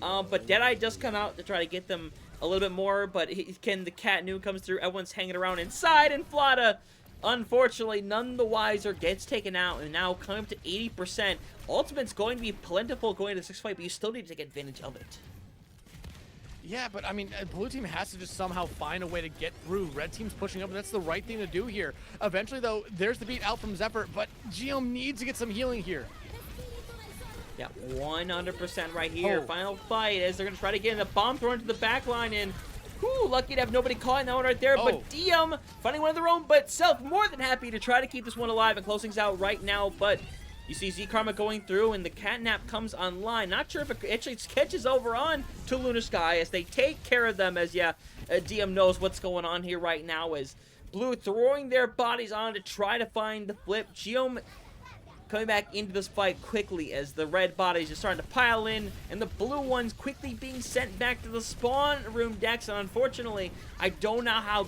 Speaker 1: But Deadeye does come out to try to get them a little bit more, but the Cat New comes through, everyone's hanging around inside, and Flata, unfortunately, none the wiser, gets taken out, and now coming up to 80%. Ultimate's going to be plentiful going into the 6th fight, but you still need to take advantage of it.
Speaker 2: Yeah, but I mean, blue team has to just somehow find a way to get through. Red team's pushing up, and that's the right thing to do here. Eventually, though, there's the beat out from Zephyr, but Geom needs to get some healing here.
Speaker 1: Yeah, 100% right here. Oh. Final fight as they're going to try to get in a bomb thrown into the back line, and lucky to have nobody caught in that one right there. Oh. But Diem finding one of their own, but Self more than happy to try to keep this one alive and close things out right now. But You see Z Karma going through, and the catnap comes online. Not sure if it actually catches over on to Lunar Sky as they take care of them. As DM knows what's going on here right now. As Blue throwing their bodies on to try to find the flip. Geom coming back into this fight quickly as the red bodies are starting to pile in, and the blue ones quickly being sent back to the spawn room decks. And unfortunately, I don't know how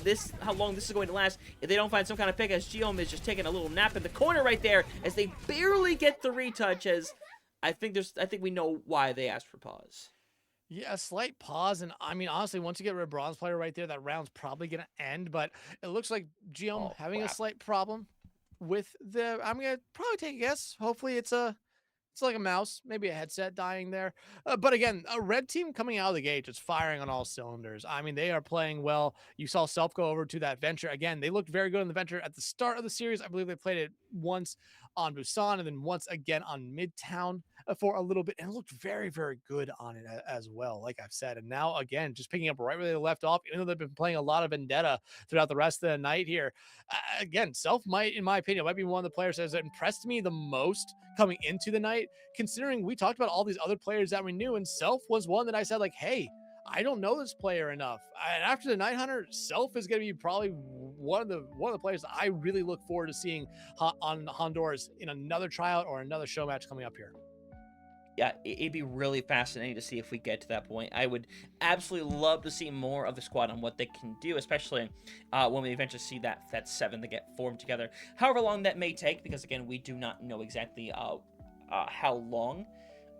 Speaker 1: long this is going to last if they don't find some kind of pick, as Geom is just taking a little nap in the corner right there as they barely get the retouch. As I think we know why they asked for pause.
Speaker 2: Yeah, a slight pause, and I mean, honestly, once you get rid of bronze player right there, that round's probably gonna end. But it looks like Geom having a slight problem with the. I'm gonna probably take a guess. Hopefully, it's like a mouse, maybe a headset dying there. But again, a red team coming out of the gate just firing on all cylinders. I mean, they are playing well. You saw Self go over to that venture. Again, they looked very good in the venture at the start of the series. I believe they played it once on Busan and then once again on Midtown for a little bit, and it looked very, very good on it as well, like I've said. And now, again, just picking up right where they left off, even though they've been playing a lot of Vendetta throughout the rest of the night here. Again, Self might, in my opinion, might be one of the players that has impressed me the most coming into the night, considering we talked about all these other players that we knew, and Self was one that I said, like, hey, I don't know this player enough. And after the Night Hunter, Self is going to be probably one of the players that I really look forward to seeing on Honduras in another tryout or another show match coming up here.
Speaker 1: Yeah, it'd be really fascinating to see if we get to that point. I would absolutely love to see more of the squad on what they can do, especially when we eventually see that 7 that get formed together. However long that may take, because again, we do not know exactly how long.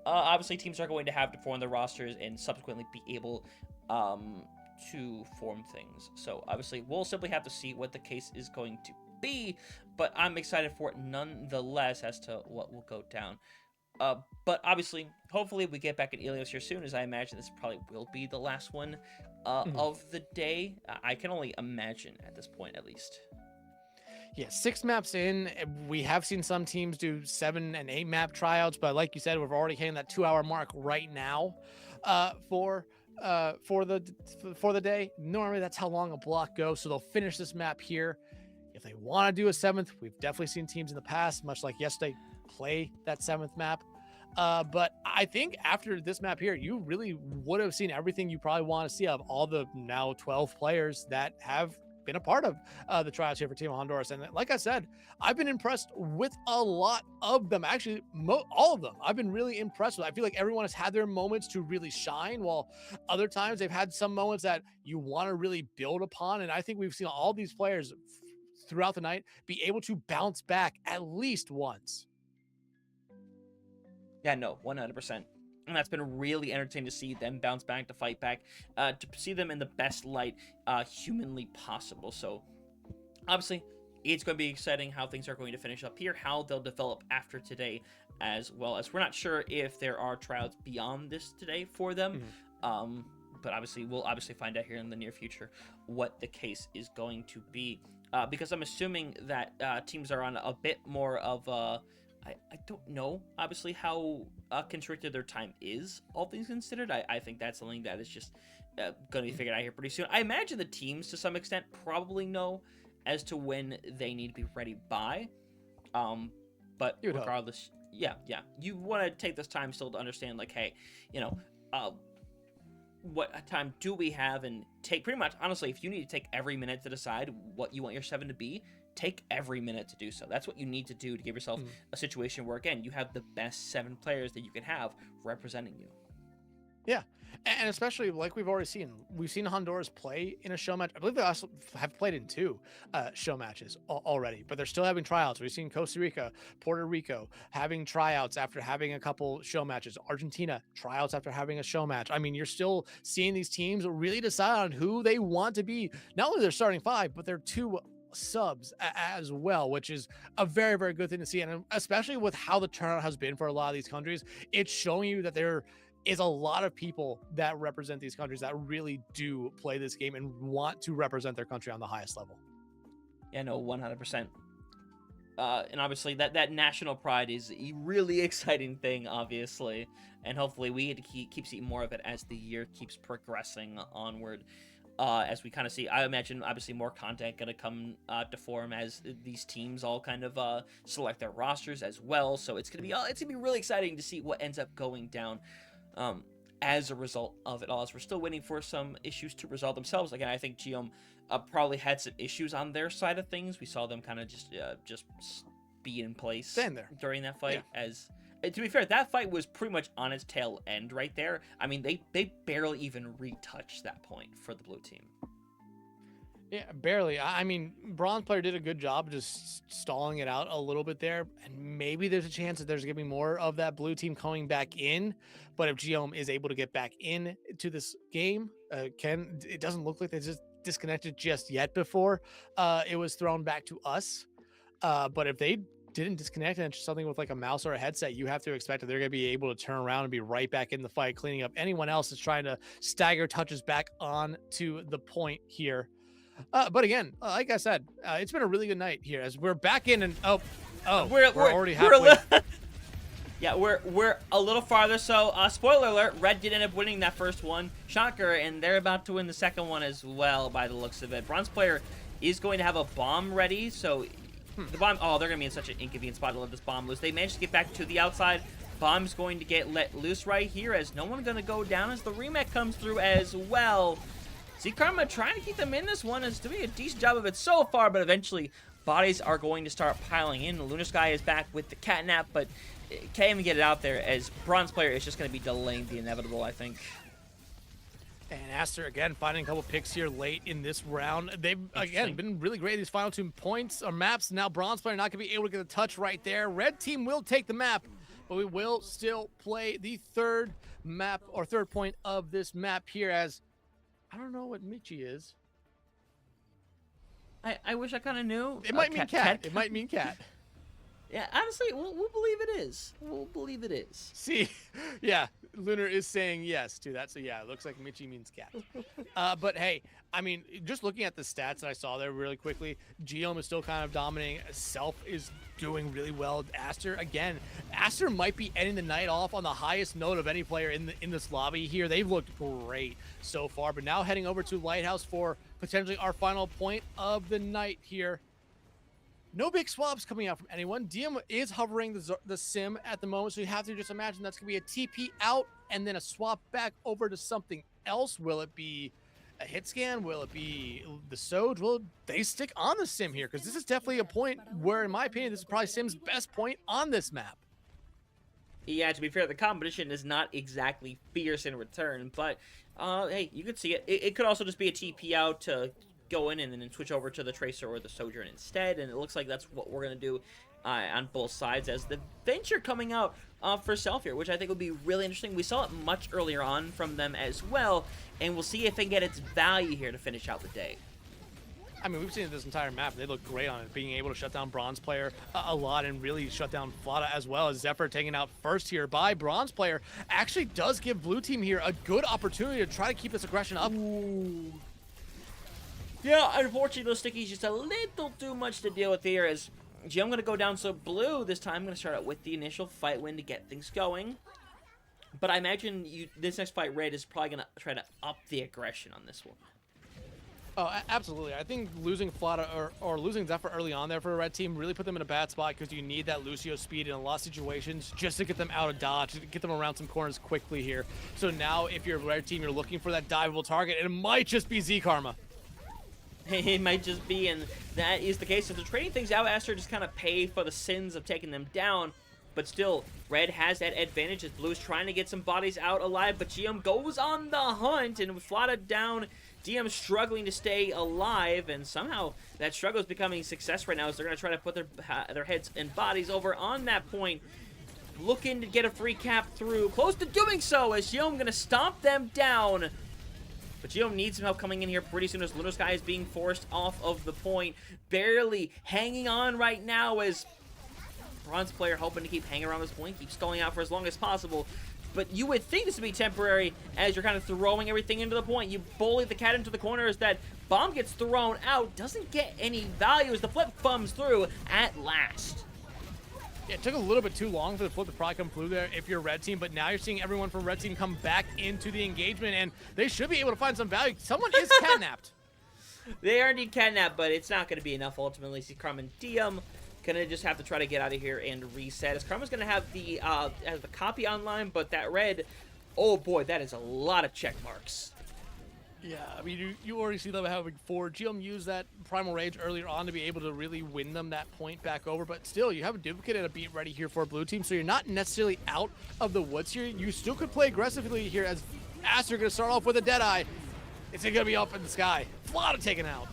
Speaker 1: Obviously, teams are going to have to form their rosters and subsequently be able to form things. So obviously, we'll simply have to see what the case is going to be, but I'm excited for it nonetheless as to what will go down. But obviously, hopefully we get back in Ilios here soon, as I imagine this probably will be the last one of the day. I can only imagine at this point, at least.
Speaker 2: Yeah, 6 maps in. We have seen some teams do 7 and 8 map tryouts, but like you said, we're already hitting that 2-hour mark right now for the day. Normally, that's how long a block goes, so they'll finish this map here. If they want to do a 7th, we've definitely seen teams in the past, much like yesterday, play that 7th map. But I think after this map here, you really would have seen everything you probably want to see of all the now 12 players that have been a part of the tryouts here for Team Honduras. And like I said, I've been impressed with a lot of them. Actually, all of them. I've been really impressed with. I feel like everyone has had their moments to really shine, while other times they've had some moments that you want to really build upon. And I think we've seen all these players throughout the night be able to bounce back at least once.
Speaker 1: Yeah, no, 100%. And that's been really entertaining to see them bounce back, to fight back, to see them in the best light humanly possible. So, obviously, it's going to be exciting how things are going to finish up here, how they'll develop after today, as well as we're not sure if there are tryouts beyond this today for them. But obviously, we'll find out here in the near future what the case is going to be. Because I'm assuming that teams are on a bit more of a... I don't know, obviously, how constricted their time is, all things considered. I think that's something that is just going to be figured out here pretty soon. I imagine the teams, to some extent, probably know as to when they need to be ready by. But regardless, yeah. You want to take this time still to understand, like, hey, what time do we have, and take pretty much, honestly, if you need to take every minute to decide what you want your 7 to be, take every minute to do so. That's what you need to do to give yourself a situation where, again, you have the best 7 players that you can have representing you.
Speaker 2: Yeah, and especially like we've seen Honduras play in a show match. I believe they also have played in 2 show matches already, but they're still having tryouts. We've seen Costa Rica, Puerto Rico having tryouts after having a couple show matches. Argentina tryouts after having a show match. I mean, you're still seeing these teams really decide on who they want to be. Not only their starting 5, but their 2 subs as well, which is a very, very good thing to see. And especially with how the turnout has been for a lot of these countries, it's showing you that there is a lot of people that represent these countries that really do play this game and want to represent their country on the highest level.
Speaker 1: Yeah, no, 100%. And obviously that national pride is a really exciting thing, obviously, and hopefully we get to keep seeing more of it as the year keeps progressing onward. as we kind of see. I imagine obviously more content going to come to form as these teams all kind of select their rosters as well. So it's gonna be really exciting to see what ends up going down as a result of it all. As we're still waiting for some issues to resolve themselves. Again, I think Geom probably had some issues on their side of things. We saw them kind of just be in place
Speaker 2: Stand there
Speaker 1: during that fight. As to be fair, that fight was pretty much on its tail end right there. I mean, they barely even retouched that point for the blue team.
Speaker 2: Yeah, barely. I mean, Bronze player did a good job just stalling it out a little bit there, and maybe there's a chance that there's going to be more of that blue team coming back in. But if Geom is able to get back in to this game, it doesn't look like they just disconnected just yet before it was thrown back to us. But if they didn't disconnect and it's just something with like a mouse or a headset, you have to expect that they're going to be able to turn around and be right back in the fight, cleaning up anyone else that's trying to stagger touches back on to the point here. But again, like I said, it's been a really good night here as we're back in and we're already halfway.
Speaker 1: Yeah, we're a little farther. So, spoiler alert: Red did end up winning that first one, shocker, and they're about to win the second one as well. By the looks of it, Bronze player is going to have a bomb ready. So, the bomb. Oh, they're gonna be in such an inconvenient spot to let this bomb loose. They managed to get back to the outside. Bomb's going to get let loose right here as no one's gonna go down as the remake comes through as well. Z-Karma trying to keep them in this one is doing a decent job of it so far, but eventually bodies are going to start piling in. Lunar Sky is back with the catnap, but can't even get it out there as Bronze player is just going to be delaying the inevitable, I think.
Speaker 2: And Aster again finding a couple picks here late in this round. They've again been really great these final 2 points or maps. Now Bronze player not going to be able to get a touch right there. Red team will take the map, but we will still play the third map or third point of this map here as I don't know what Michi is.
Speaker 1: I wish I kind of knew.
Speaker 2: It might mean cat. It might mean cat.
Speaker 1: Yeah, honestly, we'll believe it is. We'll believe it is.
Speaker 2: See, yeah, Lunar is saying yes to that. So yeah, it looks like Michi means cat. But hey, I mean, just looking at the stats that I saw there really quickly, Geom is still kind of dominating. Self is doing really well. Aster might be ending the night off on the highest note of any player in this lobby here. They've looked great so far, but now heading over to Lighthouse for potentially our final point of the night here. No big swaps coming out from anyone. DM is hovering the sim at the moment, so you have to just imagine that's going to be a TP out and then a swap back over to something else. Will it be a hit scan? Will it be the Soj? Will they stick on the sim here? Because this is definitely a point where, in my opinion, this is probably Sim's best point on this map.
Speaker 1: Yeah, to be fair, the competition is not exactly fierce in return, but hey, you could see it. It could also just be a TP out to go in and then switch over to the Tracer or the Sojourn instead, and it looks like that's what we're going to do on both sides as the Venture coming out for Self here, which I think will be really interesting. We saw it much earlier on from them as well, and we'll see if they get its value here to finish out the day.
Speaker 2: I mean, we've seen this entire map. They look great on it, being able to shut down Bronze player a lot and really shut down Flata as well. As Zephyr taken out first here by Bronze player actually does give blue team here a good opportunity to try to keep this aggression up.
Speaker 1: Ooh. Yeah, unfortunately, those stickies just a little too much to deal with here as Geom going to go down. So blue this time going to start out with the initial fight win to get things going. But I imagine this next fight, Red is probably going to try to up the aggression on this one.
Speaker 2: Oh, absolutely. I think losing Flata or losing Zephyr early on there for a red team really put them in a bad spot because you need that Lucio speed in a lot of situations just to get them out of dodge, to get them around some corners quickly here. So now if you're a red team, you're looking for that diveable target, and it might just be Z-Karma.
Speaker 1: It might just be, and that is the case. If they're trading things out, Aster just kind of pay for the sins of taking them down. But still, Red has that advantage as Blue's trying to get some bodies out alive. But GM goes on the hunt, and with Flata down, DM struggling to stay alive. And somehow that struggle is becoming success right now as they're going to try to put their heads and bodies over on that point. Looking to get a free cap through. Close to doing so as GM going to stomp them down. But Geo needs some help coming in here pretty soon as Lunar Sky is being forced off of the point. Barely hanging on right now as Bronze player hoping to keep hanging around this point, keep stalling out for as long as possible. But you would think this would be temporary as you're kind of throwing everything into the point. You bully the cat into the corner as that bomb gets thrown out. Doesn't get any value as the flip thumbs through at last.
Speaker 2: Yeah, it took a little bit too long for the flip to probably come through there if you're red team, but now you're seeing everyone from red team come back into the engagement, and they should be able to find some value. Someone is catnapped.
Speaker 1: They are indeed catnapped, but it's not going to be enough ultimately. See, Crumb and DM gonna just have to try to get out of here and reset. As Crumb is gonna have the copy online, but that red, oh boy, that is a lot of check marks.
Speaker 2: Yeah, I mean, you already see them having 4. GM used that Primal Rage earlier on to be able to really win them that point back over, but still, you have a duplicate and a beat ready here for blue team, so you're not necessarily out of the woods here. You still could play aggressively here as Aster going to start off with a Deadeye. It's going to be up in the sky. Flata taken out.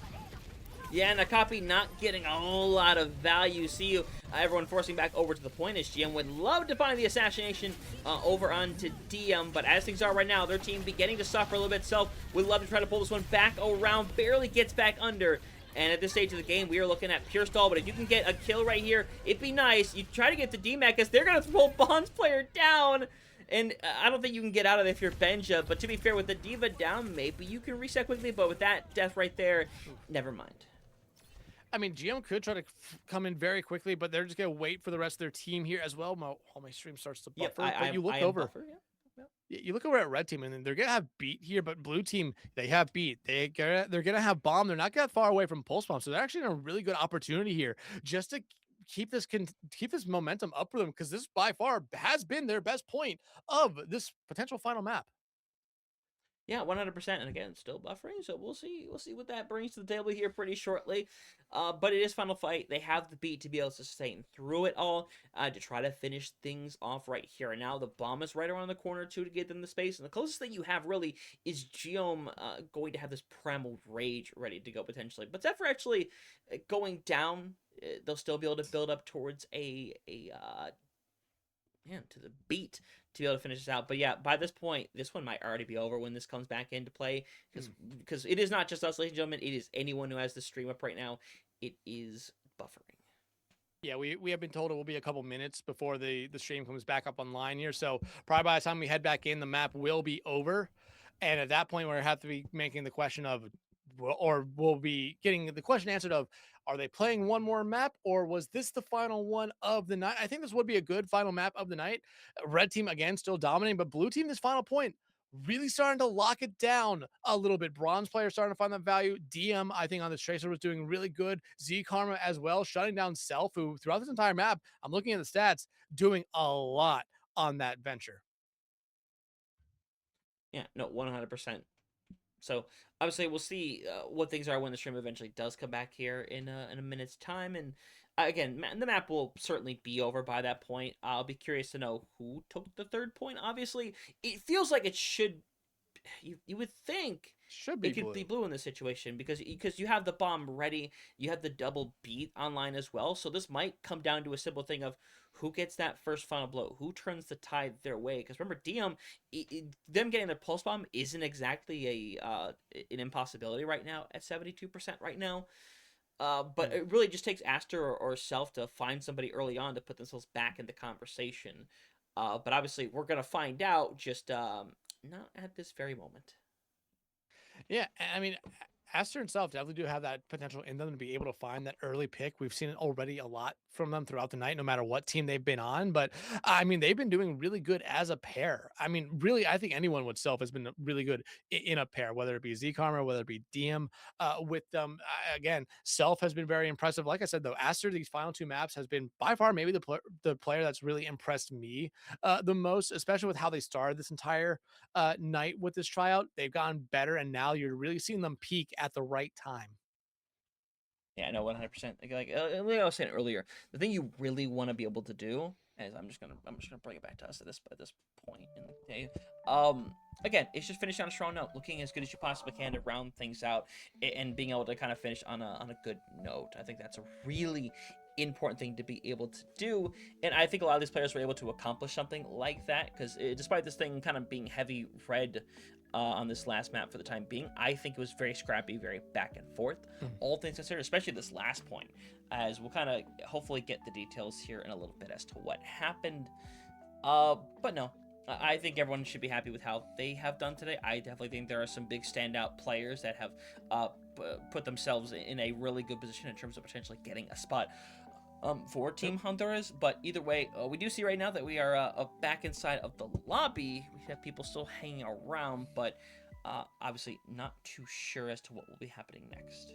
Speaker 1: Yeah, and a copy not getting a whole lot of value. See you, everyone forcing back over to the point as GM would love to find the assassination over onto DM, but as things are right now, their team beginning to suffer a little bit. Self would love to try to pull this one back around, barely gets back under. And at this stage of the game, we are looking at pure stall, but if you can get a kill right here, it'd be nice. You try to get the DMAC because they're going to throw Bond's player down. And I don't think you can get out of it if you're Benja, but to be fair, with the D.Va down, maybe you can reset quickly, but with that death right there, never mind.
Speaker 2: I mean, GM could try to come in very quickly, but they're just going to wait for the rest of their team here as well. My stream starts to buffer, but you look over.
Speaker 1: Buffer, yeah.
Speaker 2: You look over at red team, and they're gonna have beat here, but blue team, they have beat. They're gonna have bomb. They're not that far away from pulse bomb, so they're actually in a really good opportunity here just to keep this momentum up for them, because this by far has been their best point of this potential final map.
Speaker 1: Yeah, 100%. And again, still buffering, so we'll see. We'll see what that brings to the table here pretty shortly. But it is final fight. They have the beat to be able to sustain through it all, to try to finish things off right here and now. The bomb is right around the corner too to get them the space, and the closest thing you have really is Geom going to have this Primal Rage ready to go potentially. But Zephyr actually going down, they'll still be able to build up towards to the beat to be able to finish this out. But yeah, by this point, this one might already be over when this comes back into play, because it is not just us, ladies and gentlemen. It is anyone who has the stream up right now. It is buffering.
Speaker 2: Yeah, we have been told it will be a couple minutes before the stream comes back up online here. So probably by the time we head back in, the map will be over. And at that point, we'll have to be making the question of, or we'll be getting the question answered of, are they playing one more map, or was this the final one of the night? I think this would be a good final map of the night. Red team, again, still dominating, but blue team, this final point, really starting to lock it down a little bit. Bronze player starting to find that value. DM, I think, on this Tracer was doing really good. Z Karma as well, shutting down Self, who throughout this entire map, I'm looking at the stats, doing a lot on that venture.
Speaker 1: Yeah, no, 100%. So obviously we'll see what things are when the stream eventually does come back here in a minute's time. And again, the map will certainly be over by that point. I'll be curious to know who took the third point. Obviously, it feels like it should. You would think
Speaker 2: should be
Speaker 1: it could be blue in this situation, because you have the bomb ready, you have the double beat online as well. So this might come down to a simple thing of who gets that first final blow, who turns the tide their way. Because remember, DM, them getting their pulse bomb isn't exactly an impossibility right now at 72% right now. But it really just takes Aster or Self to find somebody early on to put themselves back in the conversation. But obviously, we're gonna find out just not at this very moment.
Speaker 2: Yeah, I mean, Aster and Self definitely do have that potential in them to be able to find that early pick. We've seen it already a lot from them throughout the night, no matter what team they've been on. But I mean, they've been doing really good as a pair. I mean, really, I think anyone with Self has been really good in a pair, whether it be Z Karma, whether it be DM with them. Again, Self has been very impressive. Like I said, though, Aster, these final 2 maps has been by far maybe the player that's really impressed me the most, especially with how they started this entire night with this tryout. They've gotten better, and now you're really seeing them peak at the right time.
Speaker 1: Yeah, no, 100%. Like I was saying earlier, the thing you really want to be able to do is I'm just gonna bring it back to us at this point in the day. Again, it's just finishing on a strong note, looking as good as you possibly can to round things out, and being able to kind of finish on a good note. I think that's a really important thing to be able to do, and I think a lot of these players were able to accomplish something like that, because despite this thing kind of being heavy red on this last map for the time being, I think it was very scrappy, very back and forth, all things considered, especially this last point, as we'll kind of hopefully get the details here in a little bit as to what happened. But no, I think everyone should be happy with how they have done today. I definitely think there are some big standout players that have put themselves in a really good position in terms of potentially getting a spot for Team Honduras. But either way, we do see right now that we are back inside of the lobby. We have people still hanging around, but obviously not too sure as to what will be happening next.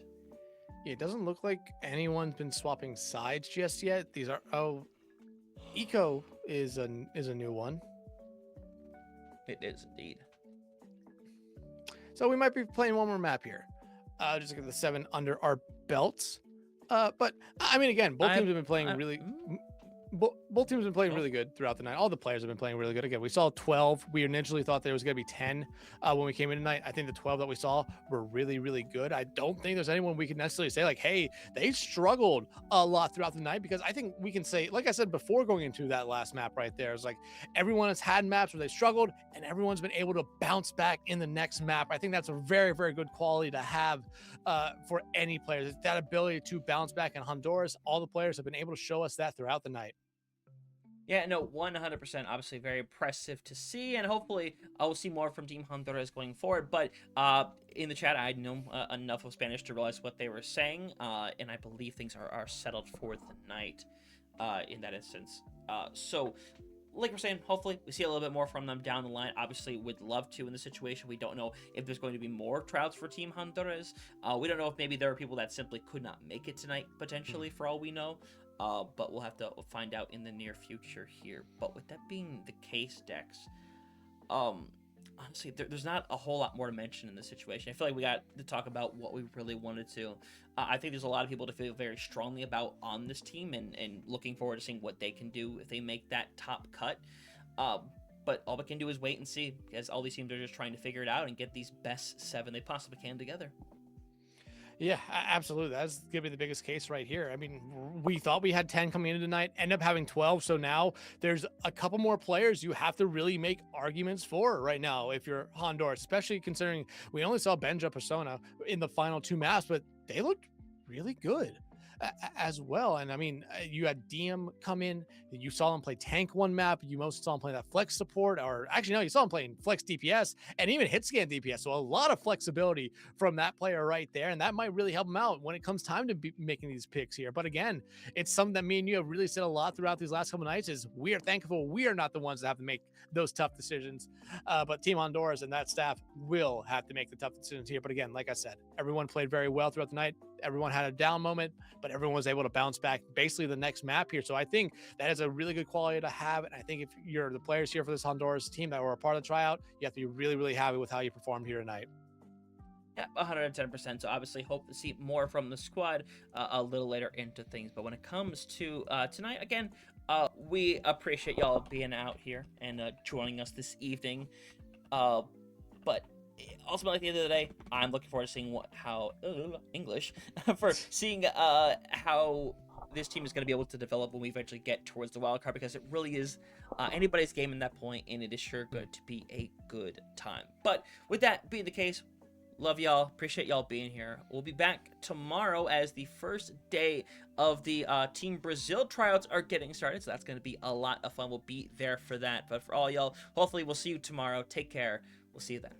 Speaker 2: Yeah, it doesn't look like anyone's been swapping sides just yet. These are Eco is a new one.
Speaker 1: It is indeed.
Speaker 2: So we might be playing one more map here. Just to get the 7 under our belts. But I mean, again, both teams have been playing really. Both teams have been playing really good throughout the night. All the players have been playing really good. Again, we saw 12. We initially thought there was going to be 10 when we came in tonight. I think the 12 that we saw were really, really good. I don't think there's anyone we can necessarily say like, hey, they struggled a lot throughout the night, because I think we can say, like I said before going into that last map right there, it's like everyone has had maps where they struggled and everyone's been able to bounce back in the next map. I think that's a very, very good quality to have for any players. It's that ability to bounce back in Honduras. All the players have been able to show us that throughout the night.
Speaker 1: Yeah, no, 100%. Obviously, very impressive to see, and hopefully, I will see more from Team Honduras going forward. But in the chat, I know enough of Spanish to realize what they were saying, and I believe things are settled for the night in that instance. So, like we're saying, hopefully, we see a little bit more from them down the line. Obviously, would love to in the situation. We don't know if there's going to be more tryouts for Team Honduras. We don't know if maybe there are people that simply could not make it tonight, potentially, for all we know. But we'll have to find out in the near future here. But with that being the case, Dex, honestly, there's not a whole lot more to mention in this situation. I feel like we got to talk about what we really wanted to. I think there's a lot of people to feel very strongly about on this team, and looking forward to seeing what they can do if they make that top cut. But all we can do is wait and see, because all these teams are just trying to figure it out and get these best 7 they possibly can together.
Speaker 2: Yeah, absolutely. That's going to be the biggest case right here. I mean, we thought we had 10 coming in tonight, end up having 12. So now there's a couple more players you have to really make arguments for right now if you're Honduras, especially considering we only saw Benja Persona in the final 2 maps, but they looked really good as well. And I mean, you had DM come in, you saw him play tank 1 map, you mostly saw him play that flex support, or actually no, you saw him playing flex DPS and even hit scan DPS. So a lot of flexibility from that player right there, and that might really help him out when it comes time to be making these picks here. But again, it's something that me and you have really said a lot throughout these last couple nights, is we are thankful we are not the ones that have to make those tough decisions, but Team Honduras and that staff will have to make the tough decisions here. But again, like I said, everyone played very well throughout the night. Everyone had a down moment, but everyone was able to bounce back basically the next map here. So I think that is a really good quality to have. And I think if you're the players here for this Honduras team that were a part of the tryout, you have to be really, really happy with how you performed here tonight.
Speaker 1: Yeah, 110%. So obviously hope to see more from the squad a little later into things. But when it comes to tonight, again, we appreciate y'all being out here and joining us this evening. But ultimately, at the end of the day, I'm looking forward to seeing how this team is going to be able to develop when we eventually get towards the wild card, because it really is anybody's game in that point, and it is sure good to be a good time. But with that being the case, love y'all, appreciate y'all being here. We'll be back tomorrow as the first day of the Team Brazil tryouts are getting started, so that's going to be a lot of fun. We'll be there for that. But for all y'all, hopefully we'll see you tomorrow. Take care. We'll see you then.